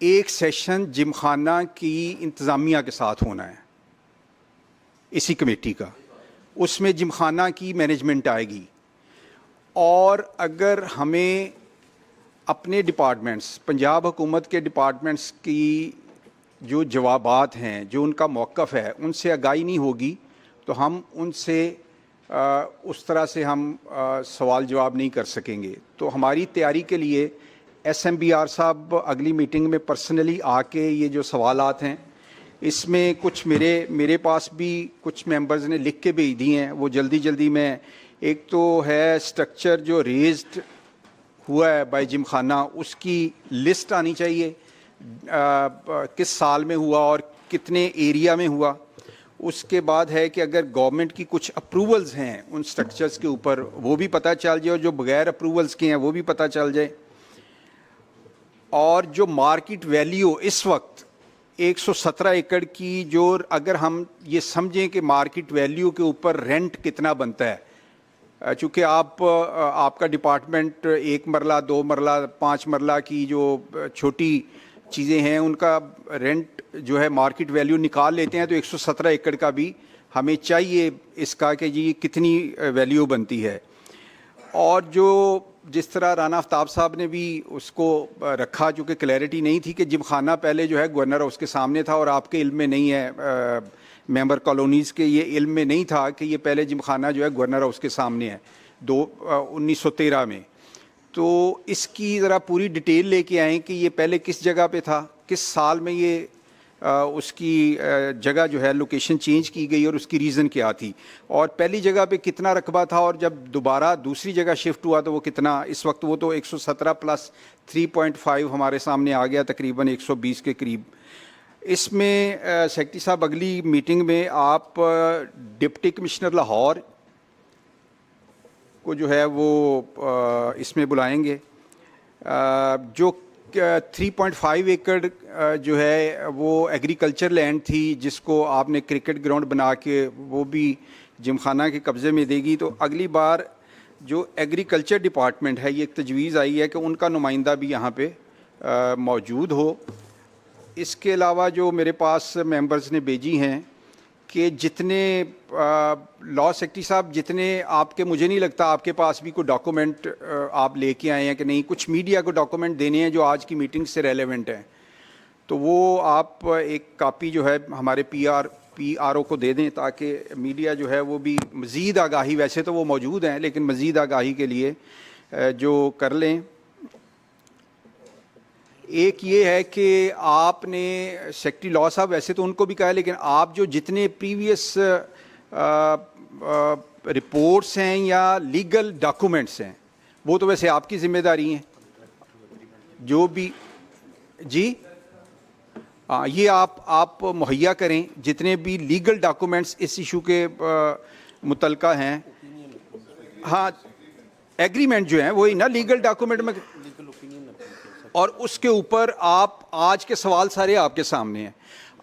एक सेशन जिमखाना की इंतज़ामिया के साथ होना है, इसी कमेटी का, उसमें जिमखाना की मैनेजमेंट आएगी। और अगर हमें अपने डिपार्टमेंट्स, पंजाब हुकूमत के डिपार्टमेंट्स की जो जवाबात हैं, जो उनका मौक़िफ़ है, उनसे आगाही नहीं होगी तो हम उनसे उस तरह से हम सवाल जवाब नहीं कर सकेंगे। तो हमारी तैयारी के लिए SMBR साहब अगली मीटिंग में पर्सनली आके ये जो सवालात हैं, इसमें कुछ मेरे पास भी कुछ मेंबर्स ने लिख के भेज दिए हैं, वो जल्दी में, एक तो है स्ट्रक्चर जो रेज्ड हुआ है बाय जिमखाना, उसकी लिस्ट आनी चाहिए, किस साल में हुआ और कितने एरिया में हुआ। उसके बाद है कि अगर गवर्नमेंट की कुछ अप्रूवल्स हैं उन स्ट्रक्चर्स के ऊपर, वो भी पता चल जाए, और जो बगैर अप्रूवल्स के हैं वो भी पता चल जाए। और जो मार्केट वैल्यू इस वक्त 117 एकड़ की, जो अगर हम ये समझें कि मार्केट वैल्यू के ऊपर रेंट कितना बनता है, चूँकि आपका डिपार्टमेंट 1 मरला 2 मरला 5 मरला की जो छोटी चीज़ें हैं उनका रेंट जो है मार्केट वैल्यू निकाल लेते हैं, तो 117 एकड़ का भी हमें चाहिए इसका कि जी कितनी वैल्यू बनती है। और जो जिस तरह राना आफ्ताब साहब ने भी उसको रखा, चूँकि क्लैरिटी नहीं थी कि जिमखाना पहले जो है गवर्नर हाउस के सामने था, और आपके इल्म में नहीं है, मेंबर कॉलोनीज़ के ये इल्म में नहीं था कि ये पहले जिमखाना जो है गवर्नर हाउस के सामने है 1913 में। तो इसकी ज़रा पूरी डिटेल लेके आएँ कि ये पहले किस जगह पे था, किस साल में ये उसकी जगह जो है लोकेशन चेंज की गई और उसकी रीज़न क्या थी, और पहली जगह पे कितना रकबा था, और जब दोबारा दूसरी जगह शिफ्ट हुआ तो वो कितना, इस वक्त वो तो 117 प्लस 3.5 हमारे सामने आ गया, तकरीबन 120 के करीब। इसमें सेक्रेटरी साहब अगली मीटिंग में आप डिप्टी कमिश्नर लाहौर को जो है वो इसमें बुलाएंगे। जो 3.5 एकड़ जो है वो एग्रीकल्चर लैंड थी, जिसको आपने क्रिकेट ग्राउंड बना के वो भी जिमखाना के कब्ज़े में देगी। तो अगली बार जो एग्रीकल्चर डिपार्टमेंट है, ये एक तजवीज़ आई है कि उनका नुमाइंदा भी यहाँ पे मौजूद हो। इसके अलावा जो मेरे पास मेंबर्स ने भेजी हैं कि जितने लॉ सेक्रेटरी साहब, जितने आपके, मुझे नहीं लगता आपके पास भी कोई डॉक्यूमेंट आप लेके आए हैं कि नहीं, कुछ मीडिया को डॉक्यूमेंट देने हैं जो आज की मीटिंग से रेलेवेंट हैं, तो वो आप एक कापी जो है हमारे PRO को दे दें, ताकि मीडिया जो है वो भी मज़ीद आगाही, वैसे तो वो मौजूद हैं लेकिन मज़ीद आगाही के लिए जो कर लें। एक ये है कि आपने सेक्रेटरी लॉ साहब, वैसे तो उनको भी कहा है, लेकिन आप जो जितने प्रीवियस रिपोर्ट्स हैं या लीगल डॉक्यूमेंट्स हैं, वो तो वैसे आपकी ज़िम्मेदारी हैं, जो भी जी ये आप मुहैया करें, जितने भी लीगल डॉक्यूमेंट्स इस इशू के मुतल्लिका हैं। हाँ, एग्रीमेंट जो है वही ना लीगल डॉक्यूमेंट में, और उसके ऊपर आप, आज के सवाल सारे आपके सामने हैं,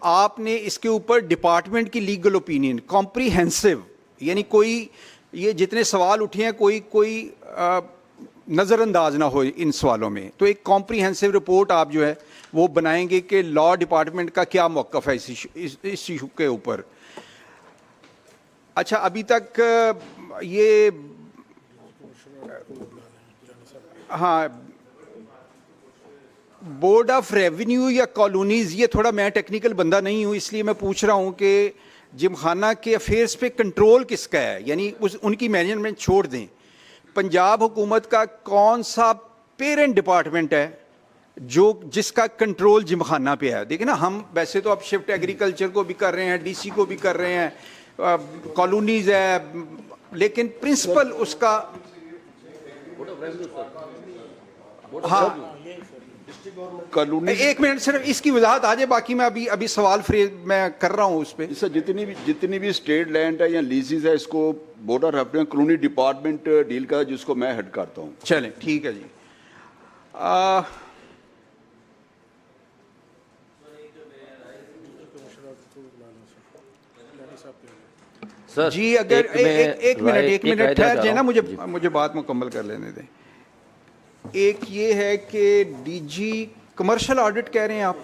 आपने इसके ऊपर डिपार्टमेंट की लीगल ओपिनियन कॉम्प्रिहेंसिव, यानी कोई ये जितने सवाल उठे हैं कोई नज़रअंदाज ना हो इन सवालों में, तो एक कॉम्प्रिहेंसिव रिपोर्ट आप जो है वो बनाएंगे कि लॉ डिपार्टमेंट का क्या मौक़िफ़ है इस इशू के ऊपर। अच्छा, अभी तक ये हाँ, बोर्ड ऑफ रेवेन्यू या कॉलोनीज़, ये थोड़ा, मैं टेक्निकल बंदा नहीं हूँ इसलिए मैं पूछ रहा हूँ कि जिमखाना के अफेयर्स पे कंट्रोल किसका है, यानी उनकी मैनेजमेंट छोड़ दें। पंजाब हुकूमत का कौन सा पेरेंट डिपार्टमेंट है जिसका कंट्रोल जिमखाना पे है? देखिए ना, हम वैसे तो अब शिफ्ट एग्रीकल्चर को भी कर रहे हैं, डीसी को भी कर रहे हैं, कॉलोनीज है, लेकिन प्रिंसिपल उसका हाँ। एक मिनट सिर्फ इसकी वजाहत आ जाए, बाकी मैं अभी सवाल फ्रेज मैं कर रहा हूँ उस पर। सर जितनी भी स्टेट लैंड है या लीजेस है, इसको border reference colony department deal का, जिसको मैं हेड करता हूँ। चलें, ठीक है जी। सर जी अगर एक मिनट ठहर जाए ना, मुझे बात मुकम्मल कर लेने दें। एक ये है कि डीजी कमर्शियल ऑडिट कह रहे हैं आप,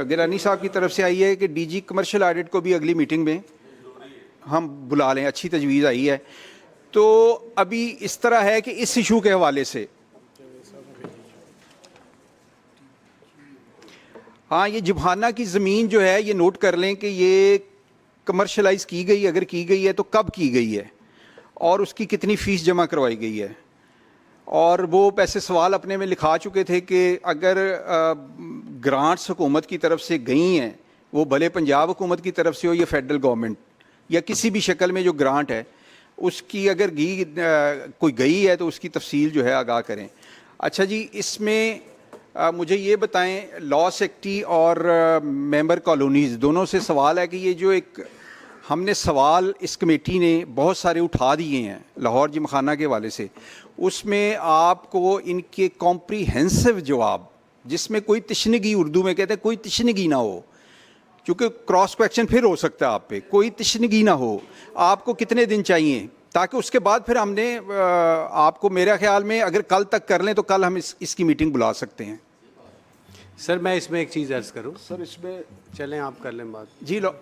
गिलानी साहब की तरफ से आई है कि डीजी कमर्शियल ऑडिट को भी अगली मीटिंग में हम बुला लें, अच्छी तजवीज़ आई है। तो अभी इस तरह है कि इस इशू के हवाले से हाँ, ये जिमखाना की ज़मीन जो है ये नोट कर लें कि ये कमर्शलाइज़ की गई, अगर की गई है तो कब की गई है और उसकी कितनी फ़ीस जमा करवाई गई है। और वो पैसे सवाल अपने में लिखा चुके थे कि अगर ग्रांट्स हुकूमत की तरफ से गई हैं, वो भले पंजाब हुकूमत की तरफ से हो या फेडरल गवर्नमेंट या किसी भी शक्ल में जो ग्रांट है उसकी अगर कोई गई है तो उसकी तफसील जो है आगाह करें। अच्छा जी, इसमें मुझे ये बताएं, लॉ सेक्रेटरी और मेंबर कॉलोनीज़ दोनों से सवाल है कि ये जो एक हमने सवाल इस कमेटी ने बहुत सारे उठा दिए हैं लाहौर जिमखाना के हवाले से, उसमें आपको इनके कॉम्प्रीहेंसिव जवाब, जिसमें कोई तशनगी, उर्दू में कहते हैं कोई तशनगी ना हो, क्योंकि क्रॉस क्वेश्चन फिर हो सकता है आप पे, कोई तशनगी ना हो, आपको कितने दिन चाहिए, ताकि उसके बाद फिर हमने आपको, मेरा ख्याल में अगर कल तक कर लें तो कल हम इसकी मीटिंग बुला सकते हैं। सर मैं इसमें एक चीज़ अर्ज़ करूँ? सर इसमें चलें आप कर लें बात। जी लो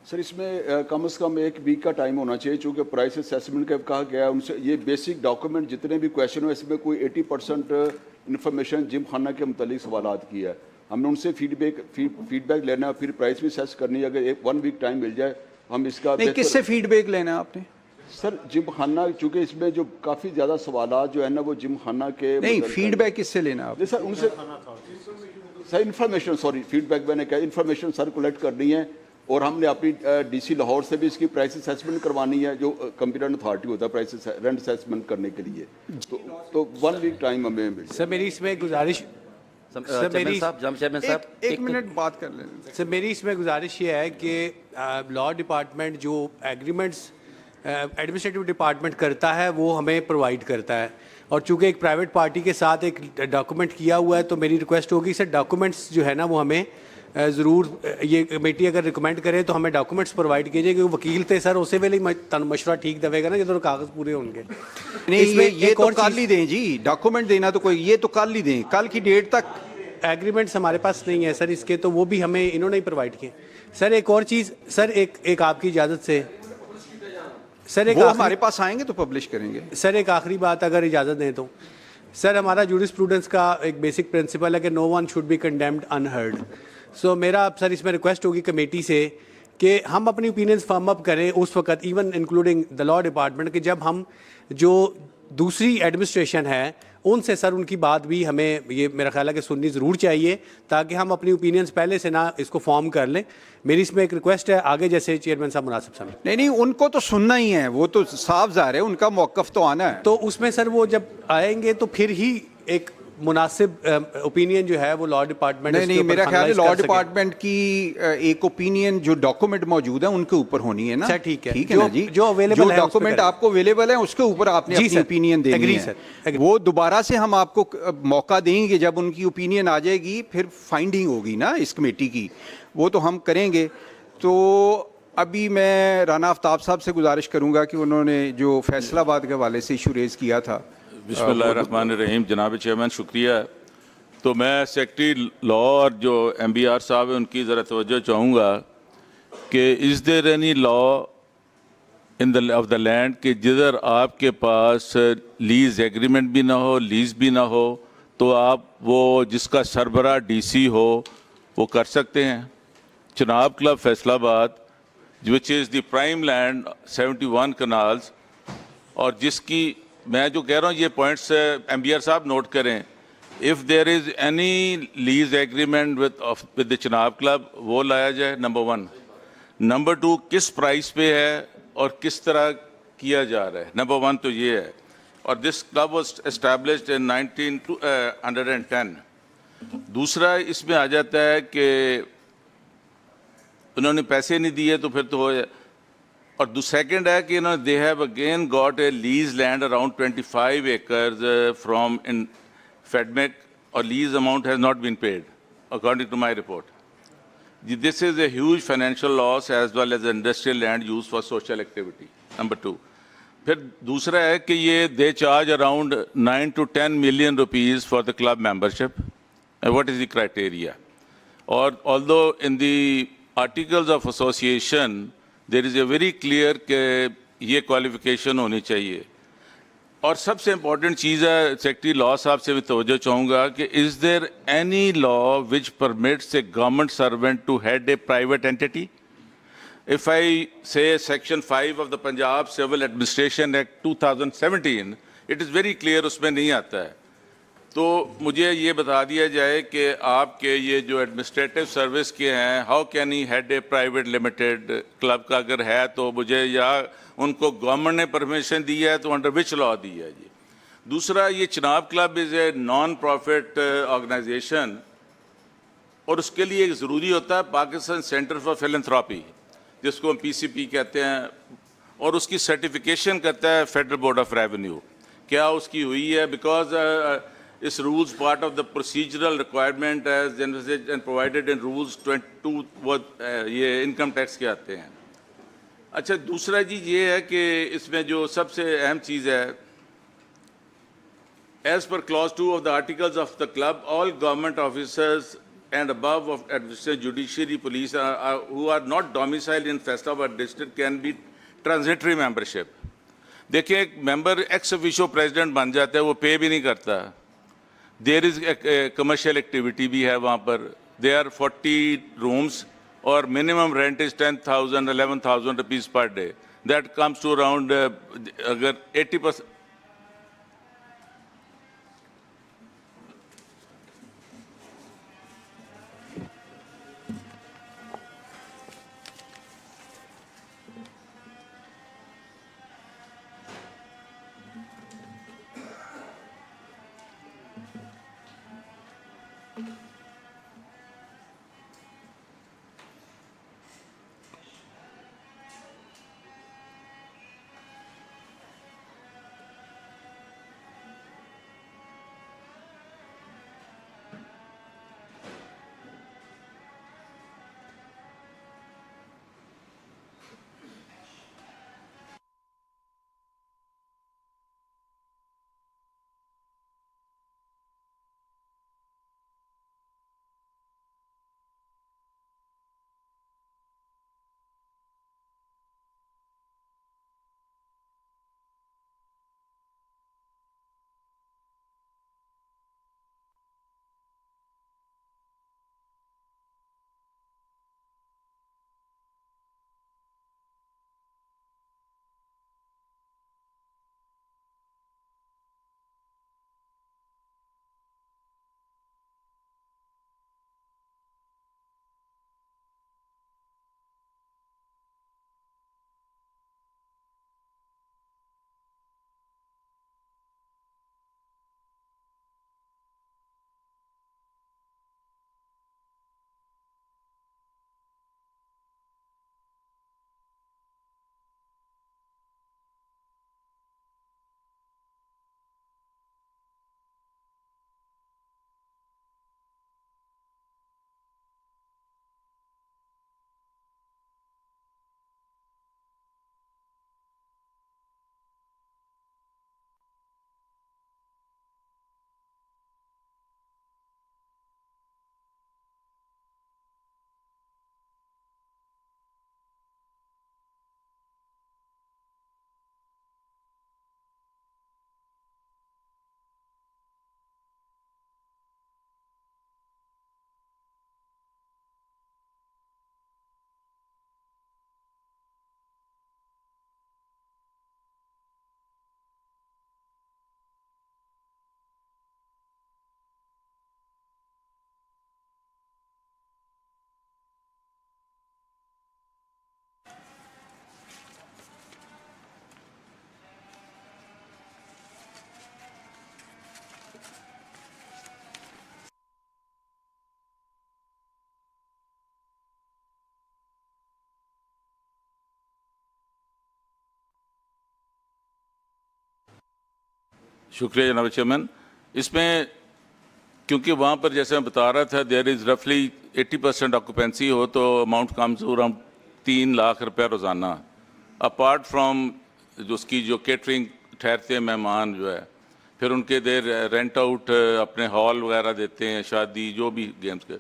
सर, इसमें कम से कम एक वीक का टाइम होना चाहिए, चूँकि प्राइस असेसमेंट का कहा गया है उनसे, ये बेसिक डॉक्यूमेंट जितने भी क्वेश्चन हो इसमें कोई 80% इन्फॉर्मेशन जिमखाना के मुतालिक सवालात की है। हमने उनसे फीडबैक लेना है, फिर प्राइस भी असेस करनी है। अगर 1 वीक टाइम मिल जाए हम इसका नहीं, किससे फीडबैक लेना है आपने? सर जिमखाना, चूँकि इसमें जो काफ़ी ज़्यादा सवालात जो है ना वो जिमखाना के नहीं, फीडबैक किससे लेना है? सर उनसे सर इन्फॉर्मेशन, सॉरी फीडबैक मैंने कहा, इन्फॉर्मेशन सर कलेक्ट करनी है और हमने अपनी डीसी लाहौर से भी इसकी प्राइस असेसमेंट करवानी है, जो कंप्यूटर अथॉरिटी होता है प्राइस रेंट असेसमेंट करने के लिए। तो 1 वीक टाइम हमें मिल। सर मेरी इसमें गुजारिश, सर मेरी एक मिनट बात कर लें। सर मेरी इसमें गुजारिश ये है कि लॉ डिपार्टमेंट जो एग्रीमेंट्स एडमिनिस्ट्रेटिव डिपार्टमेंट करता है वो हमें प्रोवाइड करता है, और चूंकि एक प्राइवेट पार्टी के साथ एक डॉक्यूमेंट किया हुआ है तो मेरी रिक्वेस्ट होगी सर डॉक्यूमेंट्स जो है ना वो हमें ज़रूर, ये कमेटी अगर रिकमेंड करे तो हमें डॉक्यूमेंट्स प्रोवाइड कीजिए, क्योंकि वकील थे सर उस वेले मशवरा ठीक देगा ना जो कागज़ पूरे होंगे। नहीं ये तो कल ही दें जी, डॉक्यूमेंट देना तो कोई, ये तो कल ही दें, कल की डेट तक। एग्रीमेंट्स हमारे पास नहीं है सर इसके, तो वो भी हमें इन्होंने ही प्रोवाइड किए। सर एक और चीज़ सर, एक आपकी इजाज़त से सर, एक हमारे पास आएंगे तो पब्लिश करेंगे। सर एक आखिरी बात अगर इजाज़त दें तो सर, हमारा जूरिस्प्रूडेंस का एक बेसिक प्रिंसिपल है कि no one should be condemned unheard. So मेरा सर इसमें रिक्वेस्ट होगी कमेटी से कि हम अपनी ओपिनियंस फॉर्म अप करें उस वक्त, even including the law department, कि जब हम जो दूसरी एडमिनिस्ट्रेशन है उनसे सर उनकी बात भी हमें, ये मेरा ख्याल है कि सुननी ज़रूर चाहिए, ताकि हम अपनी ओपिनियंस पहले से ना इसको फॉर्म कर लें। मेरी इसमें एक रिक्वेस्ट है, आगे जैसे चेयरमैन साहब मुनासिब समझें। नहीं उनको तो सुनना ही है, वो तो साफ ज़ाहिर है उनका मौक़िफ़ तो आना है। तो उसमें सर वो जब आएंगे तो फिर ही एक मुनासिब ओपिनियन जो है वो लॉ डिपार्टमेंट, नहीं मेरा ख्याल है लॉ डिपार्टमेंट की एक ओपिनियन जो डॉक्यूमेंट मौजूद है उनके ऊपर होनी है ना। ठीक है ना जी, जो अवेलेबल है, डॉक्यूमेंट आपको अवेलेबल है उसके ऊपर आपने अपनी ओपिनियन देनी है। वो दोबारा से हम आपको मौका देंगे, जब उनकी ओपिनियन आ जाएगी फिर फाइंडिंग होगी ना इस कमेटी की, वो तो हम करेंगे। तो अभी मैं राना आफ्ताब साहब से गुजारिश करूंगा कि उन्होंने जो फैसलाबाद के हवाले से इशू रेज़ किया था। बिस्मिल्लाहिर्रहमानिर्रहीम। जनाब चेयरमैन शुक्रिया। तो मैं सेक्रेटरी लॉ और जो MBR साहब है उनकी ज़रा तवज्जो चाहूँगा कि is there any law in the of the land कि जिधर आपके पास लीज़ एग्रीमेंट भी ना हो, लीज़ भी ना हो, तो आप वो जिसका सरबरा DC हो वो कर सकते हैं। Chenab club Faisalabad which is the prime land 71 canals, और जिसकी मैं जो कह रहा हूँ ये पॉइंट्स MBR साहब नोट करें. If there is any lease agreement with the Chenab Club, वो लाया जाए, number 1. Number 2, किस प्राइस पे है और किस तरह किया जा रहा है, number 1 तो ये है. और this club was established in 1910. दूसरा इसमें आ जाता है कि उन्होंने पैसे नहीं दिए तो फिर तो हो. और सेकंड है कि they have again got a lease land around 25 acres from in FEDMEC, or lease amount has not been paid, according to my report. This is a huge financial loss as well as industrial land used for social activity. Number 2. फिर दूसरा है कि ये they charge around 9 to 10 million rupees for the club membership. And what is the criteria? Or although in the articles of association there is a very clear कि ये qualification होनी चाहिए. और सबसे इम्पॉर्टेंट चीज़ है, सेक्रेटरी लॉ साहब से भी तवज्जो चाहूँगा कि is there any law which permits a government servant to head a private entity? If I say section 5 of the Punjab civil administration act 2017, it is very clear, उसमें नहीं आता है. तो मुझे ये बता दिया जाए कि आपके ये जो एडमिनिस्ट्रेटिव सर्विस के हैं, how can he head a private limited club का अगर है तो मुझे, या उनको गवर्नमेंट ने परमिशन दी है तो अंडर विच लॉ दी है जी. दूसरा, ये Chenab club is a non profit organisation और उसके लिए एक ज़रूरी होता है पाकिस्तान सेंटर फॉर फिलैंथ्रोपी, जिसको हम PCP कहते हैं, और उसकी सर्टिफिकेशन करता है फेडरल बोर्ड ऑफ रेवेन्यू. क्या उसकी हुई है? बिकॉज इस rules part of the procedural requirement as and provided in rules 22 वो ये इनकम टैक्स के आते हैं. अच्छा, दूसरा जी ये है कि इसमें जो सबसे अहम चीज़ है, as per clause 2 of the articles of the club, all government officers and above of administrative, judiciary, police who are not domiciled in Faisalabad district can be transitory membership. देखिए, एक मेंबर एक्स ऑफिशियो प्रेसिडेंट बन जाता है, वो पे भी नहीं करता. देयर इज कमर्शियल एक्टिविटी भी है वहाँ पर. दे आर 40 रूम्स और minimum rent is 10,000 11,000 rupees per day. That comes to around, अगर 80% शुक्रिया जनाब चेयरमैन। इसमें क्योंकि वहाँ पर जैसे मैं बता रहा था देयर इज़ रफली 80% ऑक्यूपेंसी हो तो अमाउंट कम्स अराउंड 3 लाख रुपया रोज़ाना, अपार्ट फ्रॉम जो उसकी जो केटरिंग ठहरते हैं मेहमान जो है, फिर उनके देर रेंट आउट अपने हॉल वगैरह देते हैं, शादी जो भी गेम्स के,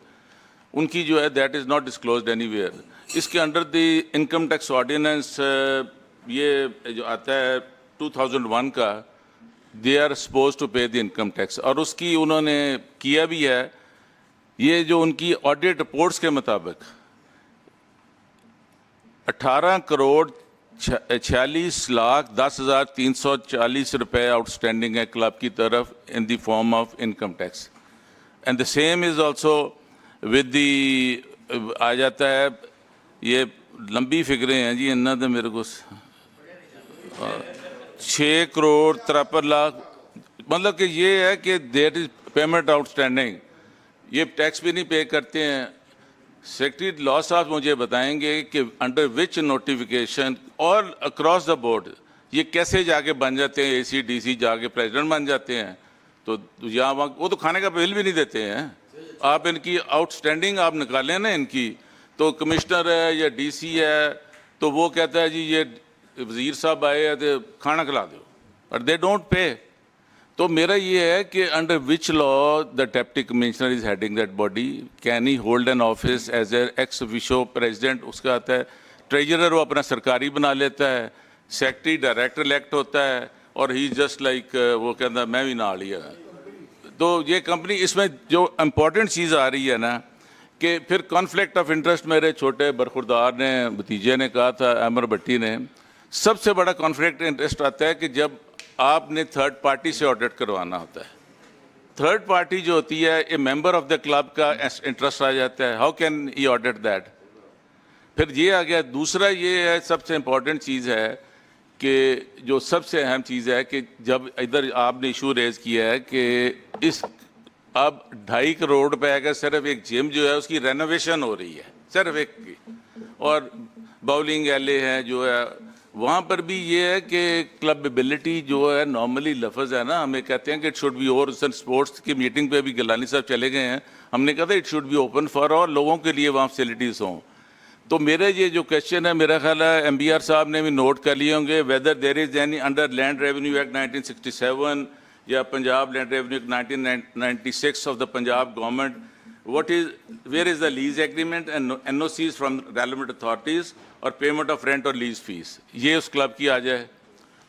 उनकी जो है that is not disclosed anywhere. इसके under the income tax ordinance ये जो आता है 2001 का, they are suppose to pay the income tax, और उसकी उन्होंने किया भी है। ये जो उनकी ऑडिट रिपोर्ट्स के मुताबिक 18 करोड़ 46,10,340 रुपए आउटस्टैंडिंग है क्लब की तरफ in the form of income tax, and the same is also with the आ जाता है। ये लंबी फिगरें हैं जी, इन्ना तो मेरे को 6 करोड़ 53 लाख, मतलब कि ये है कि देयर इज पेमेंट आउटस्टैंडिंग, ये टैक्स भी नहीं पे करते हैं। सेक्रेटरी लॉ साहब मुझे बताएंगे कि अंडर विच नोटिफिकेशन और अक्रॉस द बोर्ड ये कैसे जाके बन जाते हैं, ACDC जाके प्रेसिडेंट बन जाते हैं। तो यहाँ वहाँ वो तो खाने का बिल भी नहीं देते हैं। आप इनकी आउटस्टैंडिंग आप निकालें ना इनकी, तो कमिश्नर है या DC है तो वो कहता है जी ये वज़ीर साहब आए हैं तो खाना खिला दो, और दे डोंट पे। तो मेरा ये है कि under which law the deputy commissioner is heading that body, can he hold an office as a ex officio president, उसका आता है ट्रेजरर वो अपना सरकारी बना लेता है, सेक्रेटरी डायरेक्टर इलेक्ट होता है, और ही जस्ट लाइक वो कहता है मैं भी ना लिया। तो ये कंपनी, इसमें जो इम्पोर्टेंट चीज़ आ रही है ना कि फिर कॉन्फ्लिक्ट ऑफ इंटरेस्ट, मेरे छोटे बरखुरदार ने भतीजे ने कहा था, अमर भट्टी ने, सबसे बड़ा कॉन्फ्लिक्ट इंटरेस्ट आता है कि जब आपने थर्ड पार्टी से ऑडिट करवाना होता है। थर्ड पार्टी जो होती है ए मेंबर ऑफ द क्लब का इंटरेस्ट आ जाता है, how can he audit that. फिर ये आ गया। दूसरा ये है सबसे इम्पॉर्टेंट चीज़ है कि जो सबसे अहम चीज़ है कि जब इधर आपने इशू रेज किया है कि इस अब 2.5 करोड़ रुपए का सिर्फ एक जिम जो है उसकी रेनोवेशन हो रही है, सिर्फ एक की, और बाउलिंग एले हैं जो है वहाँ पर भी ये है कि क्लबेबिलिटी जो है नॉर्मली लफ्ज़ है ना, हमें कहते हैं कि it should B over. Sports की मीटिंग पे भी गिलानी साहब चले गए हैं, हमने कहा था it should be open for all, लोगों के लिए वहाँ फैसिलिटीज़ हों। तो मेरे ये जो क्वेश्चन है, मेरा ख्याल है MBR साहब ने भी नोट कर लिए होंगे, whether there is any under land revenue act 1967 या Punjab land revenue act 1996 of the Punjab government, what is, where is the lease agreement and NOCs from relevant authorities और पेमेंट ऑफ रेंट और lease fees, ये उस club की आ जाए।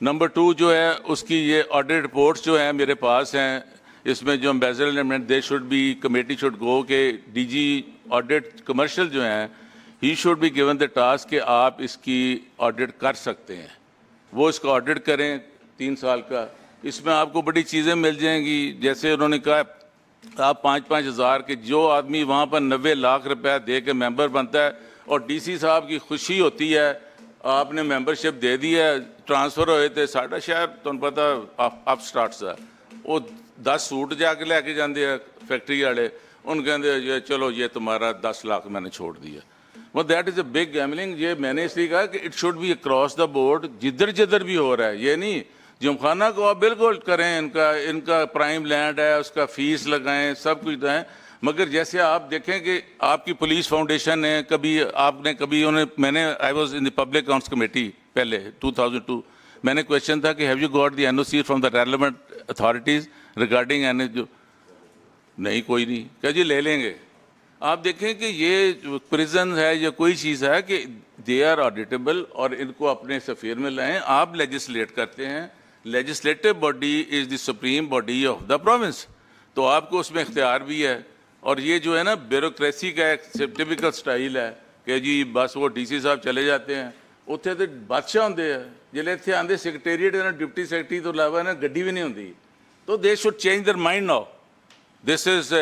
Number 2 जो है उसकी ये ऑडिट रिपोर्ट्स जो हैं मेरे पास हैं, इसमें जो ambassador they should be, committee should go के DG ऑडिट कमर्शियल जो हैं, he should be given the task कि आप इसकी ऑडिट कर सकते हैं, वो इसका ऑडिट करें 3 साल का। इसमें आपको बड़ी चीज़ें मिल जाएंगी, जैसे उन्होंने कहा आप 5-5 हज़ार के, जो आदमी वहाँ पर 90 लाख रुपया दे के मेंबर बनता है और DC साहब की खुशी होती है आपने मेंबरशिप दे दी है, ट्रांसफ़र होए थे साढ़ा शहर तुम पता अप स्टार्ट सा वो 10 सूट जाके लेके जाते हैं फैक्ट्री वाले, उन कहते ये चलो ये तुम्हारा 10 लाख मैंने छोड़ दिया। वो that is a big gambling. ये मैंने इसलिए कहा कि it should be across the board, जिधर जिधर भी हो रहा है, ये नहीं जिमखाना को आप बिल्कुल करें, इनका प्राइम लैंड है, उसका फीस लगाएं, सब कुछ दें, मगर जैसे आप देखें कि आपकी पुलिस फाउंडेशन है, कभी मैंने I was in the public accounts committee पहले 2002, मैंने क्वेश्चन था कि have you got the NOC from the relevant authorities regarding an जो नहीं, कोई नहीं, क्या जी ले लेंगे। आप देखें कि ये प्रिजन है या कोई चीज़ है कि दे आर ऑडिटेबल और इनको अपने सफ़ीर में लाएँ। आप लेजिस्लेट करते हैं, legislative body is the supreme body of the province, तो आपको उसमें इख्तियार भी है। और ये जो है ना ब्यूरोक्रेसी का एक टिपिकल स्टाइल है कि जी बस वो DC साहब चले जाते हैं, उत्थे तो बादशाह होंगे हैं, जिले इतने आते सैकटेरीएट डिप्टी सैकटरी तो इलावा ना गड्डी भी नहीं होंगी, तो they should change there mind now. This is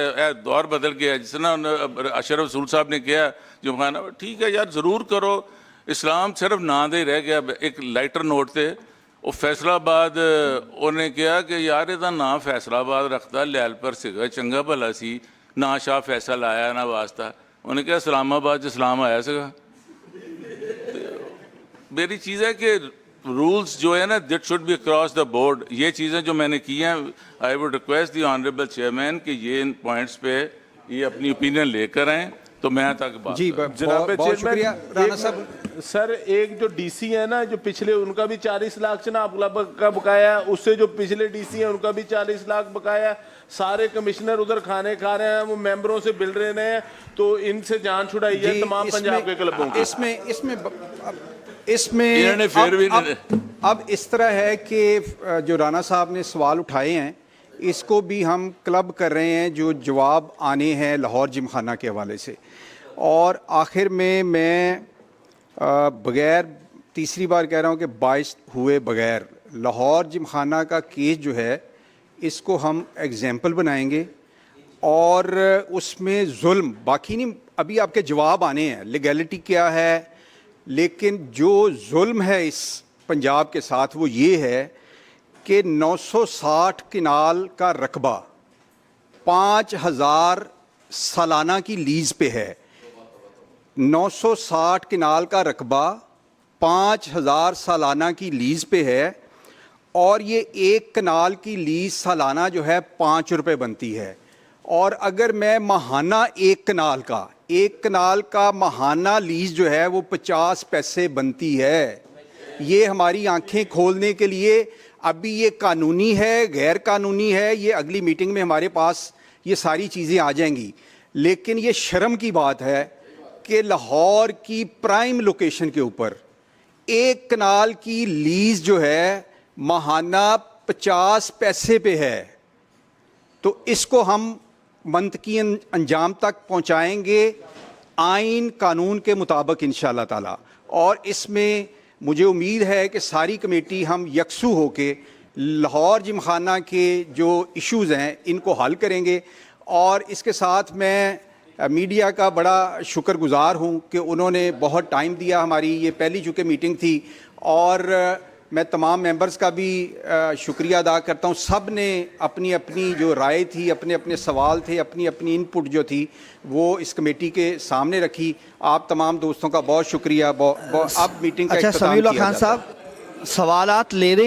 दौर बदल गया, जिस तरह अशरफ रसूल साहब ने किया जुमखाना, ठीक है यार ज़रूर करो, इस्लाम सिर्फ ना दे रह गया। एक लाइटर नोट थे वो फैसलाबाद उन्हें कहा कि यार ਇਹਦਾ ਨਾਂ फैसलाबाद रखता लैल पर सीगा, चंगा भला सी, ना शाह फैसल आया ना वास्ता, उन्हें कहा इस्लामाबाद इस्लाम आया सीगा। मेरी चीज़ है कि रूल्स जो है ना that should be across the board. ये चीज़ें जो मैंने की हैं, I would request the honourable chairman कि ये इन पॉइंट्स पे ये अपनी ओपिनियन लेकर आएँ तो मैं तक बात जी जनाब बहुत शुक्रिया राणा साहब। सर एक जो डीसी है ना, जो पिछले उनका भी 40 लाख चनाब क्लब का बकाया है, उससे जो पिछले डीसी है उनका भी 40 लाख बकाया है। सारे कमिश्नर उधर खाने खा रहे हैं, वो मेंबरों से बिल रहे हैं, तो इनसे जान छुड़ाई है तमाम पंजाब के क्लबों की। इसमें अब इस तरह है कि जो राणा साहब ने सवाल उठाए हैं इसको भी हम क्लब कर रहे हैं, जो जवाब आने हैं लाहौर जिमखाना के हवाले से। और आखिर में मैं बगैर तीसरी बार कह रहा हूँ कि बाइस हुए बगैर लाहौर जिमखाना का केस जो है इसको हम एग्जाम्पल बनाएंगे और उसमें जुल्म बाकी नहीं, अभी आपके जवाब आने हैं लीगैलिटी क्या है, लेकिन जो जुल्म है इस पंजाब के साथ वो ये है कि 960 किनाल का रकबा 5000 सालाना की लीज पे है। 960 किनाल का रकबा 5000 सालाना की लीज पे है और ये एक कनाल की लीज सालाना जो है 5 रुपए बनती है। और अगर मैं माहाना एक कनाल का माहाना लीज जो है वो 50 पैसे बनती है। ये हमारी आंखें खोलने के लिए अभी ये कानूनी है गैर कानूनी है, ये अगली मीटिंग में हमारे पास ये सारी चीज़ें आ जाएंगी। लेकिन ये शर्म की बात है कि लाहौर की प्राइम लोकेशन के ऊपर एक कनाल की लीज जो है माहाना 50 पैसे पे है। तो इसको हम मंतकी अंजाम तक पहुंचाएंगे आइन कानून के मुताबिक इंशाअल्लाह ताला। और इसमें मुझे उम्मीद है कि सारी कमेटी हम यकसू होके लाहौर जिमखाना के जो इश्यूज़ हैं इनको हल करेंगे। और इसके साथ मैं मीडिया का बड़ा शुक्रगुजार हूं कि उन्होंने बहुत टाइम दिया। हमारी ये पहली चूँकि मीटिंग थी और मैं तमाम मेंबर्स का भी शुक्रिया अदा करता हूं। सब ने अपनी अपनी जो राय थी, अपने अपने सवाल थे, अपनी अपनी इनपुट जो थी वो इस कमेटी के सामने रखी। आप तमाम दोस्तों का बहुत शुक्रिया। अब मीटिंग का अच्छा, इख्तिताम समीउल्लाह किया खान जाता है। साहब सवालात ले रहे